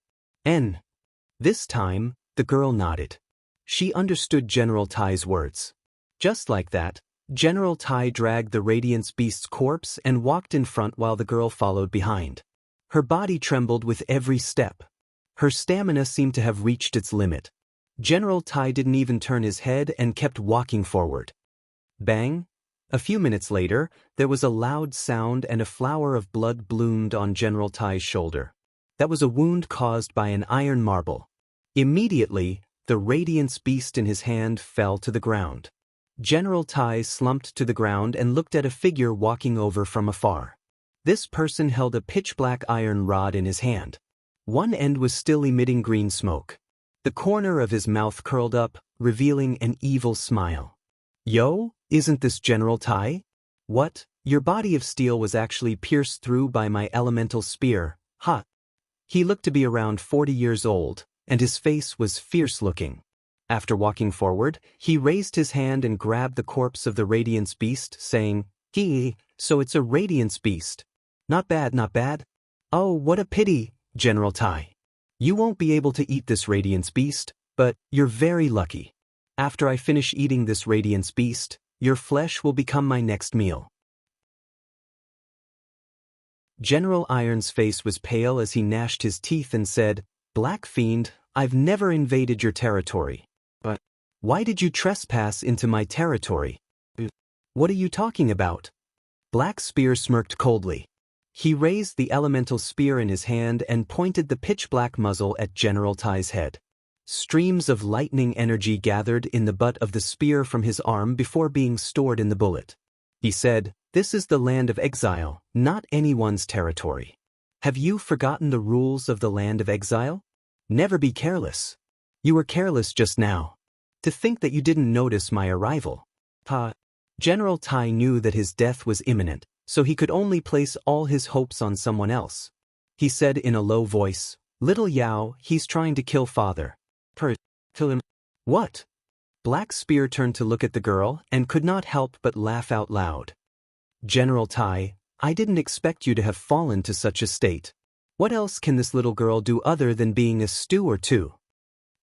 This time, the girl nodded. She understood General Tai's words. Just like that, General Tai dragged the Radiance Beast's corpse and walked in front while the girl followed behind. Her body trembled with every step. Her stamina seemed to have reached its limit. General Tai didn't even turn his head and kept walking forward. Bang! A few minutes later, there was a loud sound and a flower of blood bloomed on General Tai's shoulder. That was a wound caused by an iron marble. Immediately, the Radiance Beast in his hand fell to the ground. General Tai slumped to the ground and looked at a figure walking over from afar. This person held a pitch-black iron rod in his hand. One end was still emitting green smoke. The corner of his mouth curled up, revealing an evil smile. "Yo, isn't this General Tai? What? Your body of steel was actually pierced through by my elemental spear, huh?" He looked to be around 40 years old, and his face was fierce-looking. After walking forward, he raised his hand and grabbed the corpse of the Radiance Beast, saying, "So it's a Radiance Beast. Not bad, not bad. Oh, what a pity, General Tai. You won't be able to eat this Radiance Beast, but you're very lucky. After I finish eating this Radiance Beast, your flesh will become my next meal." General Iron's face was pale as he gnashed his teeth and said, Black Fiend, I've never invaded your territory. But why did you trespass into my territory? What are you talking about? Black Spear smirked coldly. He raised the elemental spear in his hand and pointed the pitch-black muzzle at General Tai's head. Streams of lightning energy gathered in the butt of the spear from his arm before being stored in the bullet. He said, "This is the land of exile, not anyone's territory. Have you forgotten the rules of the land of exile? Never be careless. You were careless just now. To think that you didn't notice my arrival." General Tai knew that his death was imminent, so he could only place all his hopes on someone else. He said in a low voice, "Little Yao, he's trying to kill father." Kill him. What? Black Spear turned to look at the girl and could not help but laugh out loud. General Tai, I didn't expect you to have fallen to such a state. What else can this little girl do other than being a stew or two?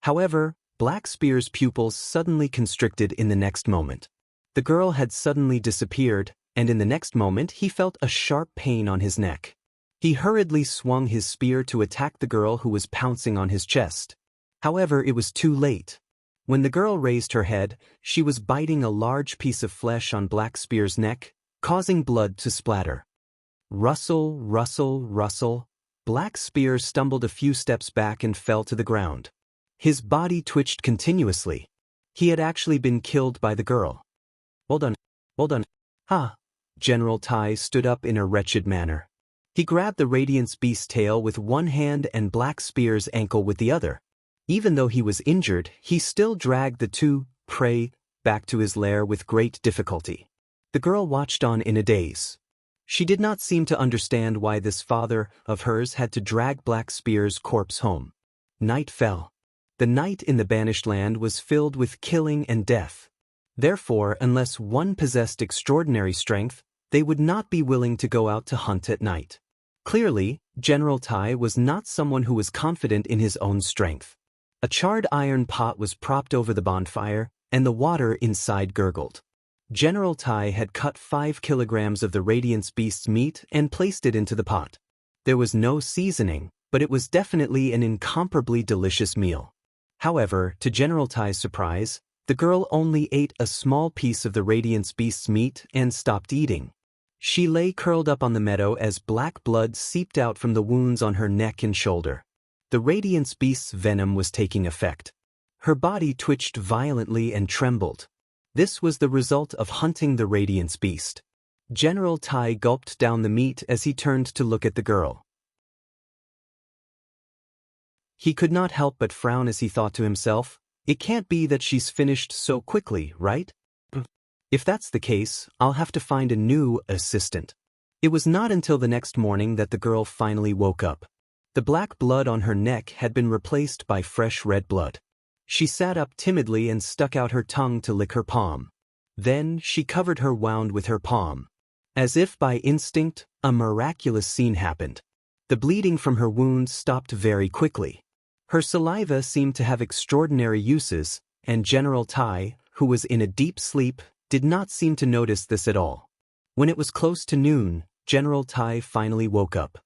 However, Black Spear's pupils suddenly constricted in the next moment. The girl had suddenly disappeared, and in the next moment he felt a sharp pain on his neck. He hurriedly swung his spear to attack the girl who was pouncing on his chest. However, it was too late. When the girl raised her head, she was biting a large piece of flesh on Black Spear's neck, causing blood to splatter. Rustle, rustle, rustle. Black Spear stumbled a few steps back and fell to the ground. His body twitched continuously. He had actually been killed by the girl. Hold on. General Tai stood up in a wretched manner. He grabbed the Radiance Beast's tail with one hand and Black Spear's ankle with the other. Even though he was injured, he still dragged the two prey back to his lair with great difficulty. The girl watched on in a daze. She did not seem to understand why this father of hers had to drag Black Spear's corpse home. Night fell. The night in the Banished Land was filled with killing and death. Therefore, unless one possessed extraordinary strength, they would not be willing to go out to hunt at night. Clearly, General Tai was not someone who was confident in his own strength. A charred iron pot was propped over the bonfire, and the water inside gurgled. General Tai had cut 5 kilograms of the Radiance Beast's meat and placed it into the pot. There was no seasoning, but it was definitely an incomparably delicious meal. However, to General Tai's surprise, the girl only ate a small piece of the Radiance Beast's meat and stopped eating. She lay curled up on the meadow as black blood seeped out from the wounds on her neck and shoulder. The Radiance Beast's venom was taking effect. Her body twitched violently and trembled. This was the result of hunting the Radiance Beast. General Tai gulped down the meat as he turned to look at the girl. He could not help but frown as he thought to himself, "It can't be that she's finished so quickly, right? If that's the case, I'll have to find a new assistant." It was not until the next morning that the girl finally woke up. The black blood on her neck had been replaced by fresh red blood. She sat up timidly and stuck out her tongue to lick her palm. Then she covered her wound with her palm. As if by instinct, a miraculous scene happened. The bleeding from her wounds stopped very quickly. Her saliva seemed to have extraordinary uses, and General Tai, who was in a deep sleep, did not seem to notice this at all. When it was close to noon, General Tai finally woke up.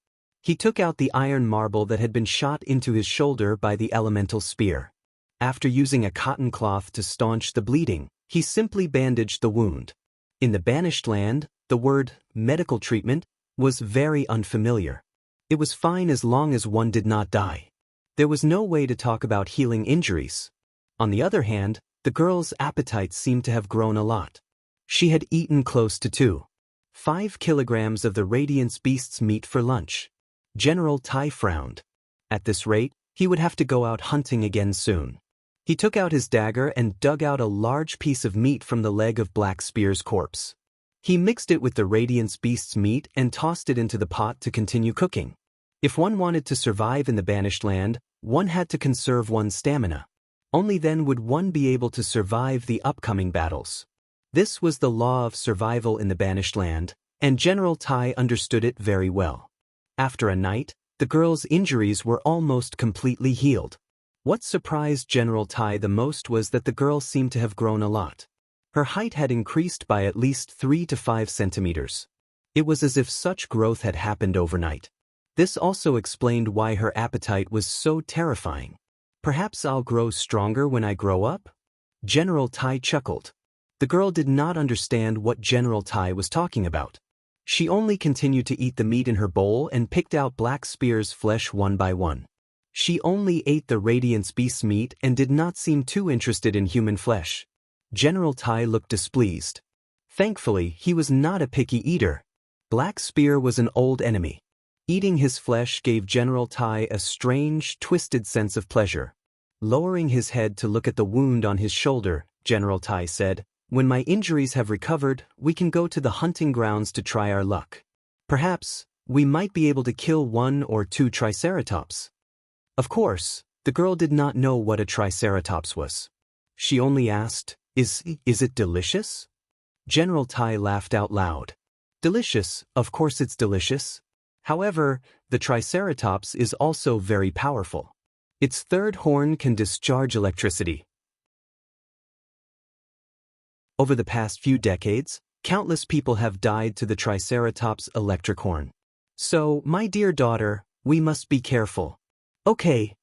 He took out the iron marble that had been shot into his shoulder by the elemental spear. After using a cotton cloth to staunch the bleeding, he simply bandaged the wound. In the Banished Land, the word medical treatment was very unfamiliar. It was fine as long as one did not die. There was no way to talk about healing injuries. On the other hand, the girl's appetite seemed to have grown a lot. She had eaten close to 5 kilograms of the Radiance Beast's meat for lunch. General Tai frowned. At this rate, he would have to go out hunting again soon. He took out his dagger and dug out a large piece of meat from the leg of Black Spear's corpse. He mixed it with the Radiance Beast's meat and tossed it into the pot to continue cooking. If one wanted to survive in the Banished Land, one had to conserve one's stamina. Only then would one be able to survive the upcoming battles. This was the law of survival in the Banished Land, and General Tai understood it very well. After a night, the girl's injuries were almost completely healed. What surprised General Tai the most was that the girl seemed to have grown a lot. Her height had increased by at least 3 to 5 centimeters. It was as if such growth had happened overnight. This also explained why her appetite was so terrifying. Perhaps I'll grow stronger when I grow up? General Tai chuckled. The girl did not understand what General Tai was talking about. She only continued to eat the meat in her bowl and picked out Black Spear's flesh one by one. She only ate the Radiance Beast's meat and did not seem too interested in human flesh. General Tai looked displeased. Thankfully, he was not a picky eater. Black Spear was an old enemy. Eating his flesh gave General Tai a strange, twisted sense of pleasure. Lowering his head to look at the wound on his shoulder, General Tai said, "When my injuries have recovered, we can go to the hunting grounds to try our luck. Perhaps, we might be able to kill 1 or 2 triceratops." Of course, the girl did not know what a triceratops was. She only asked, Is it delicious?" General Tai laughed out loud. "Delicious, of course it's delicious. However, the triceratops is also very powerful. Its 3rd horn can discharge electricity." Over the past few decades, countless people have died to the triceratops' electric horn. So, my dear daughter, we must be careful. Okay.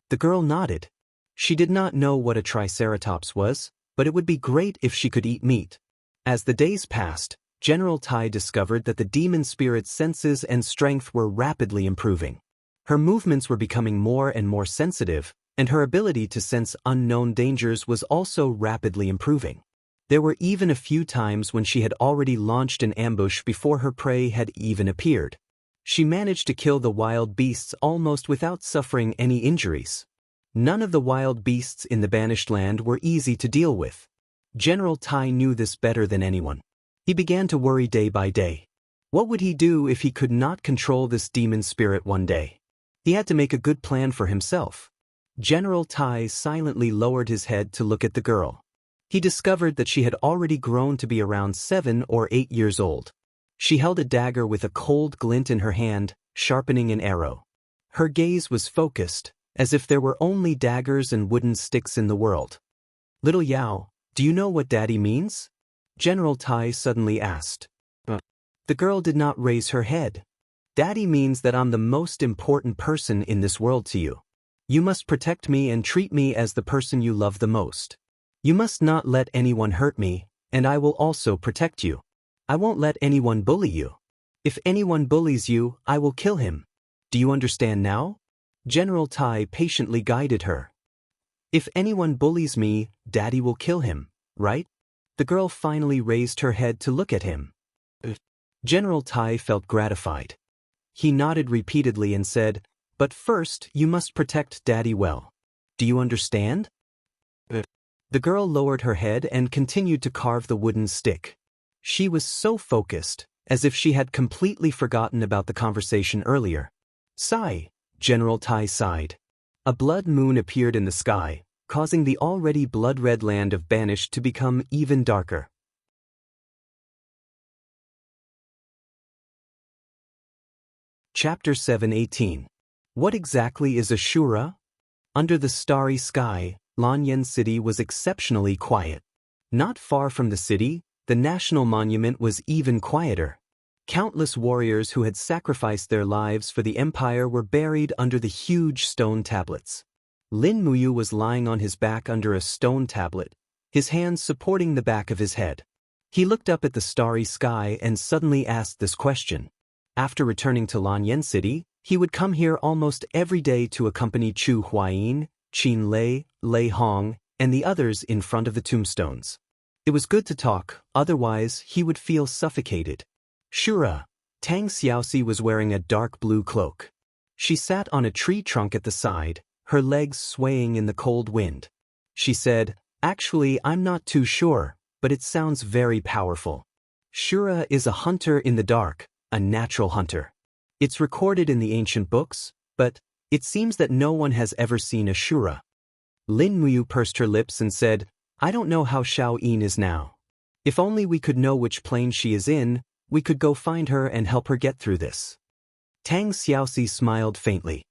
The girl nodded. She did not know what a triceratops was, but it would be great if she could eat meat. As the days passed, General Tai discovered that the demon spirit's senses and strength were rapidly improving. Her movements were becoming more and more sensitive, and her ability to sense unknown dangers was also rapidly improving. There were even a few times when she had already launched an ambush before her prey had even appeared. She managed to kill the wild beasts almost without suffering any injuries. None of the wild beasts in the banished land were easy to deal with. General Tai knew this better than anyone. He began to worry day by day. What would he do if he could not control this demon spirit one day? He had to make a good plan for himself. General Tai silently lowered his head to look at the girl. He discovered that she had already grown to be around 7 or 8 years old. She held a dagger with a cold glint in her hand, sharpening an arrow. Her gaze was focused, as if there were only daggers and wooden sticks in the world. "Little Yao, do you know what Daddy means?" General Tai suddenly asked. The girl did not raise her head. "Daddy means that I'm the most important person in this world to you. You must protect me and treat me as the person you love the most. You must not let anyone hurt me, and I will also protect you. I won't let anyone bully you. If anyone bullies you, I will kill him. Do you understand now?" General Tai patiently guided her. "If anyone bullies me, Daddy will kill him, right?" The girl finally raised her head to look at him. General Tai felt gratified. He nodded repeatedly and said, "But first, you must protect Daddy well. Do you understand?" The girl lowered her head and continued to carve the wooden stick. She was so focused, as if she had completely forgotten about the conversation earlier. "Sigh," General Tai sighed. A blood moon appeared in the sky, causing the already blood-red land of Banished to become even darker. Chapter 7:18. What exactly is Ashura? Under the starry sky, Lanyan City was exceptionally quiet. Not far from the city, the National Monument was even quieter. Countless warriors who had sacrificed their lives for the empire were buried under the huge stone tablets. Lin Muyu was lying on his back under a stone tablet, his hands supporting the back of his head. He looked up at the starry sky and suddenly asked this question. After returning to Lanyan City, he would come here almost every day to accompany Chu Huayin, Qin Lei, Lei Hong, and the others in front of the tombstones. It was good to talk, otherwise he would feel suffocated. Shura, Tang Xiaoxi was wearing a dark blue cloak. She sat on a tree trunk at the side, her legs swaying in the cold wind. She said, "Actually, I'm not too sure, but it sounds very powerful." Shura is a hunter in the dark, a natural hunter. It's recorded in the ancient books, but it seems that no one has ever seen a Shura. Lin Muyu pursed her lips and said, "I don't know how Xiao Yin is now. If only we could know which plane she is in, we could go find her and help her get through this." Tang Xiaoxi smiled faintly.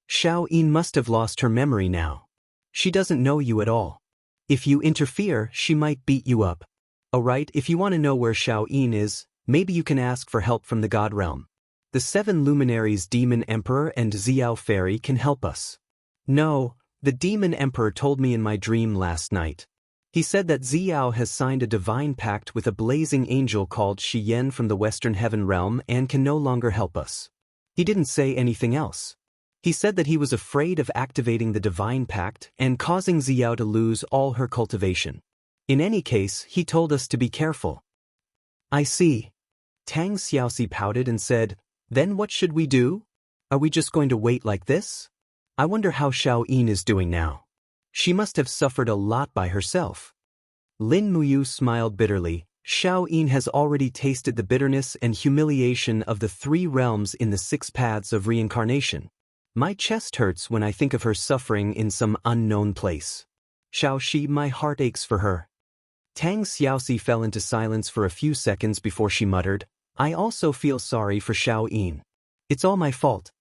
"Xiao Yin must have lost her memory now. She doesn't know you at all. If you interfere, she might beat you up. Alright, if you want to know where Xiao Yin is, maybe you can ask for help from the God Realm." The 7 luminaries Demon Emperor and Xiao Fairy can help us. No, the Demon Emperor told me in my dream last night. He said that Xiao has signed a divine pact with a blazing angel called Shiyen from the Western Heaven Realm and can no longer help us. He didn't say anything else. He said that he was afraid of activating the divine pact and causing Xiao to lose all her cultivation. In any case, he told us to be careful. I see. Tang Xiaoxi pouted and said, then what should we do? Are we just going to wait like this? I wonder how Xiao Yin is doing now. She must have suffered a lot by herself. Lin Muyu smiled bitterly. Xiao Yin has already tasted the bitterness and humiliation of the 3 realms in the 6 paths of reincarnation. My chest hurts when I think of her suffering in some unknown place. Xiaoxi, my heart aches for her. Tang Xiaoxi fell into silence for a few seconds before she muttered, I also feel sorry for Xiao Yin. It's all my fault.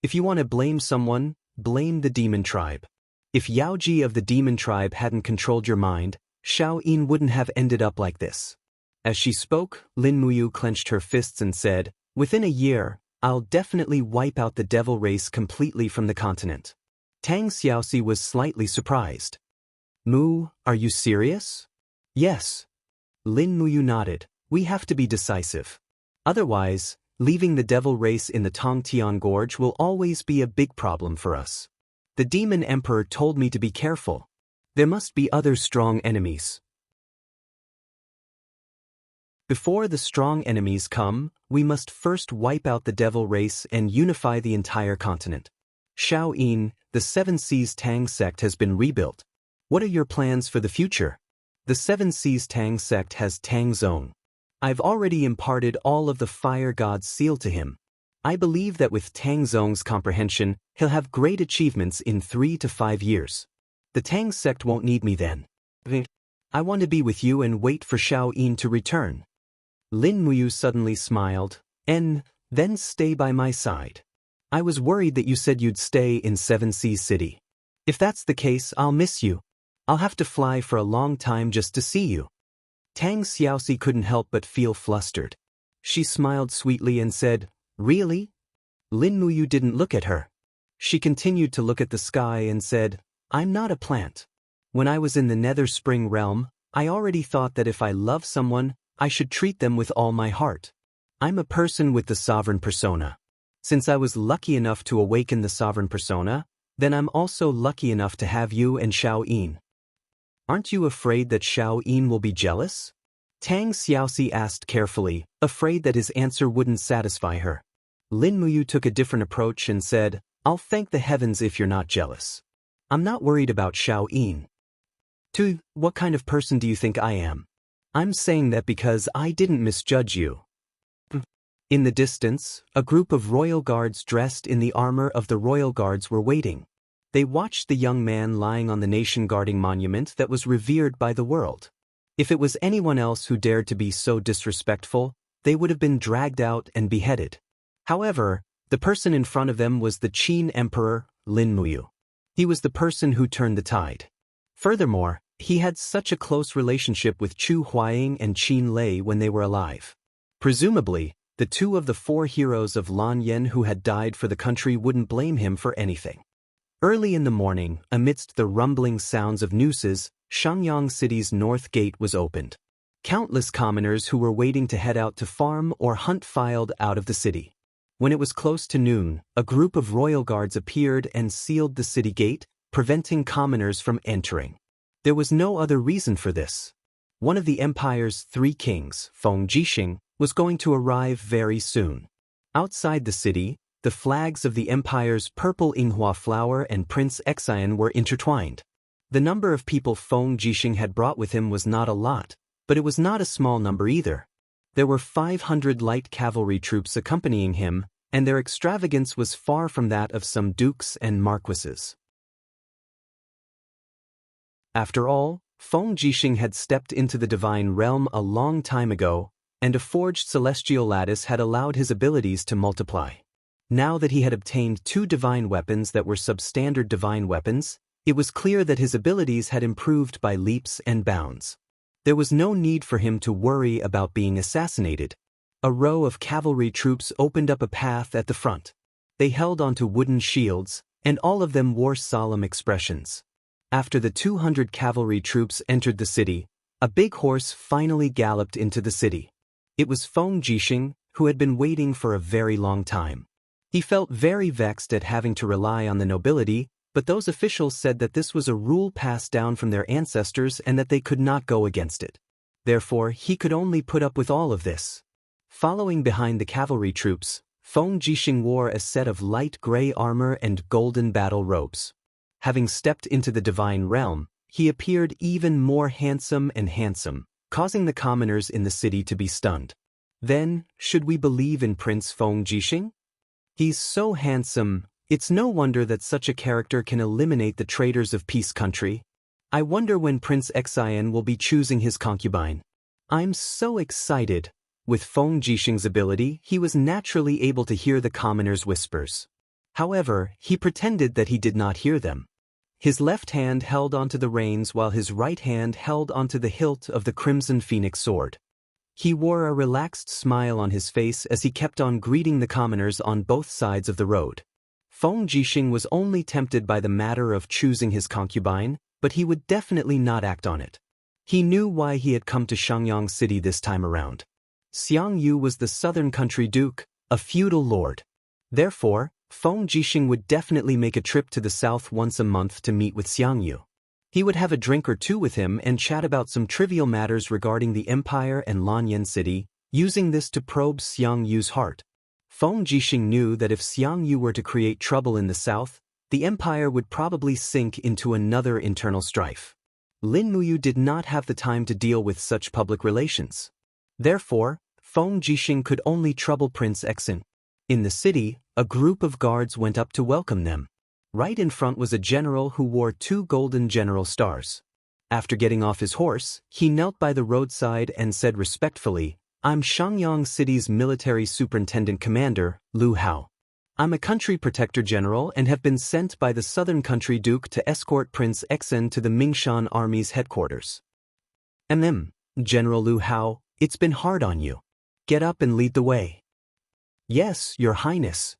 If you want to blame someone, blame the demon tribe. If Yaoji of the demon tribe hadn't controlled your mind, Xiao Yin wouldn't have ended up like this. As she spoke, Lin Muyu clenched her fists and said, within a year, I'll definitely wipe out the devil race completely from the continent. Tang Xiaoxi was slightly surprised. Mu, are you serious? Yes. Lin Muyu nodded. We have to be decisive. Otherwise, leaving the devil race in the Tongtian Gorge will always be a big problem for us. The Demon Emperor told me to be careful. There must be other strong enemies. Before the strong enemies come, we must first wipe out the devil race and unify the entire continent. Xiao Yin, the 7 Seas Tang sect has been rebuilt. What are your plans for the future? The 7 Seas Tang sect has Tang Zone. I've already imparted all of the fire god's seal to him. I believe that with Tang Zong's comprehension, he'll have great achievements in 3 to 5 years. The Tang sect won't need me then. I want to be with you and wait for Xiao Yin to return. Lin Muyu suddenly smiled, and then stay by my side. I was worried that you said you'd stay in 7 Seas City. If that's the case, I'll miss you. I'll have to fly for a long time just to see you. Tang Xiaoxi couldn't help but feel flustered. She smiled sweetly and said, really? Lin Muyu didn't look at her. She continued to look at the sky and said, I'm not a plant. When I was in the Nether Spring realm, I already thought that if I love someone, I should treat them with all my heart. I'm a person with the sovereign persona. Since I was lucky enough to awaken the sovereign persona, then I'm also lucky enough to have you and Xiao Yin. Aren't you afraid that Xiao Yin will be jealous? Tang Xiaoxi asked carefully, afraid that his answer wouldn't satisfy her. Lin Muyu took a different approach and said, I'll thank the heavens if you're not jealous. I'm not worried about Xiao Yin. What kind of person do you think I am? I'm saying that because I didn't misjudge you. In the distance, a group of royal guards dressed in the armor of the royal guards were waiting. They watched the young man lying on the nation-guarding monument that was revered by the world. If it was anyone else who dared to be so disrespectful, they would have been dragged out and beheaded. However, the person in front of them was the Qin Emperor, Lin Muyu. He was the person who turned the tide. Furthermore, he had such a close relationship with Chu Huaying and Qin Lei when they were alive. Presumably, the 2 of the 4 heroes of Lan Yen who had died for the country wouldn't blame him for anything. Early in the morning, amidst the rumbling sounds of nooses, Shangyang City's north gate was opened. Countless commoners who were waiting to head out to farm or hunt filed out of the city. When it was close to noon, a group of royal guards appeared and sealed the city gate, preventing commoners from entering. There was no other reason for this. One of the empire's 3 kings, Feng Jixing, was going to arrive very soon. Outside the city, the flags of the empire's purple Yinghua flower and Prince Xian were intertwined. The number of people Feng Jixing had brought with him was not a lot, but it was not a small number either. There were 500 light cavalry troops accompanying him, and their extravagance was far from that of some dukes and marquises. After all, Feng Jixing had stepped into the divine realm a long time ago, and a forged celestial lattice had allowed his abilities to multiply. Now that he had obtained 2 divine weapons that were substandard divine weapons, it was clear that his abilities had improved by leaps and bounds. There was no need for him to worry about being assassinated. A row of cavalry troops opened up a path at the front. They held onto wooden shields, and all of them wore solemn expressions. After the 200 cavalry troops entered the city, a big horse finally galloped into the city. It was Feng Jixing, who had been waiting for a very long time. He felt very vexed at having to rely on the nobility, but those officials said that this was a rule passed down from their ancestors and that they could not go against it. Therefore, he could only put up with all of this. Following behind the cavalry troops, Feng Jixing wore a set of light gray armor and golden battle robes. Having stepped into the divine realm, he appeared even more handsome and handsome, causing the commoners in the city to be stunned. Then, should we believe in Prince Feng Jixing? He's so handsome, it's no wonder that such a character can eliminate the traitors of Peace Country. I wonder when Prince Xian will be choosing his concubine. I'm so excited. With Feng Jixing's ability, he was naturally able to hear the commoners' whispers. However, he pretended that he did not hear them. His left hand held onto the reins while his right hand held onto the hilt of the Crimson Phoenix sword. He wore a relaxed smile on his face as he kept on greeting the commoners on both sides of the road. Feng Jixing was only tempted by the matter of choosing his concubine, but he would definitely not act on it. He knew why he had come to Shangyang City this time around. Xiang Yu was the southern country duke, a feudal lord. Therefore, Feng Jixing would definitely make a trip to the south once a month to meet with Xiang Yu. He would have a drink or two with him and chat about some trivial matters regarding the empire and Lanyan City, using this to probe Xiang Yu's heart. Feng Jixing knew that if Xiang Yu were to create trouble in the south, the empire would probably sink into another internal strife. Lin Muyu did not have the time to deal with such public relations. Therefore, Feng Jixing could only trouble Prince Xian. In the city, a group of guards went up to welcome them. Right in front was a general who wore 2 golden general stars. After getting off his horse, he knelt by the roadside and said respectfully, "I'm Shangyang City's military superintendent commander, Lu Hao. I'm a country protector general and have been sent by the southern country duke to escort Prince Xian to the Mingshan army's headquarters." General Lu Hao, it's been hard on you. Get up and lead the way. Yes, Your Highness.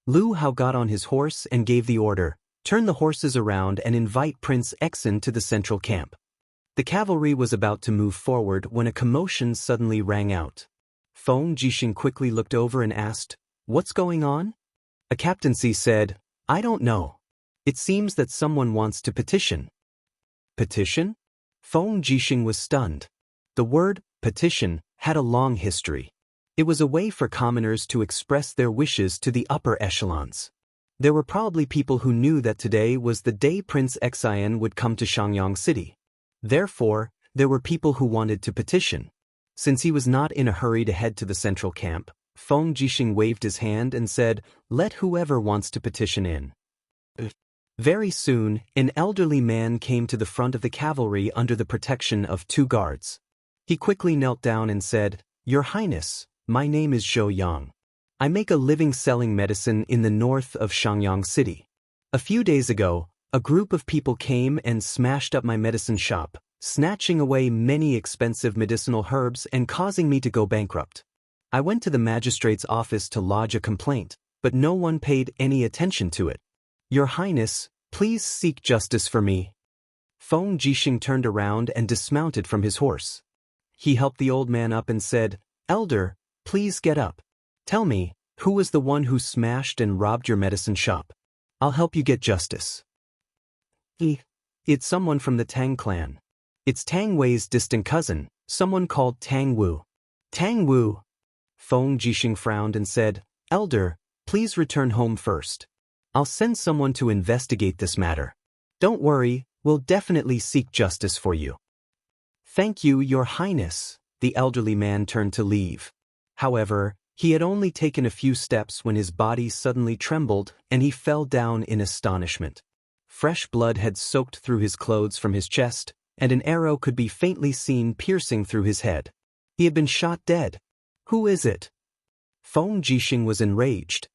Lu Hao got on his horse and gave the order, turn the horses around and invite Prince Xian to the central camp. The cavalry was about to move forward when a commotion suddenly rang out. Feng Jixing quickly looked over and asked, "What's going on?" A captaincy said, "I don't know. It seems that someone wants to petition." Petition? Feng Jixing was stunned. The word, petition, had a long history. It was a way for commoners to express their wishes to the upper echelons. There were probably people who knew that today was the day Prince Xian would come to Shangyang City. Therefore, there were people who wanted to petition. Since he was not in a hurry to head to the central camp, Feng Jixing waved his hand and said, "Let whoever wants to petition in." Very soon, an elderly man came to the front of the cavalry under the protection of 2 guards. He quickly knelt down and said, "Your Highness, my name is Zhou Yang. I make a living selling medicine in the north of Shangyang City. A few days ago, a group of people came and smashed up my medicine shop, snatching away many expensive medicinal herbs and causing me to go bankrupt. I went to the magistrate's office to lodge a complaint, but no one paid any attention to it. Your Highness, please seek justice for me." Feng Jixing turned around and dismounted from his horse. He helped the old man up and said, "Elder, please get up. Tell me, who was the one who smashed and robbed your medicine shop? I'll help you get justice." It's someone from the Tang clan. It's Tang Wei's distant cousin, someone called Tang Wu." "Tang Wu?" Feng Jixing frowned and said, "Elder, please return home first. I'll send someone to investigate this matter. Don't worry, we'll definitely seek justice for you." "Thank you, Your Highness." The elderly man turned to leave. However, he had only taken a few steps when his body suddenly trembled and he fell down in astonishment. Fresh blood had soaked through his clothes from his chest, and an arrow could be faintly seen piercing through his head. He had been shot dead. "Who is it?" Feng Jixing was enraged.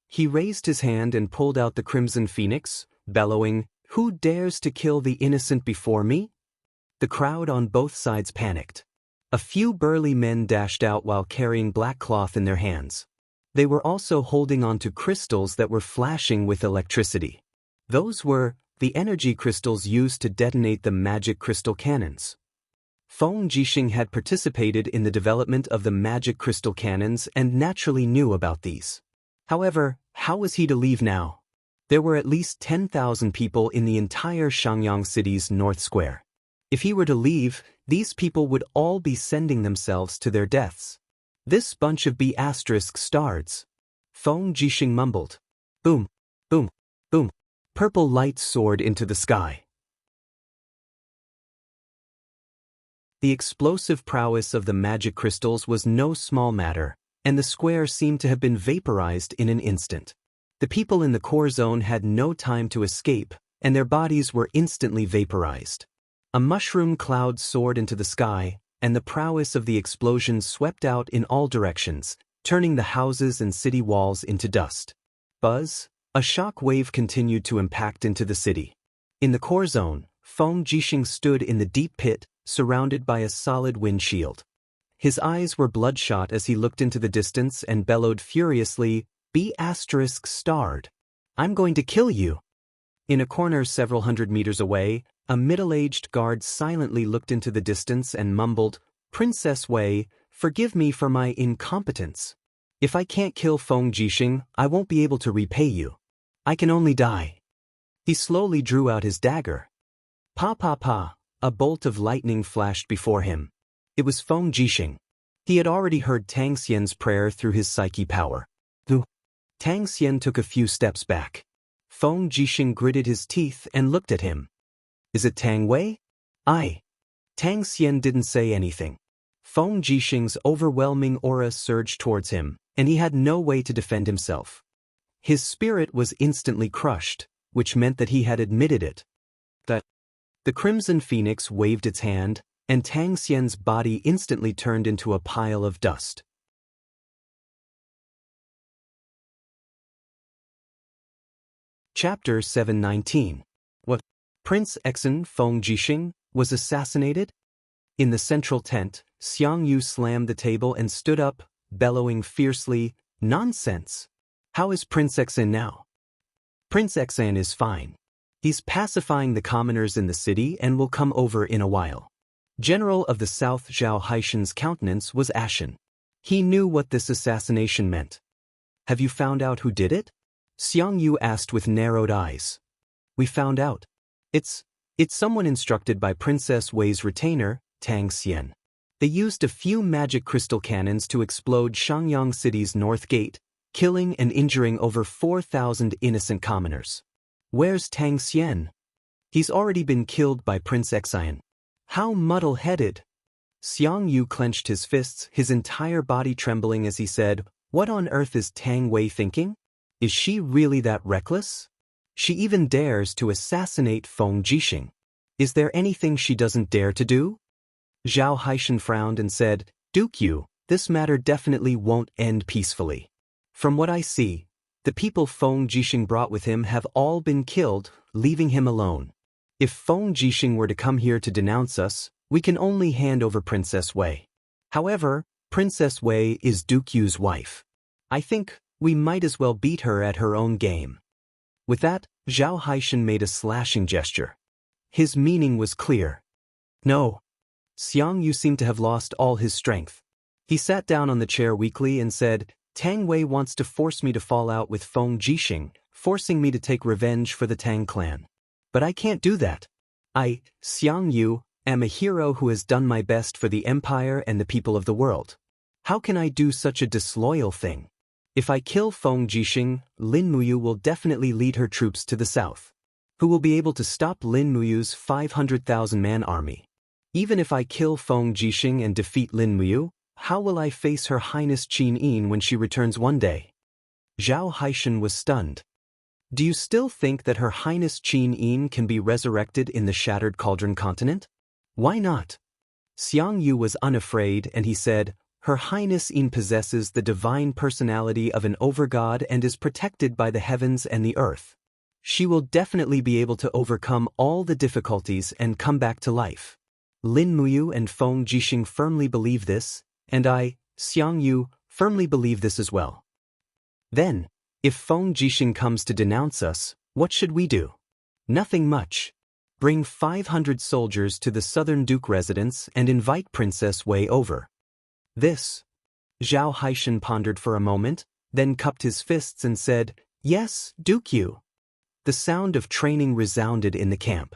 He raised his hand and pulled out the Crimson Phoenix, bellowing, "Who dares to kill the innocent before me?" The crowd on both sides panicked. A few burly men dashed out while carrying black cloth in their hands. They were also holding onto crystals that were flashing with electricity. Those were the energy crystals used to detonate the magic crystal cannons. Feng Jixing had participated in the development of the magic crystal cannons and naturally knew about these. However, how was he to leave now? There were at least 10,000 people in the entire Shangyang city's North Square. If he were to leave, these people would all be sending themselves to their deaths. This bunch of B***stards. Feng Jixing mumbled. Boom, boom, boom. Purple light soared into the sky. The explosive prowess of the magic crystals was no small matter, and the square seemed to have been vaporized in an instant. The people in the core zone had no time to escape, and their bodies were instantly vaporized. A mushroom cloud soared into the sky, and the prowess of the explosion swept out in all directions, turning the houses and city walls into dust. Buzz, a shock wave continued to impact into the city. In the core zone, Feng Jixing stood in the deep pit, surrounded by a solid windshield. His eyes were bloodshot as he looked into the distance and bellowed furiously, B***starred. I'm going to kill you. In a corner several hundred meters away, a middle-aged guard silently looked into the distance and mumbled, Princess Wei, forgive me for my incompetence. If I can't kill Feng Jixing, I won't be able to repay you. I can only die. He slowly drew out his dagger. Pa pa pa, a bolt of lightning flashed before him. It was Feng Jixing. He had already heard Tang Xian's prayer through his psyche power. Tang Xian took a few steps back. Feng Jixing gritted his teeth and looked at him. Is it Tang Wei? Aye. Tang Xian didn't say anything. Feng Jixing's overwhelming aura surged towards him, and he had no way to defend himself. His spirit was instantly crushed, which meant that he had admitted it. The Crimson Phoenix waved its hand, and Tang Xian's body instantly turned into a pile of dust. Chapter 719. What? Prince Exin Feng Jixing was assassinated? In the central tent, Xiang Yu slammed the table and stood up, bellowing fiercely, Nonsense! How is Prince Exin now? Prince Exin is fine. He's pacifying the commoners in the city and will come over in a while. General of the South Zhao Haishan's countenance was ashen. He knew what this assassination meant. Have you found out who did it? Xiang Yu asked with narrowed eyes. We found out. It's someone instructed by Princess Wei's retainer, Tang Xian. They used a few magic crystal cannons to explode Shangyang City's North Gate, killing and injuring over 4,000 innocent commoners. Where's Tang Xian? He's already been killed by Prince Exin. How muddle-headed! Xiang Yu clenched his fists, his entire body trembling as he said, What on earth is Tang Wei thinking? Is she really that reckless? She even dares to assassinate Feng Jixing. Is there anything she doesn't dare to do? Zhao Haishan frowned and said, Duke Yu, this matter definitely won't end peacefully. From what I see, the people Feng Jixing brought with him have all been killed, leaving him alone. If Feng Jixing were to come here to denounce us, we can only hand over Princess Wei. However, Princess Wei is Duke Yu's wife. I think we might as well beat her at her own game. With that, Zhao Haishan made a slashing gesture. His meaning was clear. No. Xiang Yu seemed to have lost all his strength. He sat down on the chair weakly and said, Tang Wei wants to force me to fall out with Feng Jixing, forcing me to take revenge for the Tang clan. But I can't do that. I, Xiang Yu, am a hero who has done my best for the empire and the people of the world. How can I do such a disloyal thing? If I kill Feng Jixing, Lin Muyu will definitely lead her troops to the south. Who will be able to stop Lin Muyu's 500,000-man army? Even if I kill Feng Jixing and defeat Lin Muyu, how will I face Her Highness Qin Yin when she returns one day? Zhao Haishan was stunned. Do you still think that Her Highness Qin Yin can be resurrected in the Shattered Cauldron continent? Why not? Xiang Yu was unafraid and he said, Her Highness Yin possesses the divine personality of an overgod and is protected by the heavens and the earth. She will definitely be able to overcome all the difficulties and come back to life. Lin Muyu and Feng Jixing firmly believe this, and I, Xiang Yu, firmly believe this as well. Then, if Feng Jixing comes to denounce us, what should we do? Nothing much. Bring 500 soldiers to the Southern Duke residence and invite Princess Wei over. This. Zhao Haishan pondered for a moment, then cupped his fists and said, "Yes, Duke Yu." The sound of training resounded in the camp.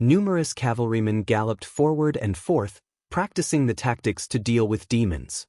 Numerous cavalrymen galloped forward and forth, practicing the tactics to deal with demons.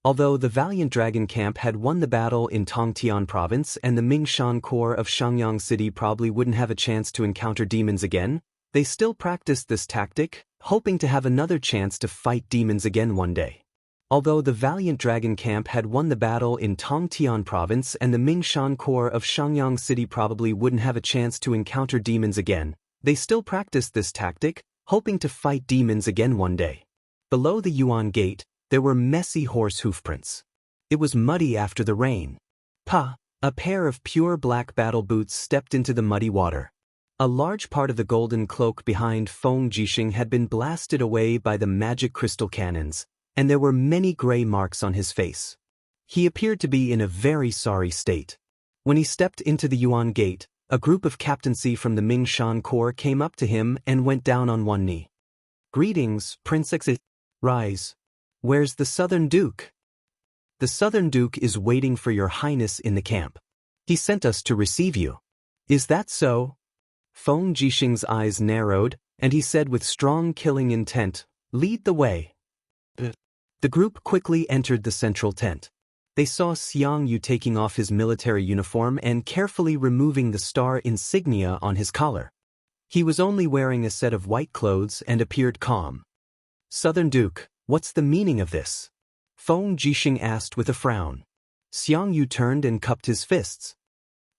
Although the valiant Dragon Camp had won the battle in Tongtian Province and the Mingshan Corps of Shangyang City probably wouldn't have a chance to encounter demons again, they still practiced this tactic, hoping to have another chance to fight demons again one day. Although the valiant Dragon Camp had won the battle in Tongtian Province and the Mingshan Corps of Shangyang City probably wouldn't have a chance to encounter demons again, they still practiced this tactic, hoping to fight demons again one day. Below the Yuan Gate, there were messy horse hoofprints. It was muddy after the rain. A pair of pure black battle boots stepped into the muddy water. A large part of the golden cloak behind Feng Jixing had been blasted away by the magic crystal cannons, and there were many gray marks on his face. He appeared to be in a very sorry state. When he stepped into the Yuan Gate, a group of captaincy from the Mingshan Corps came up to him and went down on one knee. "Greetings, Princess. Rise. Where's the Southern Duke?" "The Southern Duke is waiting for your highness in the camp. He sent us to receive you." "Is that so?" Feng Jixing's eyes narrowed, and he said with strong killing intent, "Lead the way." The group quickly entered the central tent. They saw Xiang Yu taking off his military uniform and carefully removing the star insignia on his collar. He was only wearing a set of white clothes and appeared calm. "Southern Duke, what's the meaning of this?" Feng Jixing asked with a frown. Xiang Yu turned and cupped his fists.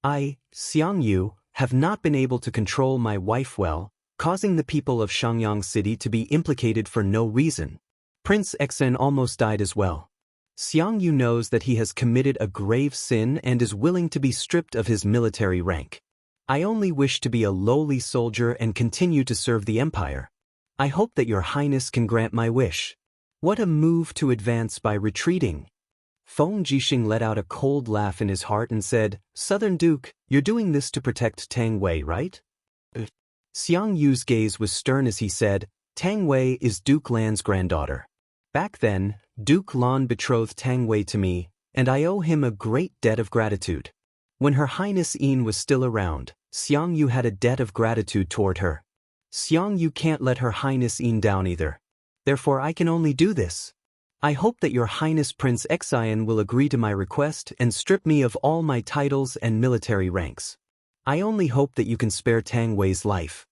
"I, Xiang Yu, have not been able to control my wife well, causing the people of Shangyang City to be implicated for no reason. Prince Xen almost died as well. Xiang Yu knows that he has committed a grave sin and is willing to be stripped of his military rank. I only wish to be a lowly soldier and continue to serve the empire. I hope that your highness can grant my wish." What a move to advance by retreating. Feng Jixing let out a cold laugh in his heart and said, "Southern Duke, you're doing this to protect Tang Wei, right?" Xiang Yu's gaze was stern as he said, "Tang Wei is Duke Lan's granddaughter. Back then, Duke Lan betrothed Tang Wei to me, and I owe him a great debt of gratitude. When Her Highness Yin was still around, Xiang Yu had a debt of gratitude toward her. Xiang Yu can't let Her Highness Yin down either. Therefore I can only do this. I hope that your Highness Prince Xian will agree to my request and strip me of all my titles and military ranks. I only hope that you can spare Tang Wei's life."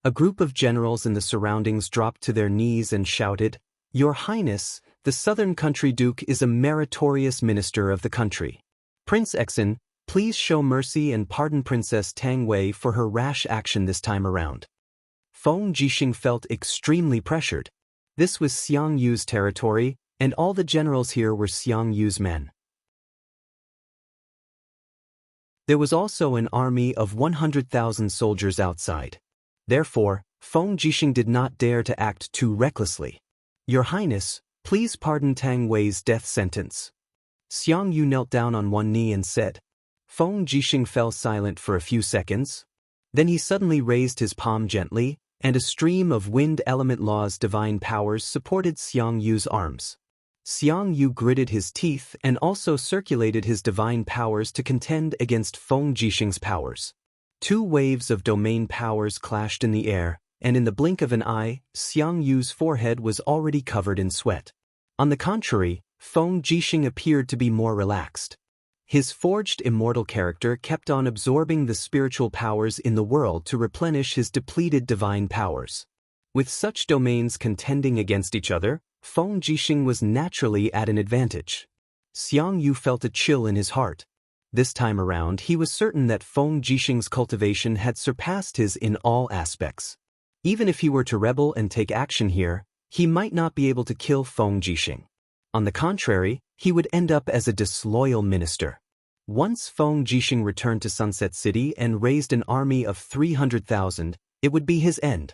A group of generals in the surroundings dropped to their knees and shouted, "Your Highness, the Southern Country Duke is a meritorious minister of the country. Prince Xian, please show mercy and pardon Princess Tang Wei for her rash action this time around." Feng Jixing felt extremely pressured. This was Xiang Yu's territory, and all the generals here were Xiang Yu's men. There was also an army of 100,000 soldiers outside. Therefore, Feng Jixing did not dare to act too recklessly. "Your Highness, please pardon Tang Wei's death sentence." Xiang Yu knelt down on one knee and said. Feng Jixing fell silent for a few seconds. Then he suddenly raised his palm gently, and a stream of wind element law's divine powers supported Xiang Yu's arms. Xiang Yu gritted his teeth and also circulated his divine powers to contend against Feng Jixing's powers. Two waves of domain powers clashed in the air, and in the blink of an eye, Xiang Yu's forehead was already covered in sweat. On the contrary, Feng Jixing appeared to be more relaxed. His forged immortal character kept on absorbing the spiritual powers in the world to replenish his depleted divine powers. With such domains contending against each other, Feng Jixing was naturally at an advantage. Xiang Yu felt a chill in his heart. This time around he was certain that Feng Jixing's cultivation had surpassed his in all aspects. Even if he were to rebel and take action here, he might not be able to kill Feng Jixing. On the contrary, he would end up as a disloyal minister. Once Feng Jixing returned to Sunset City and raised an army of 300,000, It would be his end.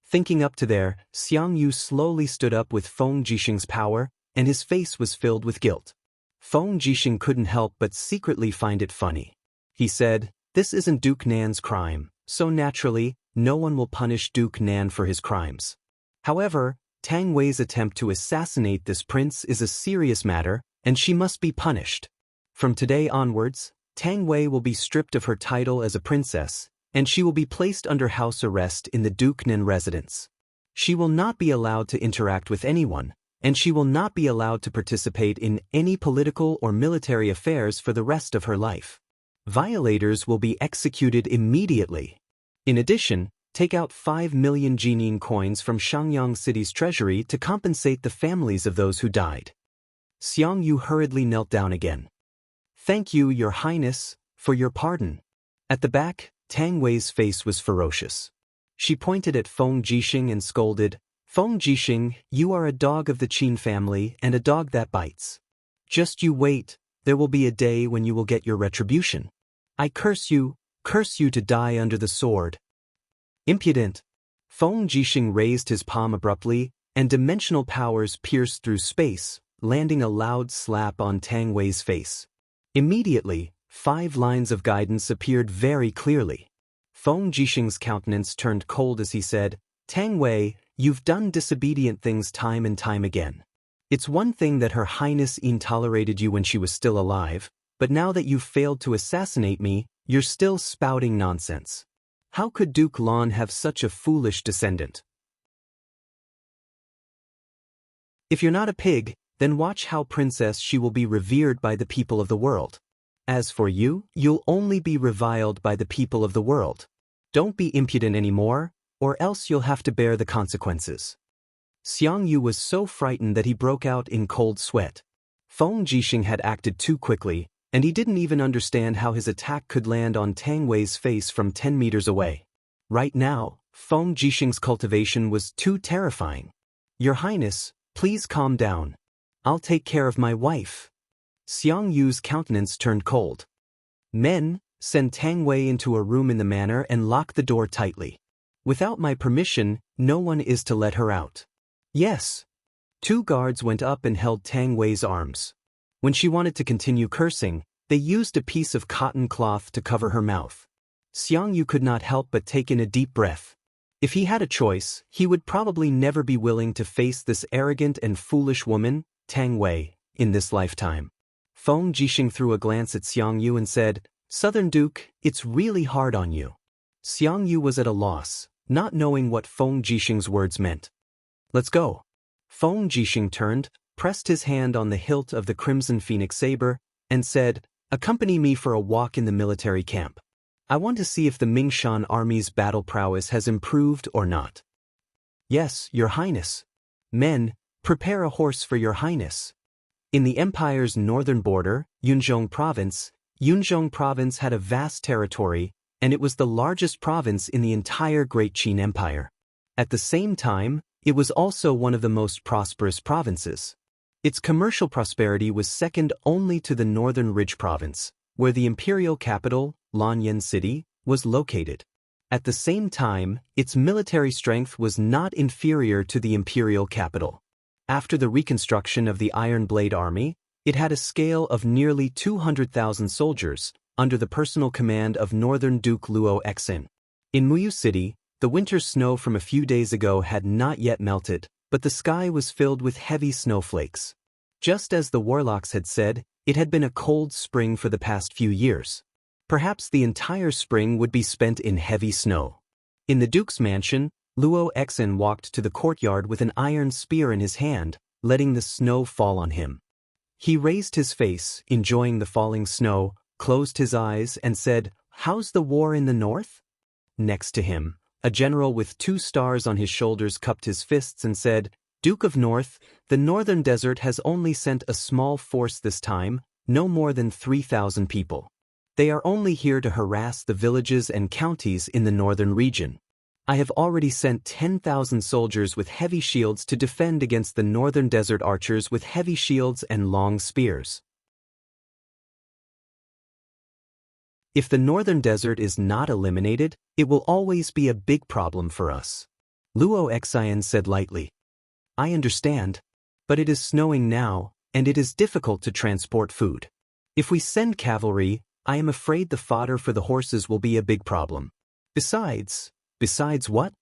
Thinking up to there, Xiang Yu slowly stood up with Feng Jixing's power, and his face was filled with guilt. Feng Jixing couldn't help but secretly find it funny. He said, "This isn't Duke Nan's crime, so naturally, no one will punish Duke Nan for his crimes." However, Tang Wei's attempt to assassinate this prince is a serious matter, and she must be punished. From today onwards, Tang Wei will be stripped of her title as a princess, and she will be placed under house arrest in the Duke Nan residence. She will not be allowed to interact with anyone, and she will not be allowed to participate in any political or military affairs for the rest of her life. Violators will be executed immediately. In addition, take out 5 million Jining coins from Shangyang City's treasury to compensate the families of those who died. Xiang Yu hurriedly knelt down again. "Thank you, Your Highness, for your pardon." At the back, Tang Wei's face was ferocious. She pointed at Feng Jixing and scolded, "Feng Jixing, you are a dog of the Qin family and a dog that bites. Just you wait, there will be a day when you will get your retribution. I curse you to die under the sword." Impudent! Feng Jixing raised his palm abruptly, and dimensional powers pierced through space, landing a loud slap on Tang Wei's face. Immediately, 5 lines of guidance appeared very clearly. Feng Jixing's countenance turned cold as he said, "Tang Wei, you've done disobedient things time and time again. It's one thing that Her Highness Yin tolerated you when she was still alive, but now that you've failed to assassinate me, you're still spouting nonsense. How could Duke Lan have such a foolish descendant? If you're not a pig, then watch how Princess she will be revered by the people of the world. As for you, you'll only be reviled by the people of the world. Don't be impudent anymore, or else you'll have to bear the consequences." Xiang Yu was so frightened that he broke out in cold sweat. Feng Jixing had acted too quickly, and he didn't even understand how his attack could land on Tang Wei's face from 10 meters away. Right now, Feng Jixing's cultivation was too terrifying. "Your Highness, please calm down. I'll take care of my wife." Xiang Yu's countenance turned cold. "Men, send Tang Wei into a room in the manor and lock the door tightly. Without my permission, no one is to let her out." "Yes." 2 guards went up and held Tang Wei's arms. When she wanted to continue cursing, they used a piece of cotton cloth to cover her mouth. Xiang Yu could not help but take in a deep breath. If he had a choice, he would probably never be willing to face this arrogant and foolish woman, Tang Wei, in this lifetime. Feng Jixing threw a glance at Xiang Yu and said, "Southern Duke, it's really hard on you." Xiang Yu was at a loss, not knowing what Feng Jixing's words meant. "Let's go." Feng Jixing turned, pressed his hand on the hilt of the Crimson Phoenix saber, and said, "Accompany me for a walk in the military camp. I want to see if the Mingshan army's battle prowess has improved or not." "Yes, Your Highness." "Men, prepare a horse for Your Highness." In the empire's northern border, Yunzhong province had a vast territory, and it was the largest province in the entire Great Qin Empire. At the same time, it was also one of the most prosperous provinces. Its commercial prosperity was second only to the Northern Ridge province, where the imperial capital, Lanyan City, was located. At the same time, its military strength was not inferior to the imperial capital. After the reconstruction of the Iron Blade Army, it had a scale of nearly 200,000 soldiers, under the personal command of Northern Duke Luo Exin. In Muyu City, the winter snow from a few days ago had not yet melted, but the sky was filled with heavy snowflakes. Just as the warlocks had said, it had been a cold spring for the past few years. Perhaps the entire spring would be spent in heavy snow. In the Duke's mansion, Luo Exin walked to the courtyard with an iron spear in his hand, letting the snow fall on him. He raised his face, enjoying the falling snow, closed his eyes, and said, "How's the war in the north?" Next to him, a general with 2 stars on his shoulders cupped his fists and said, "Duke of North, the northern desert has only sent a small force this time, no more than 3,000 people. They are only here to harass the villages and counties in the northern region. I have already sent 10,000 soldiers with heavy shields to defend against the northern desert archers with heavy shields and long spears." If the northern desert is not eliminated, it will always be a big problem for us. Luo Xian said lightly. I understand. But it is snowing now, and it is difficult to transport food. If we send cavalry, I am afraid the fodder for the horses will be a big problem. Besides what?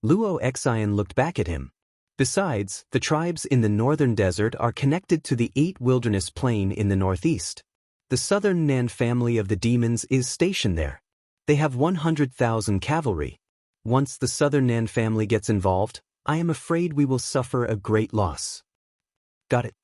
Luo Xian looked back at him. Besides, the tribes in the northern desert are connected to the 8 wilderness plain in the northeast. The southern Nan family of the demons is stationed there. They have 100,000 cavalry. Once the southern Nan family gets involved, I am afraid we will suffer a great loss. Got it.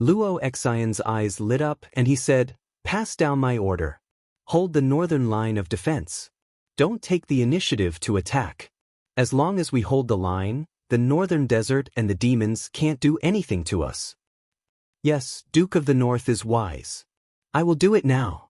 Luo Xian's eyes lit up and he said, pass down my order. Hold the northern line of defense. Don't take the initiative to attack. As long as we hold the line, the northern desert and the demons can't do anything to us. Yes, Duke of the North is wise. I will do it now.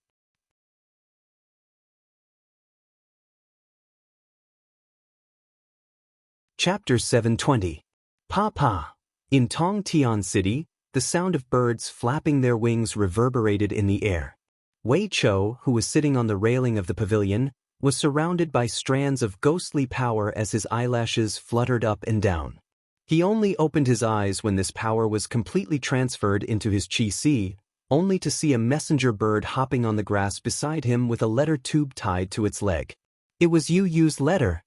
Chapter 720. Pa. In Tong Tian City, the sound of birds flapping their wings reverberated in the air. Wei Chou, who was sitting on the railing of the pavilion, was surrounded by strands of ghostly power as his eyelashes fluttered up and down. He only opened his eyes when this power was completely transferred into his qi, only to see a messenger bird hopping on the grass beside him with a letter tube tied to its leg. It was Yu Yu's letter.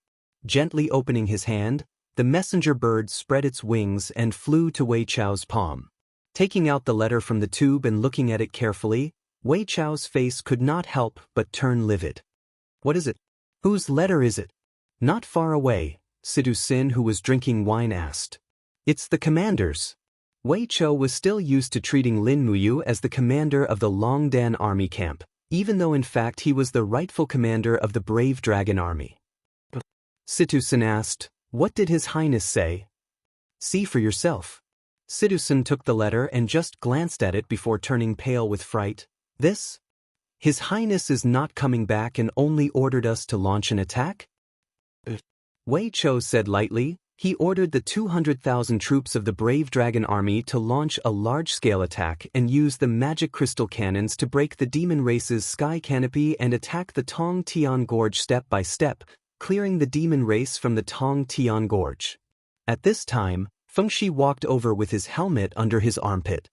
Gently opening his hand, the messenger bird spread its wings and flew to Wei Chou's palm. Taking out the letter from the tube and looking at it carefully, Wei Chou's face could not help but turn livid. What is it? Whose letter is it? Not far away, Sidu Sin, who was drinking wine, asked. It's the commander's. Wei Chou was still used to treating Lin Muyu as the commander of the Longdan army camp, even though in fact he was the rightful commander of the Brave Dragon army. Sidu Sin asked, what did His Highness say? See for yourself. Sidu Sin took the letter and just glanced at it before turning pale with fright. This? His Highness is not coming back and only ordered us to launch an attack? Wei Chou said lightly. He ordered the 200,000 troops of the Brave Dragon army to launch a large-scale attack and use the magic crystal cannons to break the demon race's sky canopy and attack the Tong Tian Gorge step by step, clearing the demon race from the Tong Tian Gorge. At this time, Feng Shi walked over with his helmet under his armpit.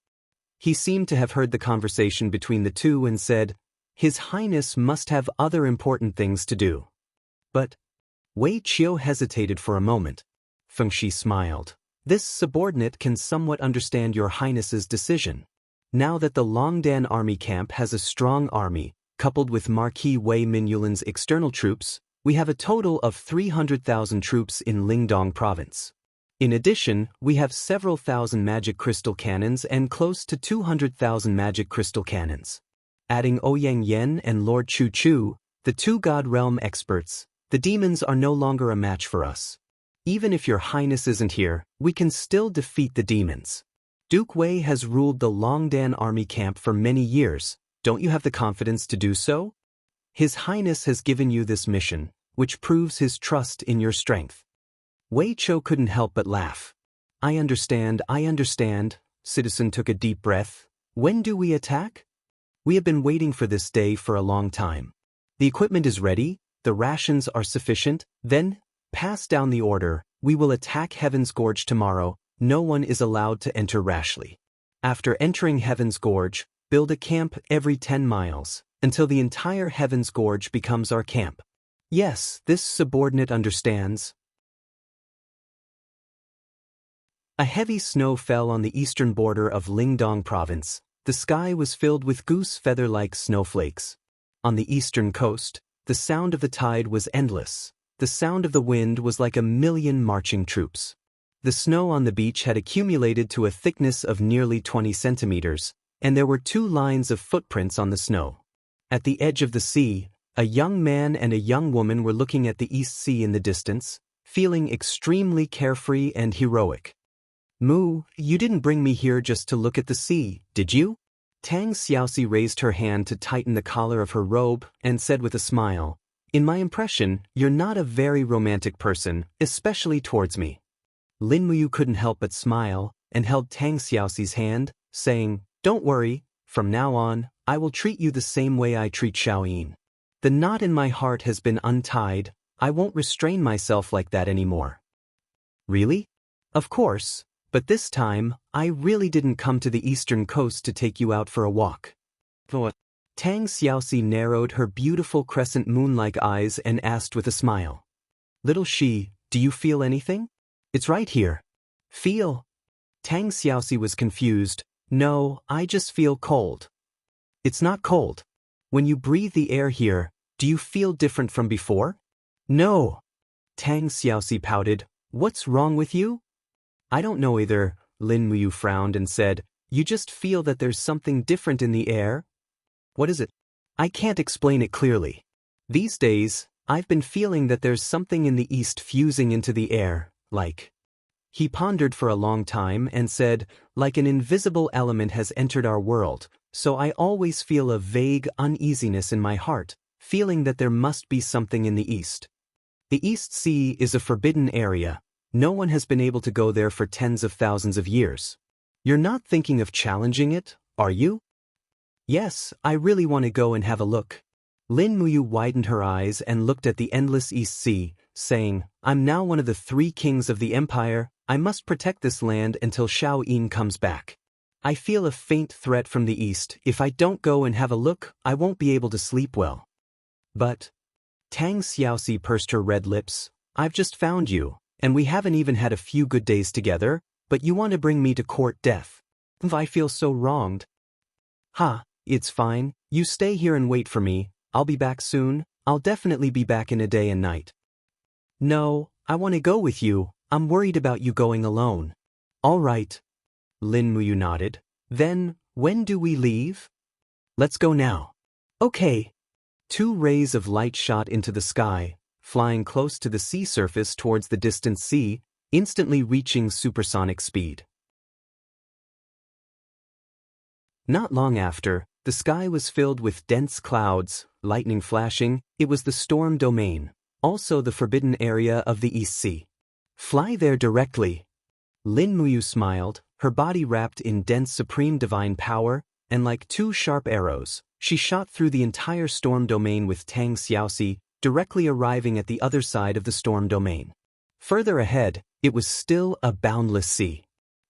He seemed to have heard the conversation between the two and said, His Highness must have other important things to do. But Wei Chou hesitated for a moment. Feng Shi smiled. This subordinate can somewhat understand your Highness's decision. Now that the Longdan army camp has a strong army, coupled with Marquis Wei Minyulin's external troops, we have a total of 300,000 troops in Lingdong province. In addition, we have several thousand magic crystal cannons and close to 200,000 magic crystal cannons. Adding Ouyang Yen and Lord Chu Chu, the 2 God Realm experts, the demons are no longer a match for us. Even if your Highness isn't here, we can still defeat the demons. Duke Wei has ruled the Longdan army camp for many years. Don't you have the confidence to do so? His Highness has given you this mission, which proves his trust in your strength. Wei Chou couldn't help but laugh. I understand. Citizen took a deep breath. When do we attack? We have been waiting for this day for a long time. The equipment is ready, the rations are sufficient, then pass down the order. We will attack Heaven's Gorge tomorrow. No one is allowed to enter rashly. After entering Heaven's Gorge, build a camp every 10 miles, until the entire Heaven's Gorge becomes our camp. Yes, this subordinate understands. A heavy snow fell on the eastern border of Lingdong province. The sky was filled with goose feather-like snowflakes. On the eastern coast, the sound of the tide was endless. The sound of the wind was like a million marching troops. The snow on the beach had accumulated to a thickness of nearly 20 centimeters, and there were 2 lines of footprints on the snow. At the edge of the sea, a young man and a young woman were looking at the East Sea in the distance, feeling extremely carefree and heroic. Mu, you didn't bring me here just to look at the sea, did you? Tang Xiaoxi raised her hand to tighten the collar of her robe and said with a smile, In my impression, you're not a very romantic person, especially towards me. Lin Muyu couldn't help but smile, and held Tang Xiaoxi's hand, saying, Don't worry, from now on, I will treat you the same way I treat Xiaoyin. The knot in my heart has been untied. I won't restrain myself like that anymore. Really? Of course, but this time, I really didn't come to the eastern coast to take you out for a walk. What? Tang Xiaoxi narrowed her beautiful crescent moon-like eyes and asked with a smile. Little Shi, do you feel anything? It's right here. Feel? Tang Xiaoxi was confused. No, I just feel cold. It's not cold. When you breathe the air here, do you feel different from before? No. Tang Xiaoxi pouted. What's wrong with you? I don't know either, Lin Muyu frowned and said, you just feel that there's something different in the air? What is it? I can't explain it clearly. These days, I've been feeling that there's something in the east fusing into the air, like. He pondered for a long time and said, like an invisible element has entered our world, so I always feel a vague uneasiness in my heart, feeling that there must be something in the east. The East Sea is a forbidden area. No one has been able to go there for tens of thousands of years. You're not thinking of challenging it, are you? Yes, I really want to go and have a look. Lin Muyu widened her eyes and looked at the endless East Sea, saying, I'm now one of the 3 kings of the empire. I must protect this land until Xiao Yin comes back. I feel a faint threat from the east. If I don't go and have a look, I won't be able to sleep well. But, Tang Xiaoxi pursed her red lips, I've just found you, and we haven't even had a few good days together, but you want to bring me to court death. I feel so wronged. Ha, it's fine, you stay here and wait for me, I'll be back soon, I'll definitely be back in a day and night. No, I want to go with you, I'm worried about you going alone. All right. Lin Muyu nodded. Then, when do we leave? Let's go now. Okay. 2 rays of light shot into the sky, flying close to the sea surface towards the distant sea, instantly reaching supersonic speed. Not long after, the sky was filled with dense clouds, lightning flashing. It was the storm domain, also the forbidden area of the East Sea. Fly there directly. Lin Muyu smiled, her body wrapped in dense supreme divine power, and like 2 sharp arrows, she shot through the entire storm domain with Tang Xiaoxi, directly arriving at the other side of the storm domain. Further ahead, it was still a boundless sea.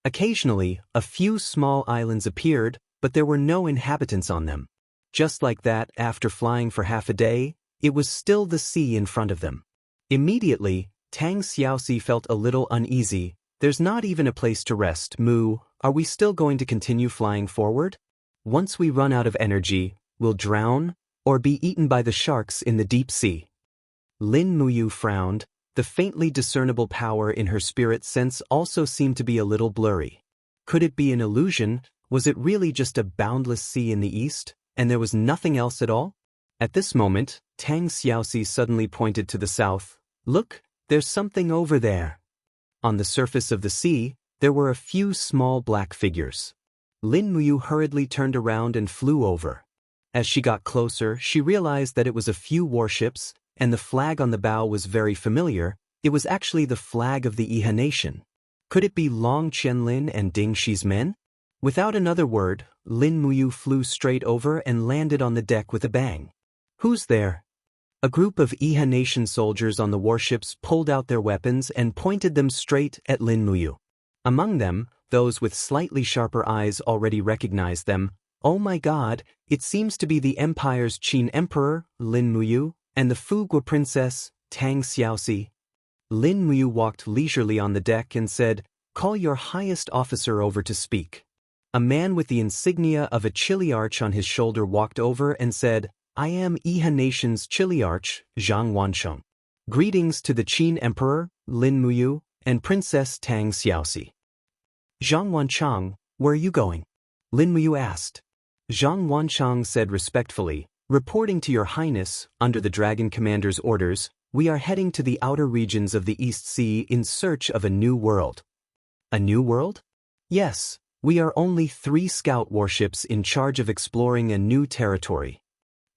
Occasionally, a few small islands appeared, but there were no inhabitants on them. Just like that, after flying for half a day, it was still the sea in front of them. Immediately, Tang Xiaoxi felt a little uneasy. There's not even a place to rest. Moo, are we still going to continue flying forward? Once we run out of energy, we'll drown, or be eaten by the sharks in the deep sea. Lin Muyu frowned. The faintly discernible power in her spirit sense also seemed to be a little blurry. Could it be an illusion? Was it really just a boundless sea in the east, and there was nothing else at all? At this moment, Tang Xiaoxi suddenly pointed to the south. Look, there's something over there. On the surface of the sea, there were a few small black figures. Lin Muyu hurriedly turned around and flew over. As she got closer, she realized that it was a few warships, and the flag on the bow was very familiar. It was actually the flag of the Iha nation. Could it be Long Qianlin and Ding Shi's men? Without another word, Lin Muyu flew straight over and landed on the deck with a bang. Who's there? A group of Iha nation soldiers on the warships pulled out their weapons and pointed them straight at Lin Muyu. Among them, those with slightly sharper eyes already recognized them. Oh my god, it seems to be the Empire's Qin Emperor, Lin Muyu, and the Fugua Princess, Tang Xiaoxi. Lin Muyu walked leisurely on the deck and said, Call your highest officer over to speak. A man with the insignia of a Chiliarch on his shoulder walked over and said, I am Iha Nation's Chiliarch, Zhang Wancheng. Greetings to the Qin Emperor, Lin Muyu, and Princess Tang Xiaoxi. Zhang Wancheng, where are you going? Lin Muyu asked. Zhang Wancheng said respectfully, Reporting to your highness, under the Dragon Commander's orders, we are heading to the outer regions of the East Sea in search of a new world. A new world? Yes, we are only 3 scout warships in charge of exploring a new territory.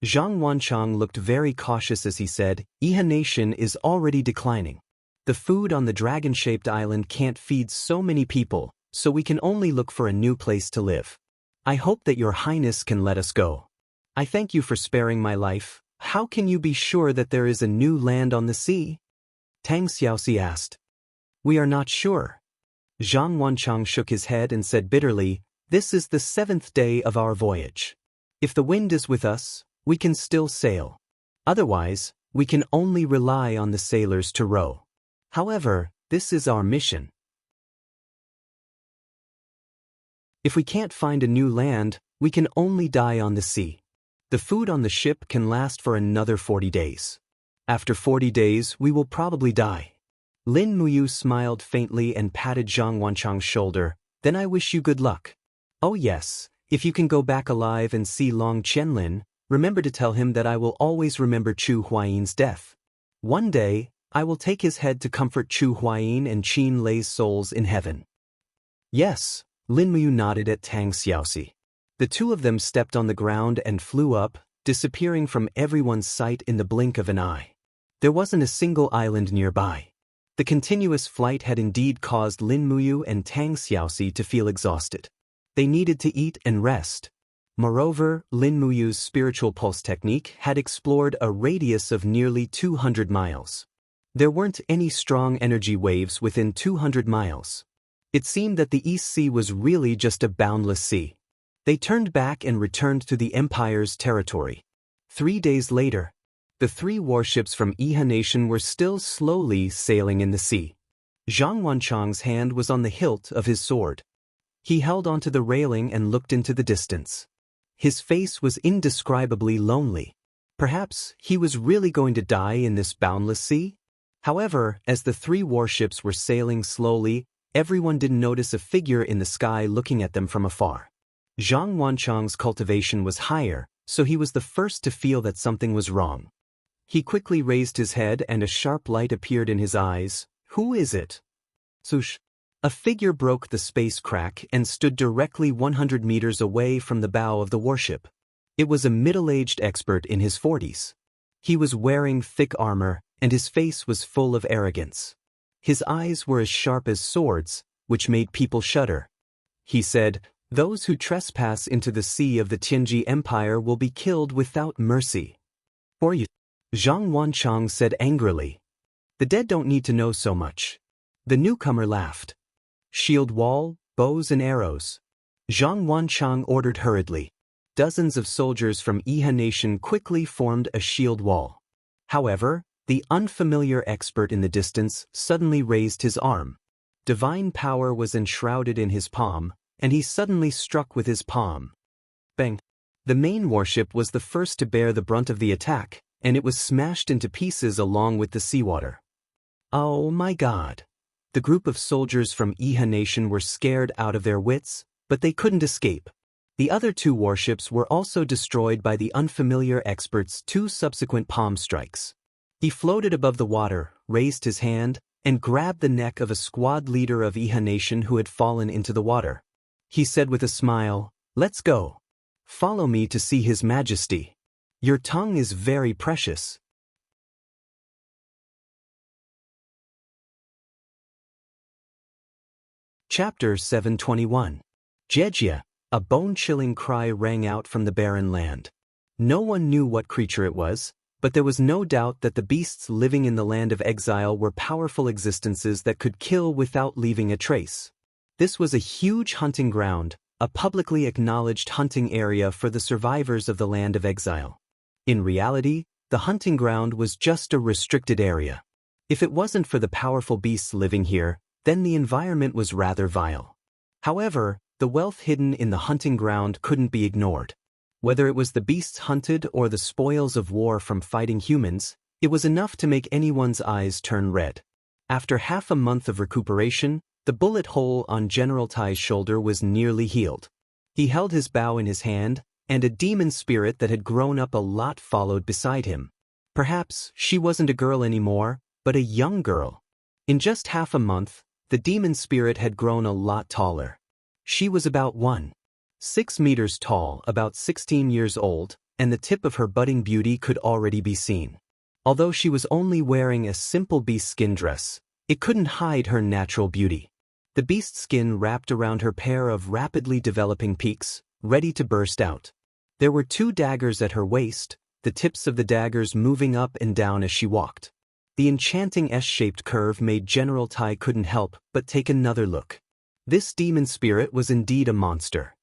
Zhang Wancheng looked very cautious as he said, Iha Nation is already declining. The food on the dragon-shaped island can't feed so many people, so we can only look for a new place to live. I hope that your highness can let us go. I thank you for sparing my life. how can you be sure that there is a new land on the sea? Tang Xiaoxi asked. We are not sure. Zhang Wanchang shook his head and said bitterly, this is the 7th day of our voyage. If the wind is with us, we can still sail. Otherwise, we can only rely on the sailors to row. However, this is our mission. If we can't find a new land, we can only die on the sea. The food on the ship can last for another 40 days. After 40 days, we will probably die. Lin Muyu smiled faintly and patted Zhang Wanchang's shoulder. Then I wish you good luck. Oh yes, if you can go back alive and see Long Qianlin, remember to tell him that I will always remember Chu Huayin's death. One day, I will take his head to comfort Chu Huayin and Qin Lei's souls in heaven. Yes, Lin Muyu nodded at Tang Xiaoxi. The two of them stepped on the ground and flew up, disappearing from everyone's sight in the blink of an eye. There wasn't a single island nearby. The continuous flight had indeed caused Lin Muyu and Tang Xiaoxi to feel exhausted. They needed to eat and rest. Moreover, Lin Muyu's spiritual pulse technique had explored a radius of nearly 200 miles. There weren't any strong energy waves within 200 miles. It seemed that the East Sea was really just a boundless sea. They turned back and returned to the Empire's territory. 3 days later, the 3 warships from Iha Nation were still slowly sailing in the sea. Zhang Wanchang's hand was on the hilt of his sword. He held onto the railing and looked into the distance. His face was indescribably lonely. Perhaps he was really going to die in this boundless sea? However, as the 3 warships were sailing slowly, everyone didn't notice a figure in the sky looking at them from afar. Zhang Wanchang's cultivation was higher, so he was the first to feel that something was wrong. He quickly raised his head and a sharp light appeared in his eyes. Who is it? Swoosh! A figure broke the space crack and stood directly 100 meters away from the bow of the warship. It was a middle-aged expert in his 40s. He was wearing thick armor, and his face was full of arrogance. His eyes were as sharp as swords, which made people shudder. He said, those who trespass into the sea of the Tianji Empire will be killed without mercy. For you, Zhang Wanchang said angrily. The dead don't need to know so much. The newcomer laughed. Shield wall, bows and arrows. Zhang Wanchang ordered hurriedly. Dozens of soldiers from Iha Nation quickly formed a shield wall. However, the unfamiliar expert in the distance suddenly raised his arm. Divine power was enshrouded in his palm, and he suddenly struck with his palm. Bang! The main warship was the first to bear the brunt of the attack, and it was smashed into pieces along with the seawater. Oh my God! The group of soldiers from Iha Nation were scared out of their wits, but they couldn't escape. The other 2 warships were also destroyed by the unfamiliar expert's 2 subsequent palm strikes. He floated above the water, raised his hand, and grabbed the neck of a squad leader of Iha Nation who had fallen into the water. He said with a smile, let's go. Follow me to see His Majesty. Your tongue is very precious. Chapter 721. Jejia, a bone-chilling cry rang out from the barren land. No one knew what creature it was, but there was no doubt that the beasts living in the land of exile were powerful existences that could kill without leaving a trace. This was a huge hunting ground, a publicly acknowledged hunting area for the survivors of the land of exile. In reality, the hunting ground was just a restricted area. If it wasn't for the powerful beasts living here, then the environment was rather vile. However, the wealth hidden in the hunting ground couldn't be ignored. Whether it was the beasts hunted or the spoils of war from fighting humans, it was enough to make anyone's eyes turn red. After half a month of recuperation, the bullet hole on General Tai's shoulder was nearly healed. He held his bow in his hand, and a demon spirit that had grown up a lot followed beside him. Perhaps she wasn't a girl anymore, but a young girl. In just half a month, the demon spirit had grown a lot taller. She was about 1.6 meters tall, about 16 years old, and the tip of her budding beauty could already be seen. Although she was only wearing a simple beast skin dress, it couldn't hide her natural beauty. The beast skin wrapped around her pair of rapidly developing peaks, ready to burst out. There were 2 daggers at her waist, the tips of the daggers moving up and down as she walked. The enchanting S-shaped curve made General Tai couldn't help but take another look. This demon spirit was indeed a monster.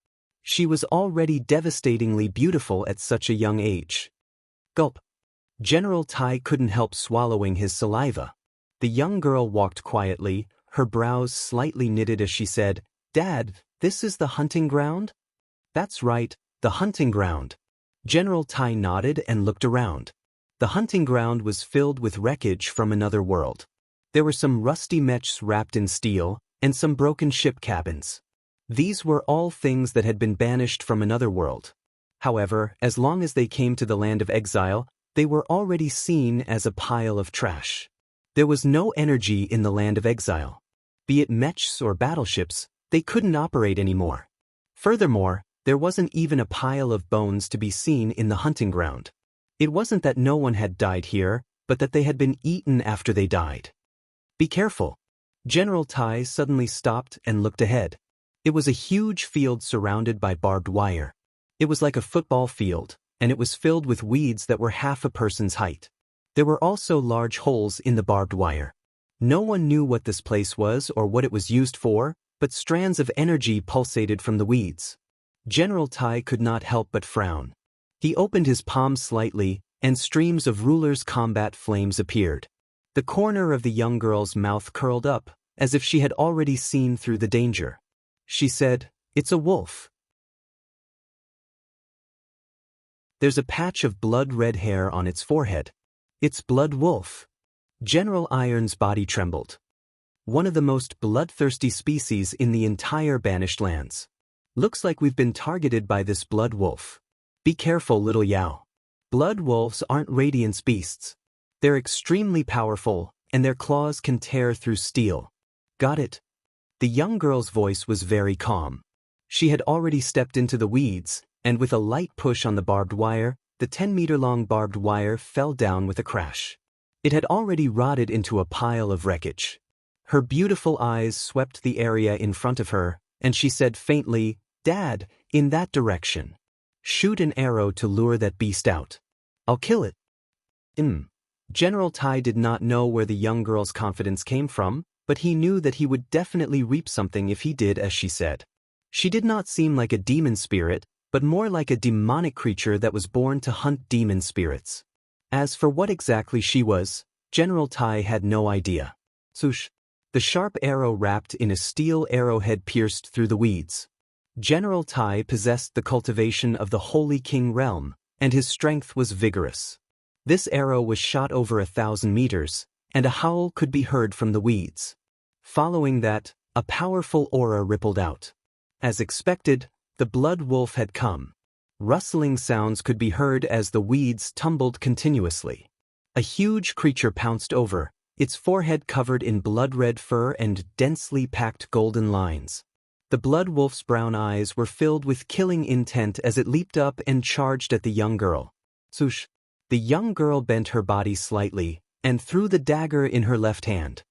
She was already devastatingly beautiful at such a young age. Gulp. General Tai couldn't help swallowing his saliva. The young girl walked quietly, her brows slightly knitted as she said, "Dad, this is the hunting ground?" "That's right, the hunting ground." General Tai nodded and looked around. The hunting ground was filled with wreckage from another world. There were some rusty mechs wrapped in steel, and some broken ship cabins. These were all things that had been banished from another world. However, as long as they came to the land of exile, they were already seen as a pile of trash. There was no energy in the land of exile. Be it mechs or battleships, they couldn't operate anymore. Furthermore, there wasn't even a pile of bones to be seen in the hunting ground. It wasn't that no one had died here, but that they had been eaten after they died. "Be careful." General Tai suddenly stopped and looked ahead. It was a huge field surrounded by barbed wire. It was like a football field, and it was filled with weeds that were half a person's height. There were also large holes in the barbed wire. No one knew what this place was or what it was used for, but strands of energy pulsated from the weeds. General Tai could not help but frown. He opened his palm slightly, and streams of ruler's combat flames appeared. The corner of the young girl's mouth curled up, as if she had already seen through the danger. She said, "It's a wolf." There's a patch of blood-red hair on its forehead. It's Blood Wolf. General Iron's body trembled. One of the most bloodthirsty species in the entire Banished Lands. Looks like we've been targeted by this Blood Wolf. Be careful, little Yao. Blood wolves aren't radiance beasts. They're extremely powerful, and their claws can tear through steel. Got it? The young girl's voice was very calm. She had already stepped into the weeds, and with a light push on the barbed wire, the 10-meter-long barbed wire fell down with a crash. It had already rotted into a pile of wreckage. Her beautiful eyes swept the area in front of her, and she said faintly, "Dad, in that direction. Shoot an arrow to lure that beast out. I'll kill it." General Tai did not know where the young girl's confidence came from, but he knew that he would definitely reap something if he did as she said. She did not seem like a demon spirit, but more like a demonic creature that was born to hunt demon spirits. As for what exactly she was, General Tai had no idea. Swoosh! The sharp arrow wrapped in a steel arrowhead pierced through the weeds. General Tai possessed the cultivation of the Holy King realm, and his strength was vigorous. This arrow was shot over 1,000 meters, and a howl could be heard from the weeds. Following that, a powerful aura rippled out. As expected, the Blood Wolf had come. Rustling sounds could be heard as the weeds tumbled continuously. A huge creature pounced over, its forehead covered in blood-red fur and densely packed golden lines. The Blood Wolf's brown eyes were filled with killing intent as it leaped up and charged at the young girl. Swoosh! The young girl bent her body slightly, and threw the dagger in her left hand.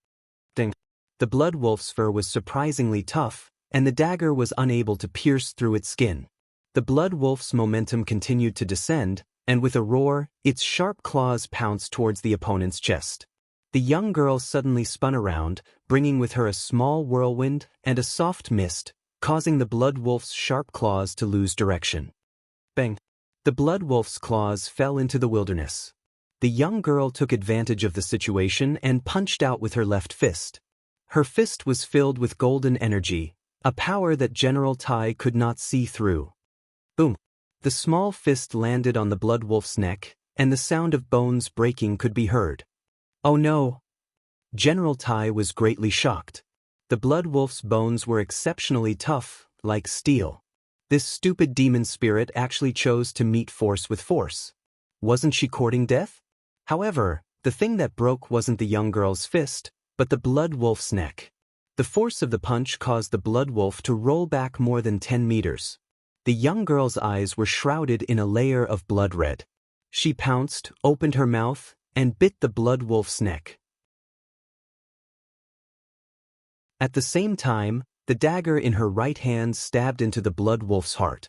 Ding! The Blood Wolf's fur was surprisingly tough, and the dagger was unable to pierce through its skin. The Blood Wolf's momentum continued to descend, and with a roar, its sharp claws pounced towards the opponent's chest. The young girl suddenly spun around, bringing with her a small whirlwind and a soft mist, causing the Blood Wolf's sharp claws to lose direction. Bang! The Blood Wolf's claws fell into the wilderness. The young girl took advantage of the situation and punched out with her left fist. Her fist was filled with golden energy, a power that General Tai could not see through. Boom! The small fist landed on the Blood Wolf's neck, and the sound of bones breaking could be heard. Oh no! General Tai was greatly shocked. The Blood Wolf's bones were exceptionally tough, like steel. This stupid demon spirit actually chose to meet force with force. Wasn't she courting death? However, the thing that broke wasn't the young girl's fist, but the Blood Wolf's neck. The force of the punch caused the Blood Wolf to roll back more than 10 meters. The young girl's eyes were shrouded in a layer of blood red. She pounced, opened her mouth, and bit the Blood Wolf's neck. At the same time, the dagger in her right hand stabbed into the Blood Wolf's heart.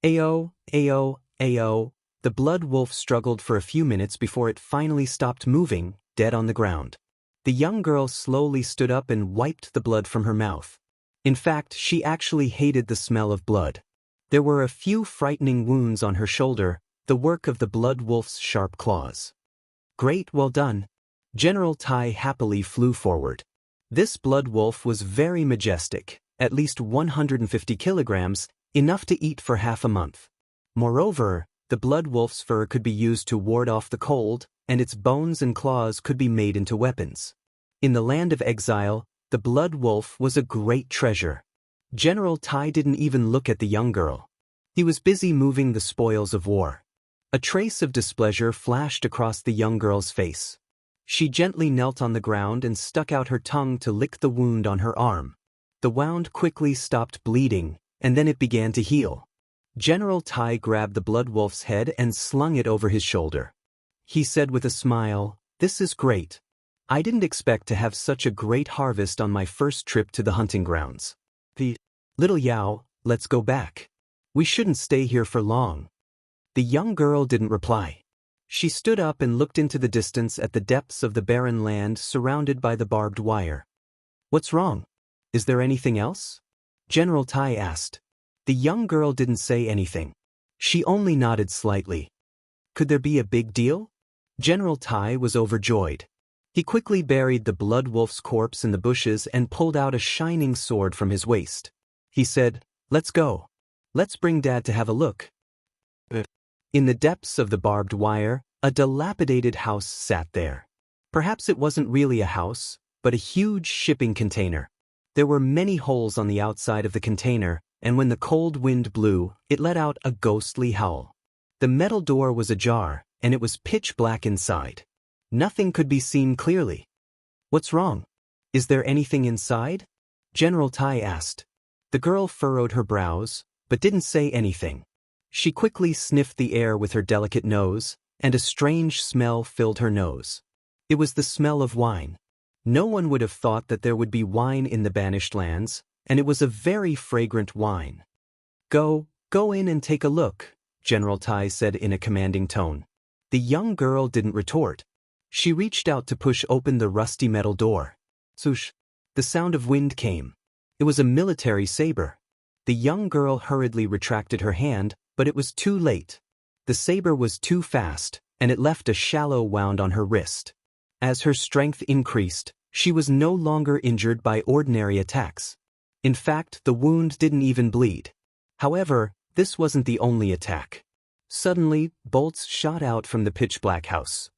Ayo, ayo, ayo, The blood wolf struggled for a few minutes before it finally stopped moving, dead on the ground. The young girl slowly stood up and wiped the blood from her mouth. In fact, she actually hated the smell of blood. There were a few frightening wounds on her shoulder, the work of the blood wolf's sharp claws. Great, well done. General Tai happily flew forward. This blood wolf was very majestic, at least 150 kilograms, enough to eat for half a month. Moreover, the blood wolf's fur could be used to ward off the cold, and its bones and claws could be made into weapons. In the land of exile, the blood wolf was a great treasure. General Tai didn't even look at the young girl. He was busy moving the spoils of war. A trace of displeasure flashed across the young girl's face. She gently knelt on the ground and stuck out her tongue to lick the wound on her arm. The wound quickly stopped bleeding, and then it began to heal. General Tai grabbed the blood wolf's head and slung it over his shoulder. He said with a smile, "This is great. I didn't expect to have such a great harvest on my first trip to the hunting grounds. Little Yao, let's go back. We shouldn't stay here for long." The young girl didn't reply. She stood up and looked into the distance at the depths of the barren land surrounded by the barbed wire. "What's wrong? Is there anything else?" General Tai asked. The young girl didn't say anything. She only nodded slightly. Could there be a big deal? General Tai was overjoyed. He quickly buried the blood wolf's corpse in the bushes and pulled out a shining sword from his waist. He said, "Let's go. Let's bring Dad to have a look." In the depths of the barbed wire, a dilapidated house sat there. Perhaps it wasn't really a house, but a huge shipping container. There were many holes on the outside of the container, and when the cold wind blew, it let out a ghostly howl. The metal door was ajar, and it was pitch black inside. Nothing could be seen clearly. "What's wrong? Is there anything inside?" General Tai asked. The girl furrowed her brows, but didn't say anything. She quickly sniffed the air with her delicate nose, and a strange smell filled her nose. It was the smell of wine. No one would have thought that there would be wine in the banished lands, and it was a very fragrant wine. Go in and take a look," General Tai said in a commanding tone. The young girl didn't retort. She reached out to push open the rusty metal door. Swoosh! The sound of wind came. It was a military saber. The young girl hurriedly retracted her hand, but it was too late. The saber was too fast, and it left a shallow wound on her wrist. As her strength increased, she was no longer injured by ordinary attacks. In fact, the wound didn't even bleed. However, this wasn't the only attack. Suddenly, bolts shot out from the pitch-black house.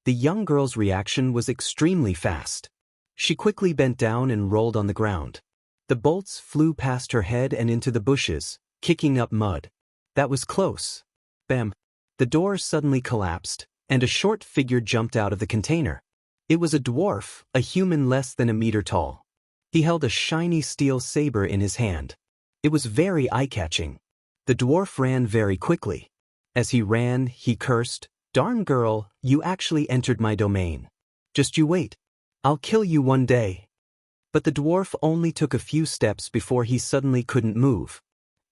The young girl's reaction was extremely fast. She quickly bent down and rolled on the ground. The bolts flew past her head and into the bushes, kicking up mud. That was close. Bam! The door suddenly collapsed, and a short figure jumped out of the container. It was a dwarf, a human less than a meter tall. He held a shiny steel saber in his hand. It was very eye-catching. The dwarf ran very quickly. As he ran, he cursed, "Darn girl, you actually entered my domain. Just you wait. I'll kill you one day." But the dwarf only took a few steps before he suddenly couldn't move.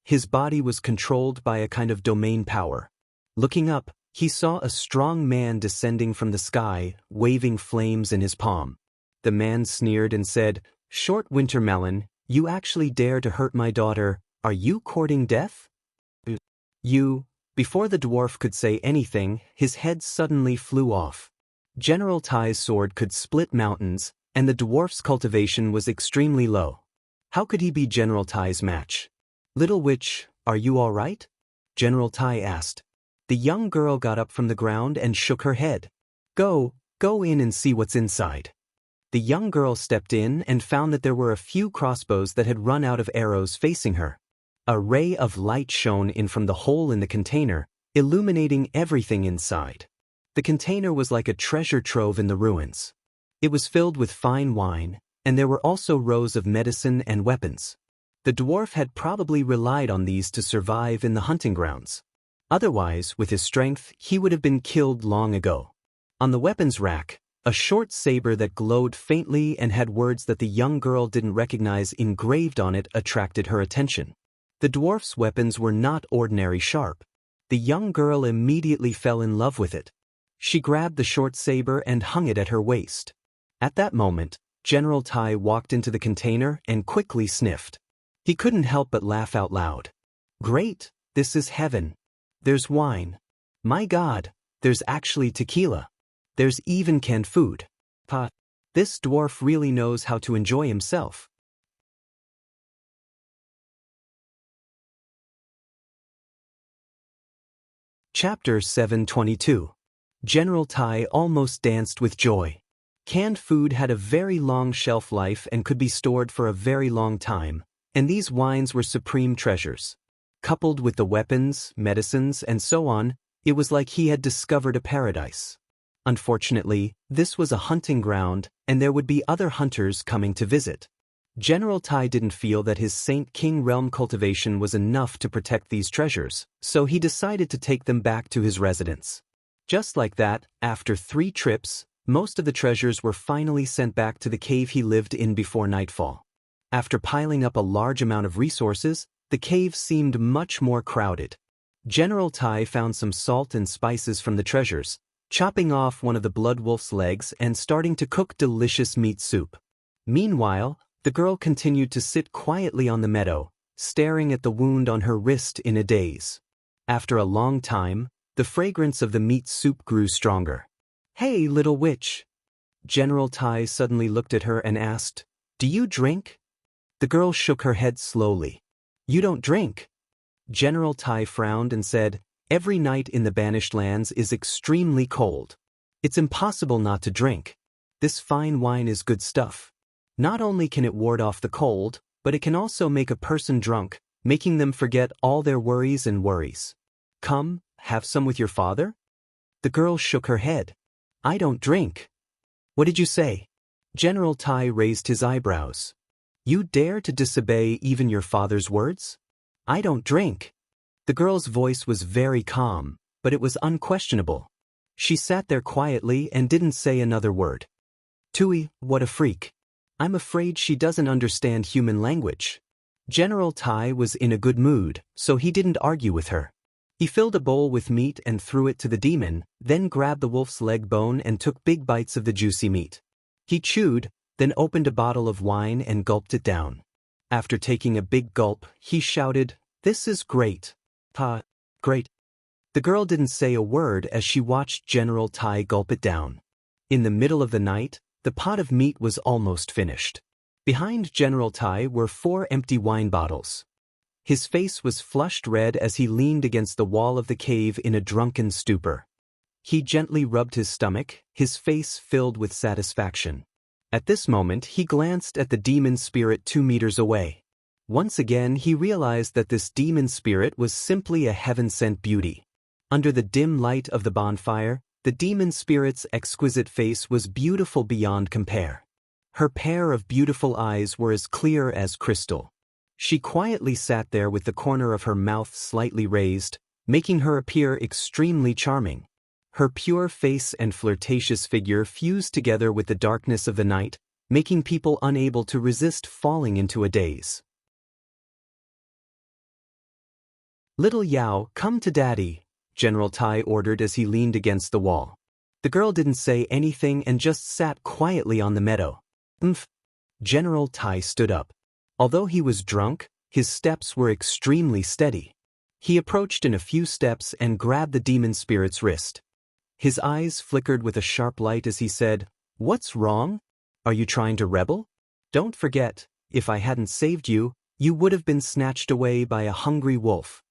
His body was controlled by a kind of domain power. Looking up, he saw a strong man descending from the sky, waving flames in his palm. The man sneered and said, "Short winter melon, you actually dare to hurt my daughter. Are you courting death?" Before the dwarf could say anything, his head suddenly flew off. General Tai's sword could split mountains, and the dwarf's cultivation was extremely low. How could he be General Tai's match? "Little witch, are you all right?" General Tai asked. The young girl got up from the ground and shook her head. Go in and see what's inside." The young girl stepped in and found that there were a few crossbows that had run out of arrows facing her. A ray of light shone in from the hole in the container, illuminating everything inside. The container was like a treasure trove in the ruins. It was filled with fine wine, and there were also rows of medicine and weapons. The dwarf had probably relied on these to survive in the hunting grounds. Otherwise, with his strength, he would have been killed long ago. On the weapons rack, a short saber that glowed faintly and had words that the young girl didn't recognize engraved on it attracted her attention. The dwarf's weapons were not ordinary sharp. The young girl immediately fell in love with it. She grabbed the short saber and hung it at her waist. At that moment, General Tai walked into the container and quickly sniffed. He couldn't help but laugh out loud. Great, this is heaven. There's wine. My God, there's actually tequila. There's even canned food. This dwarf really knows how to enjoy himself. Chapter 722. General Tai almost danced with joy. Canned food had a very long shelf life and could be stored for a very long time, and these wines were supreme treasures. Coupled with the weapons, medicines, and so on, it was like he had discovered a paradise. Unfortunately, this was a hunting ground, and there would be other hunters coming to visit. General Tai didn't feel that his Saint King realm cultivation was enough to protect these treasures, so he decided to take them back to his residence. Just like that, after 3 trips, most of the treasures were finally sent back to the cave he lived in before nightfall. After piling up a large amount of resources, the cave seemed much more crowded. General Tai found some salt and spices from the treasures, chopping off one of the blood wolf's legs and starting to cook delicious meat soup. Meanwhile, the girl continued to sit quietly on the meadow, staring at the wound on her wrist in a daze. After a long time, the fragrance of the meat soup grew stronger. "Hey, little witch." General Tai suddenly looked at her and asked, "Do you drink?" The girl shook her head slowly. "You don't drink?" General Tai frowned and said, "Every night in the Banished Lands is extremely cold. It's impossible not to drink. This fine wine is good stuff. Not only can it ward off the cold, but it can also make a person drunk, making them forget all their worries and worries. Come, have some with your father?" The girl shook her head. "I don't drink." "What did you say?" General Tai raised his eyebrows. "You dare to disobey even your father's words?" "I don't drink." The girl's voice was very calm, but it was unquestionable. She sat there quietly and didn't say another word. Tui, what a freak. I'm afraid she doesn't understand human language. General Tai was in a good mood, so he didn't argue with her. He filled a bowl with meat and threw it to the demon, then grabbed the wolf's leg bone and took big bites of the juicy meat. He chewed, then opened a bottle of wine and gulped it down. After taking a big gulp, he shouted, "This is great. Great." The girl didn't say a word as she watched General Tai gulp it down. In the middle of the night, the pot of meat was almost finished. Behind General Tai were 4 empty wine bottles. His face was flushed red as he leaned against the wall of the cave in a drunken stupor. He gently rubbed his stomach, his face filled with satisfaction. At this moment he glanced at the demon spirit 2 meters away. Once again he realized that this demon spirit was simply a heaven-sent beauty. Under the dim light of the bonfire, the demon spirit's exquisite face was beautiful beyond compare. Her pair of beautiful eyes were as clear as crystal. She quietly sat there with the corner of her mouth slightly raised, making her appear extremely charming. Her pure face and flirtatious figure fused together with the darkness of the night, making people unable to resist falling into a daze. "Little Yao, come to Daddy," General Tai ordered as he leaned against the wall. The girl didn't say anything and just sat quietly on the meadow. General Tai stood up. Although he was drunk, his steps were extremely steady. He approached in a few steps and grabbed the demon spirit's wrist. His eyes flickered with a sharp light as he said, "What's wrong? Are you trying to rebel? Don't forget, if I hadn't saved you, you would have been snatched away by a hungry wolf."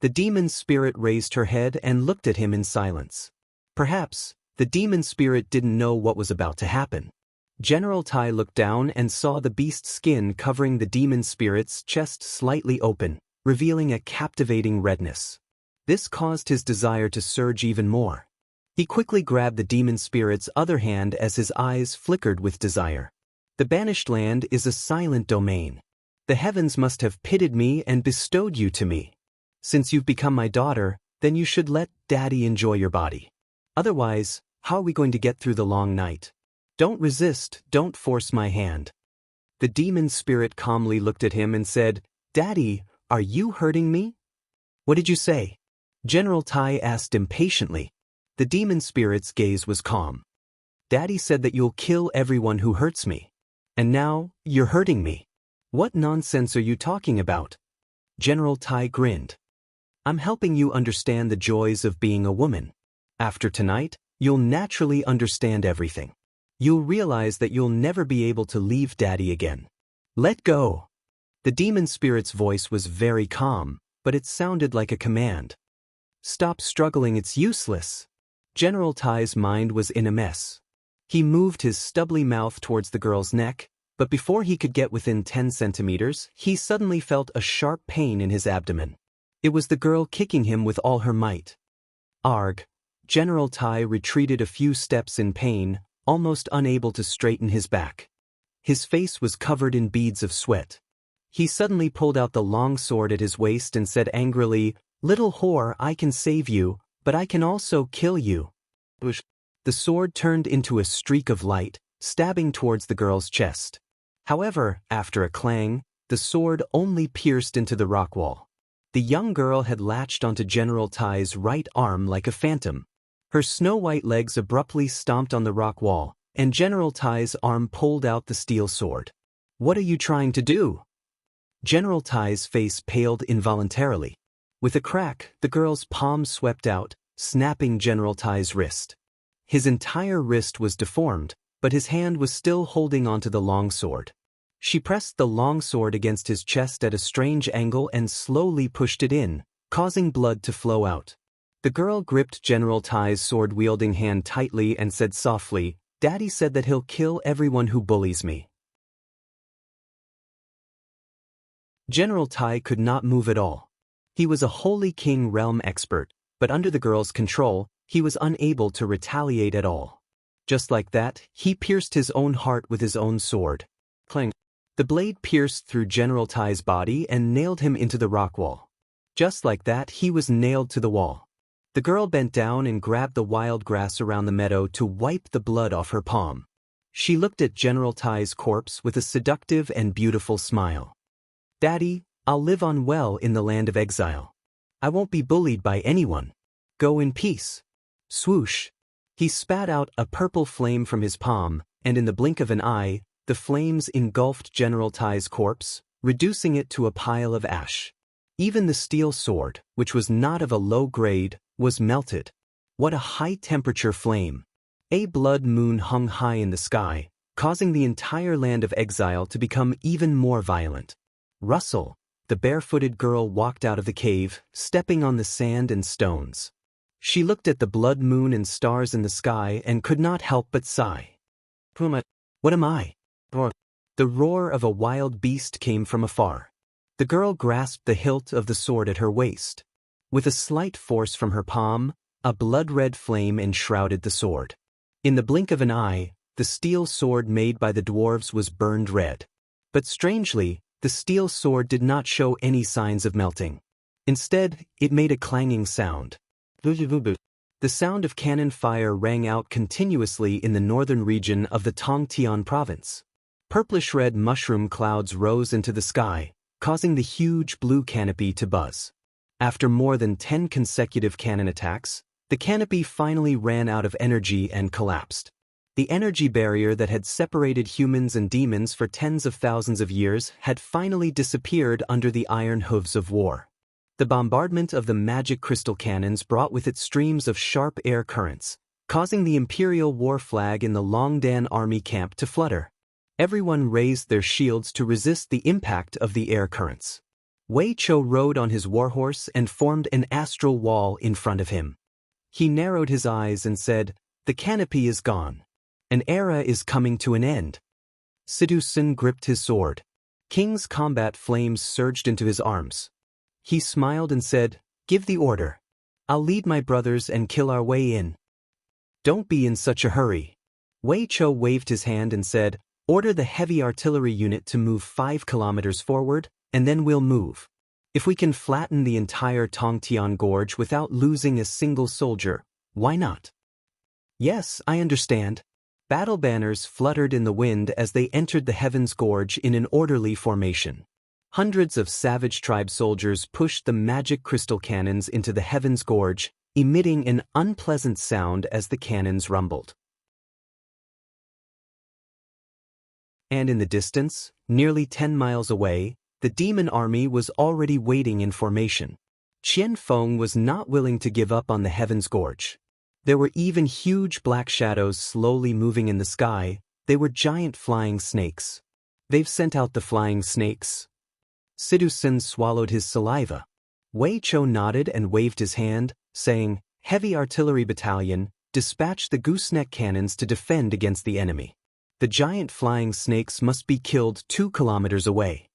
The demon spirit raised her head and looked at him in silence. Perhaps, the demon spirit didn't know what was about to happen. General Tai looked down and saw the beast's skin covering the demon spirit's chest slightly open, revealing a captivating redness. This caused his desire to surge even more. He quickly grabbed the demon spirit's other hand as his eyes flickered with desire. The Banished Land is a silent domain. The heavens must have pitied me and bestowed you to me. Since you've become my daughter, then you should let Daddy enjoy your body. Otherwise, how are we going to get through the long night? Don't resist, don't force my hand." The demon spirit calmly looked at him and said, "Daddy, Are you hurting me? What did you say? General Tai asked impatiently. The demon spirit's gaze was calm. Daddy said that you'll kill everyone who hurts me. And now, you're hurting me. What nonsense are you talking about? General Tai grinned. I'm helping you understand the joys of being a woman. After tonight, you'll naturally understand everything. You'll realize that you'll never be able to leave Daddy again. Let go. The demon spirit's voice was very calm, but it sounded like a command. Stop struggling, it's useless. General Tai's mind was in a mess. He moved his stubbly mouth towards the girl's neck, but before he could get within 10 centimeters, he suddenly felt a sharp pain in his abdomen. It was the girl kicking him with all her might. Arg! General Tai retreated a few steps in pain, almost unable to straighten his back. His face was covered in beads of sweat. He suddenly pulled out the long sword at his waist and said angrily, "Little whore, I can save you, but I can also kill you." The sword turned into a streak of light, stabbing towards the girl's chest. However, after a clang, the sword only pierced into the rock wall. The young girl had latched onto General Tai's right arm like a phantom. Her snow-white legs abruptly stomped on the rock wall, and General Tai's arm pulled out the steel sword. "What are you trying to do?" General Tai's face paled involuntarily. With a crack, the girl's palm swept out, snapping General Tai's wrist. His entire wrist was deformed, but his hand was still holding onto the long sword. She pressed the long sword against his chest at a strange angle and slowly pushed it in, causing blood to flow out. The girl gripped General Tai's sword-wielding hand tightly and said softly, "Daddy said that he'll kill everyone who bullies me." General Tai could not move at all. He was a Holy King realm expert, but under the girl's control, he was unable to retaliate at all. Just like that, he pierced his own heart with his own sword. Clang! The blade pierced through General Tai's body and nailed him into the rock wall. Just like that, he was nailed to the wall. The girl bent down and grabbed the wild grass around the meadow to wipe the blood off her palm. She looked at General Tai's corpse with a seductive and beautiful smile. "Daddy, I'll live on well in the land of exile. I won't be bullied by anyone. Go in peace." Swoosh! He spat out a purple flame from his palm, and in the blink of an eye, the flames engulfed General Tai's corpse, reducing it to a pile of ash. Even the steel sword, which was not of a low grade, was melted. What a high-temperature flame! A blood moon hung high in the sky, causing the entire land of exile to become even more violent. Rustle! The barefooted girl walked out of the cave, stepping on the sand and stones. She looked at the blood moon and stars in the sky and could not help but sigh. What am I? The roar of a wild beast came from afar. The girl grasped the hilt of the sword at her waist. With a slight force from her palm, a blood-red flame enshrouded the sword. In the blink of an eye, the steel sword made by the dwarves was burned red. But strangely, the steel sword did not show any signs of melting. Instead, it made a clanging sound. The sound of cannon fire rang out continuously in the northern region of the Tongtian province. Purplish-red mushroom clouds rose into the sky, causing the huge blue canopy to buzz. After more than 10 consecutive cannon attacks, the canopy finally ran out of energy and collapsed. The energy barrier that had separated humans and demons for tens of thousands of years had finally disappeared under the iron hooves of war. The bombardment of the magic crystal cannons brought with it streams of sharp air currents, causing the imperial war flag in the Longdan army camp to flutter. Everyone raised their shields to resist the impact of the air currents. Wei Cho rode on his warhorse and formed an astral wall in front of him. He narrowed his eyes and said, "The canopy is gone. An era is coming to an end." Sidu Sun gripped his sword. King's combat flames surged into his arms. He smiled and said, "Give the order. I'll lead my brothers and kill our way in." "Don't be in such a hurry." Wei Cho waved his hand and said, "Order the heavy artillery unit to move 5 kilometers forward, and then we'll move. If we can flatten the entire Tongtian Gorge without losing a single soldier, why not?" "Yes, I understand." Battle banners fluttered in the wind as they entered the Heaven's Gorge in an orderly formation. Hundreds of savage tribe soldiers pushed the magic crystal cannons into the heaven's gorge, emitting an unpleasant sound as the cannons rumbled. And in the distance, nearly 10 miles away, the demon army was already waiting in formation. Qian Feng was not willing to give up on the heaven's gorge. There were even huge black shadows slowly moving in the sky. They were giant flying snakes. They've sent out the flying snakes. Sidu Sin swallowed his saliva. Wei Chou nodded and waved his hand, saying, "Heavy artillery battalion, dispatch the gooseneck cannons to defend against the enemy. The giant flying snakes must be killed 2 kilometers away."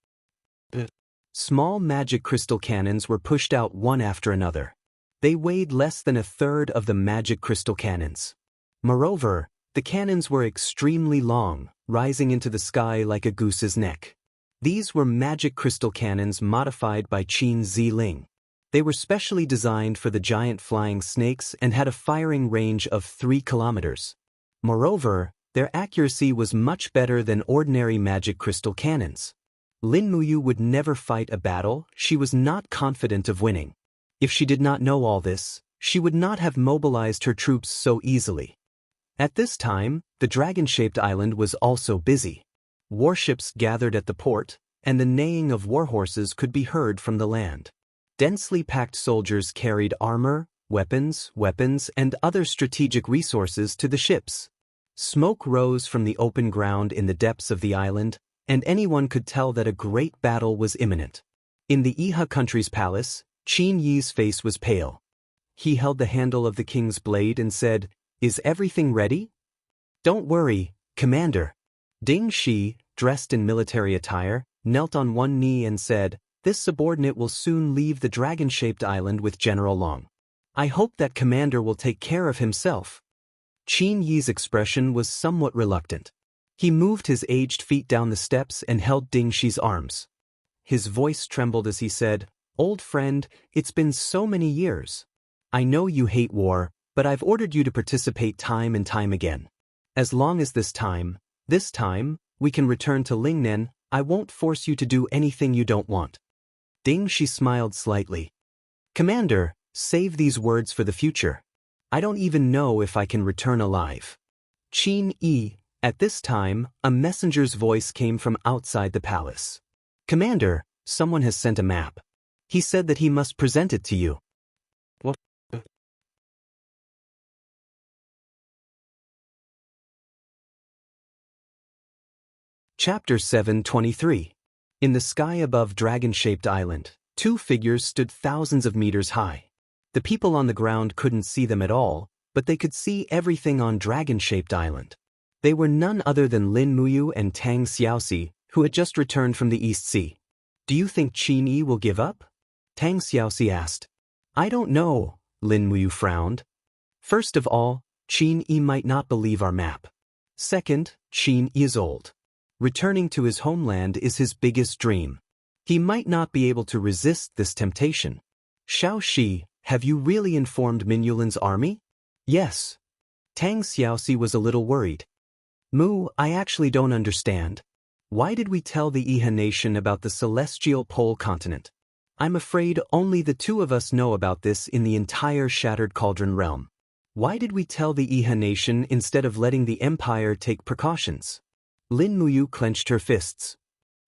Small magic crystal cannons were pushed out one after another. They weighed less than a third of the magic crystal cannons. Moreover, the cannons were extremely long, rising into the sky like a goose's neck. These were magic crystal cannons modified by Qin Ziling. They were specially designed for the giant flying snakes and had a firing range of 3 kilometers. Moreover, their accuracy was much better than ordinary magic crystal cannons. Lin Muyu would never fight a battle she was not confident of winning. If she did not know all this, she would not have mobilized her troops so easily. At this time, the dragon-shaped island was also busy. Warships gathered at the port, and the neighing of warhorses could be heard from the land. Densely packed soldiers carried armor, weapons, and other strategic resources to the ships. Smoke rose from the open ground in the depths of the island, and anyone could tell that a great battle was imminent. In the Iha country's palace, Qin Yi's face was pale. He held the handle of the king's blade and said, "Is everything ready?" "Don't worry, Commander." Ding Shi, dressed in military attire, knelt on one knee and said, "This subordinate will soon leave the dragon-shaped island with General Long. I hope that commander will take care of himself." Qin Yi's expression was somewhat reluctant. He moved his aged feet down the steps and held Ding Shi's arms. His voice trembled as he said, "Old friend, it's been so many years. I know you hate war, but I've ordered you to participate time and time again. As long as this time, we can return to Lingnan, I won't force you to do anything you don't want." Ding Shi smiled slightly. "Commander, save these words for the future. I don't even know if I can return alive." Qin Yi. At this time, a messenger's voice came from outside the palace. "Commander, someone has sent a map. He said that he must present it to you." What? Chapter 723. In the sky above dragon-shaped island, 2 figures stood thousands of meters high. The people on the ground couldn't see them at all, but they could see everything on dragon-shaped island. They were none other than Lin Muyu and Tang Xiaoxi, who had just returned from the East Sea. "Do you think Qin Yi will give up?" Tang Xiaoxi asked. "I don't know," Lin Muyu frowned. "First of all, Qin Yi might not believe our map. Second, Qin Yi is old. Returning to his homeland is his biggest dream. He might not be able to resist this temptation." "Xiao Shi, have you really informed Minyulin's army?" "Yes." Tang Xiaoxi was a little worried. "Mu, I actually don't understand. Why did we tell the Iha nation about the celestial pole continent? I'm afraid only the 2 of us know about this in the entire Shattered Cauldron realm. Why did we tell the Iha nation instead of letting the Empire take precautions?" Lin Muyu clenched her fists.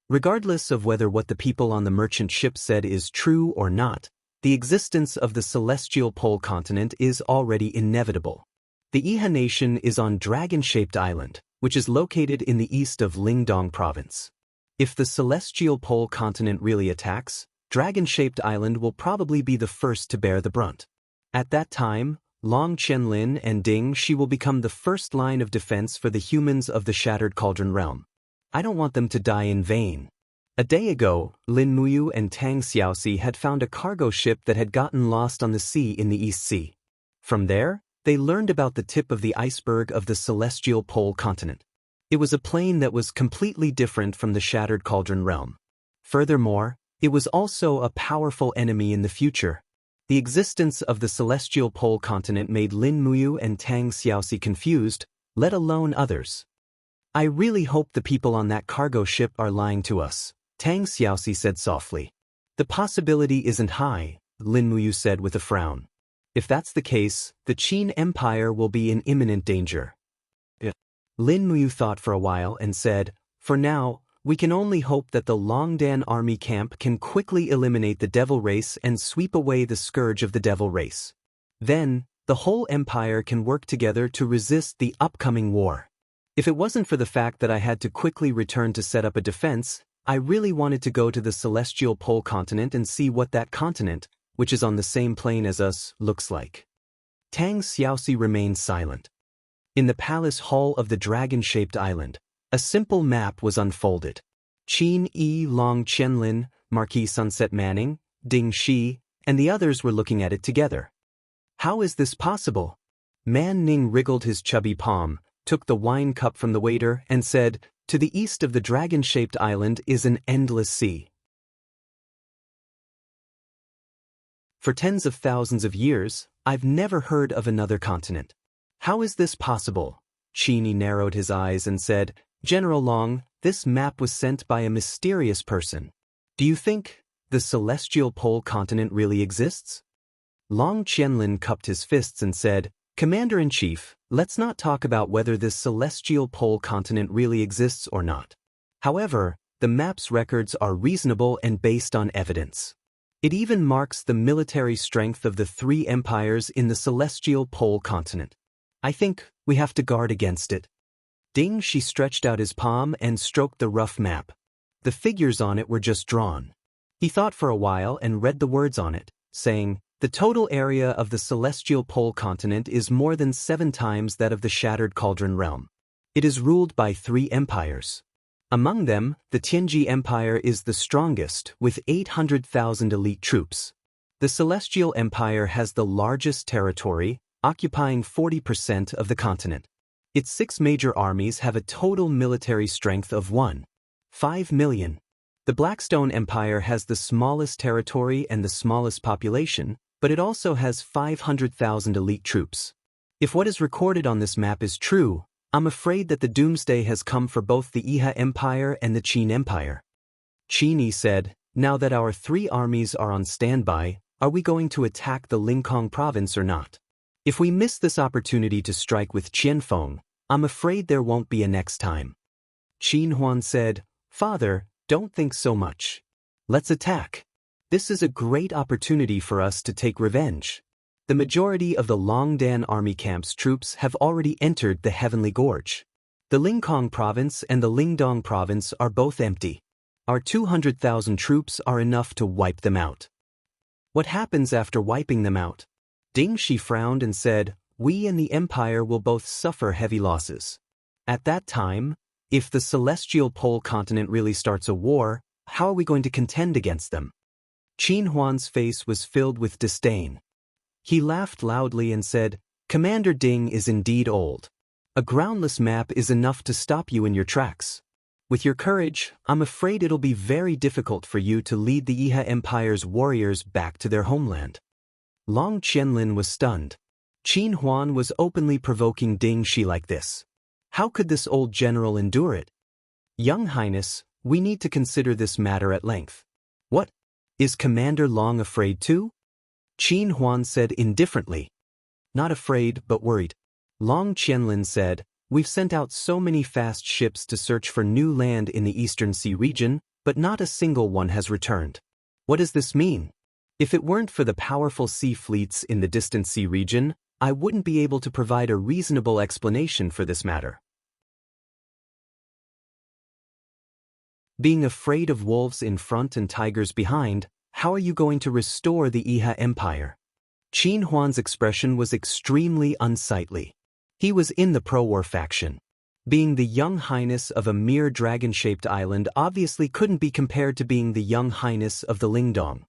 Regardless of whether what the people on the merchant ship said is true or not, the existence of the celestial pole continent is already inevitable. The Iha nation is on dragon-shaped island, which is located in the east of Lingdong province. If the celestial pole continent really attacks, dragon-shaped island will probably be the first to bear the brunt. At that time, Long Qianlin and Ding Shi will become the first line of defense for the humans of the Shattered Cauldron realm. I don't want them to die in vain. A day ago, Lin Muyu and Tang Xiaoxi had found a cargo ship that had gotten lost on the sea in the East Sea. From there, they learned about the tip of the iceberg of the celestial pole continent. It was a plane that was completely different from the Shattered Cauldron realm. Furthermore, it was also a powerful enemy in the future. The existence of the celestial pole continent made Lin Muyu and Tang Xiaoxi confused, let alone others. "I really hope the people on that cargo ship are lying to us," Tang Xiaoxi said softly. The possibility isn't high, Lin Muyu said with a frown. If that's the case, the Qin Empire will be in imminent danger. Lin Muyu thought for a while and said, for now, we can only hope that the Longdan army camp can quickly eliminate the devil race and sweep away the scourge of the devil race. Then, the whole empire can work together to resist the upcoming war. If it wasn't for the fact that I had to quickly return to set up a defense, I really wanted to go to the celestial pole continent and see what that continent, which is on the same plane as us, looks like. Tang Xiaoxi remained silent. In the palace hall of the dragon-shaped island, a simple map was unfolded. Qin Yi Long Qianlin, Marquis Sunset Manning, Ding Shi, and the others were looking at it together. How is this possible? Man Ning wriggled his chubby palm, took the wine cup from the waiter, and said, to the east of the dragon-shaped island is an endless sea. For tens of thousands of years, I've never heard of another continent. How is this possible? Qin narrowed his eyes and said, General Long, this map was sent by a mysterious person. Do you think the celestial pole continent really exists? Long Qianlin cupped his fists and said, Commander-in-Chief, let's not talk about whether this celestial pole continent really exists or not. However, the map's records are reasonable and based on evidence. It even marks the military strength of the three empires in the celestial pole continent. I think we have to guard against it. Ding Shi stretched out his palm and stroked the rough map. The figures on it were just drawn. He thought for a while and read the words on it, saying, the total area of the celestial pole continent is more than 7 times that of the Shattered Cauldron realm. It is ruled by 3 empires. Among them, the Tianji Empire is the strongest, with 800,000 elite troops. The Celestial Empire has the largest territory, occupying 40% of the continent. Its 6 major armies have a total military strength of 1.5 million. The Blackstone Empire has the smallest territory and the smallest population, but it also has 500,000 elite troops. If what is recorded on this map is true, I'm afraid that the doomsday has come for both the Iha Empire and the Qin Empire. Qin said, now that our 3 armies are on standby, are we going to attack the Lingang province or not? If we miss this opportunity to strike with Qianfeng, I'm afraid there won't be a next time. Qin Huan said, Father, don't think so much. Let's attack. This is a great opportunity for us to take revenge. The majority of the Longdan army camp's troops have already entered the Heavenly Gorge. The Lingang province and the Lingdong province are both empty. Our 200,000 troops are enough to wipe them out. What happens after wiping them out? Ding Shi frowned and said, we and the Empire will both suffer heavy losses. At that time, if the celestial pole continent really starts a war, how are we going to contend against them? Qin Huan's face was filled with disdain. He laughed loudly and said, Commander Ding is indeed old. A groundless map is enough to stop you in your tracks. With your courage, I'm afraid it'll be very difficult for you to lead the Iha Empire's warriors back to their homeland. Long Qianlin was stunned. Qin Huan was openly provoking Ding Shi like this. How could this old general endure it? Young Highness, we need to consider this matter at length. What? Is Commander Long afraid too? Qin Huan said indifferently. Not afraid, but worried. Long Qianlin said, we've sent out so many fast ships to search for new land in the Eastern Sea region, but not a single one has returned. What does this mean? If it weren't for the powerful sea fleets in the distant sea region, I wouldn't be able to provide a reasonable explanation for this matter. Being afraid of wolves in front and tigers behind, how are you going to restore the Iha Empire? Qin Huan's expression was extremely unsightly. He was in the pro-war faction. Being the young highness of a mere dragon-shaped island obviously couldn't be compared to being the young highness of the Lingdong.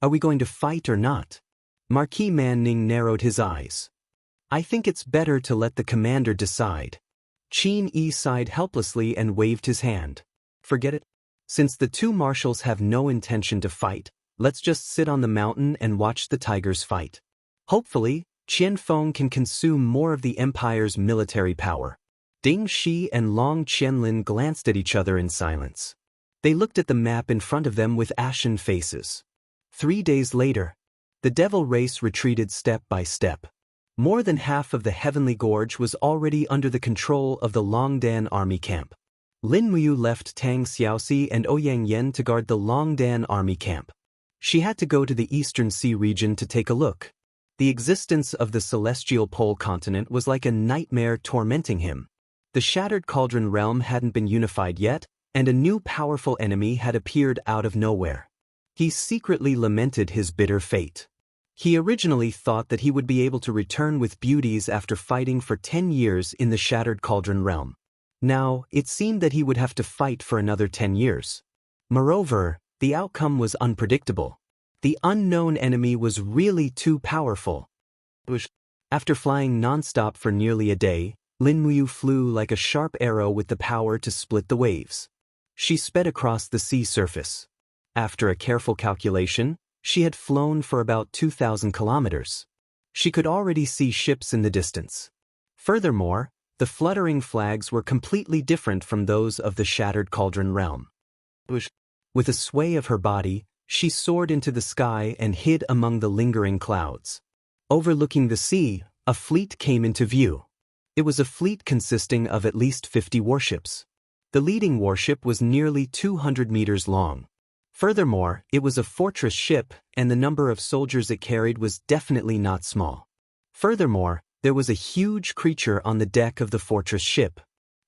Are we going to fight or not? Marquis Man Ning narrowed his eyes. I think it's better to let the commander decide. Qin Yi sighed helplessly and waved his hand. Forget it. Since the 2 marshals have no intention to fight, let's just sit on the mountain and watch the tigers fight. Hopefully, Qianfeng can consume more of the empire's military power. Ding Shi and Long Qianlin glanced at each other in silence. They looked at the map in front of them with ashen faces. 3 days later, the devil race retreated step by step. More than half of the Heavenly Gorge was already under the control of the Longdan army camp. Lin Muyu left Tang Xiaoxi and Ouyang Yan to guard the Longdan army camp. She had to go to the Eastern Sea region to take a look. The existence of the Celestial Pole continent was like a nightmare tormenting him. The Shattered Cauldron realm hadn't been unified yet, and a new powerful enemy had appeared out of nowhere. He secretly lamented his bitter fate. He originally thought that he would be able to return with beauties after fighting for 10 years in the Shattered Cauldron realm. Now, it seemed that he would have to fight for another 10 years. Moreover, the outcome was unpredictable. The unknown enemy was really too powerful. After flying non-stop for nearly a day, Lin Muyu flew like a sharp arrow with the power to split the waves. She sped across the sea surface. After a careful calculation, she had flown for about 2,000 kilometers. She could already see ships in the distance. Furthermore, the fluttering flags were completely different from those of the Shattered Cauldron realm. With a sway of her body, she soared into the sky and hid among the lingering clouds. Overlooking the sea, a fleet came into view. It was a fleet consisting of at least 50 warships. The leading warship was nearly 200 meters long. Furthermore, it was a fortress ship, and the number of soldiers it carried was definitely not small. Furthermore, there was a huge creature on the deck of the fortress ship.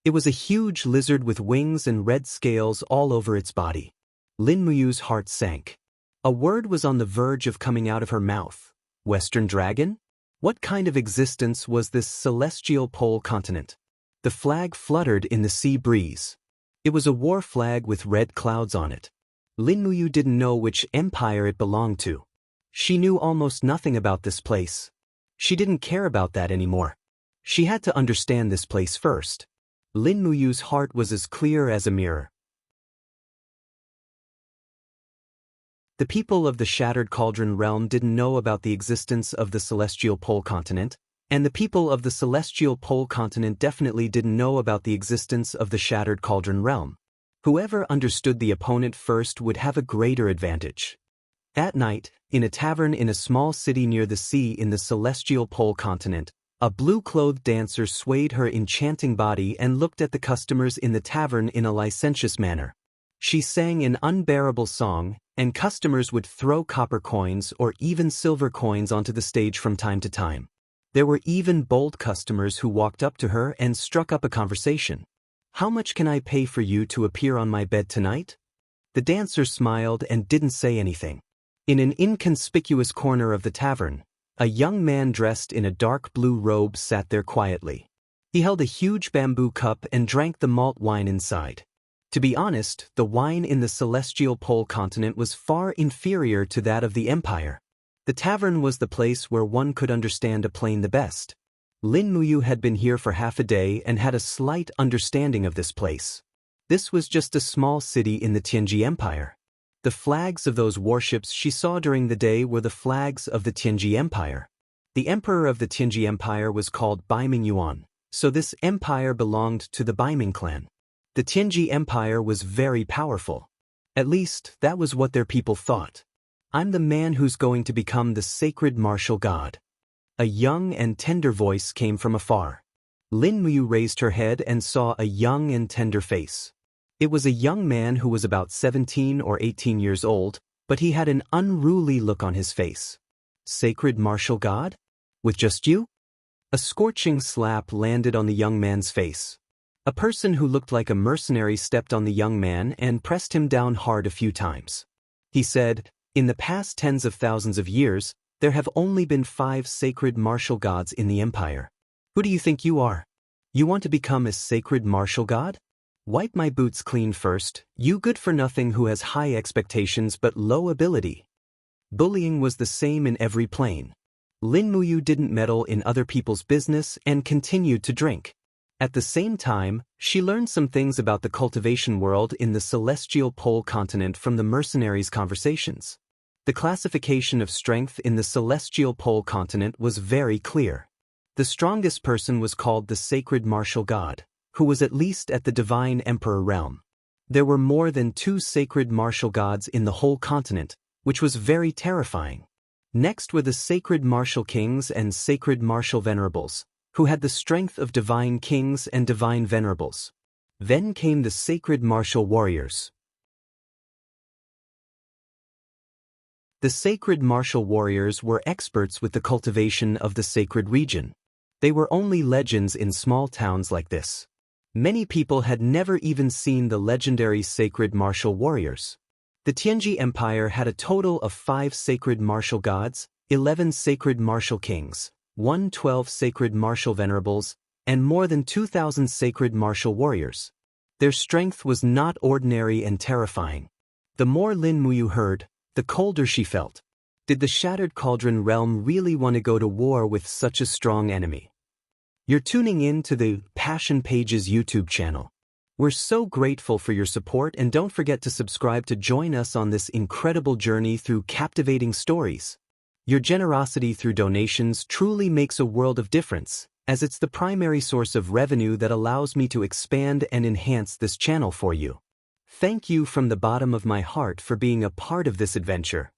It was a huge lizard with wings and red scales all over its body. Lin Muyu's heart sank. A word was on the verge of coming out of her mouth. Western Dragon? What kind of existence was this celestial pole continent? The flag fluttered in the sea breeze. It was a war flag with red clouds on it. Lin Muyu didn't know which empire it belonged to. She knew almost nothing about this place. She didn't care about that anymore. She had to understand this place first. Lin Muyu's heart was as clear as a mirror. The people of the Shattered Cauldron realm didn't know about the existence of the Celestial Pole continent, and the people of the Celestial Pole continent definitely didn't know about the existence of the Shattered Cauldron realm. Whoever understood the opponent first would have a greater advantage. At night, in a tavern in a small city near the sea in the Celestial Pole continent, a blue-clothed dancer swayed her enchanting body and looked at the customers in the tavern in a licentious manner. She sang an unbearable song, and customers would throw copper coins or even silver coins onto the stage from time to time. There were even bold customers who walked up to her and struck up a conversation. "How much can I pay for you to appear on my bed tonight?" The dancer smiled and didn't say anything. In an inconspicuous corner of the tavern, a young man dressed in a dark blue robe sat there quietly. He held a huge bamboo cup and drank the malt wine inside. To be honest, the wine in the Celestial Pole continent was far inferior to that of the Empire. The tavern was the place where one could understand a plane the best. Lin Muyu had been here for half a day and had a slight understanding of this place. This was just a small city in the Tianji Empire. The flags of those warships she saw during the day were the flags of the Tianji Empire. The emperor of the Tianji Empire was called Baiming Yuan, so this empire belonged to the Baiming clan. The Tianji Empire was very powerful. At least, that was what their people thought. "I'm the man who's going to become the sacred martial god." A young and tender voice came from afar. Lin Muyu raised her head and saw a young and tender face. It was a young man who was about 17 or 18 years old, but he had an unruly look on his face. "Sacred martial god? With just you?" A scorching slap landed on the young man's face. A person who looked like a mercenary stepped on the young man and pressed him down hard a few times. He said, "In the past tens of thousands of years, there have only been 5 sacred martial gods in the empire. Who do you think you are? You want to become a sacred martial god? Wipe my boots clean first, you good-for-nothing who has high expectations but low ability." Bullying was the same in every plane. Lin Muyu didn't meddle in other people's business and continued to drink. At the same time, she learned some things about the cultivation world in the Celestial Pole continent from the mercenaries' conversations. The classification of strength in the Celestial Pole continent was very clear. The strongest person was called the Sacred Martial God, who was at least at the Divine Emperor realm. There were more than 2 sacred martial gods in the whole continent, which was very terrifying. Next were the sacred martial kings and sacred martial venerables, who had the strength of divine kings and divine venerables. Then came the sacred martial warriors. The sacred martial warriors were experts with the cultivation of the sacred region. They were only legends in small towns like this. Many people had never even seen the legendary sacred martial warriors. The Tianji Empire had a total of 5 sacred martial gods, 11 sacred martial kings, 112 sacred martial venerables, and more than 2,000 sacred martial warriors. Their strength was not ordinary and terrifying. The more Lin Muyu heard, the colder she felt. Did the Shattered Cauldron realm really want to go to war with such a strong enemy? You're tuning in to the Passion Pages YouTube channel. We're so grateful for your support, and don't forget to subscribe to join us on this incredible journey through captivating stories. Your generosity through donations truly makes a world of difference, as it's the primary source of revenue that allows me to expand and enhance this channel for you. Thank you from the bottom of my heart for being a part of this adventure.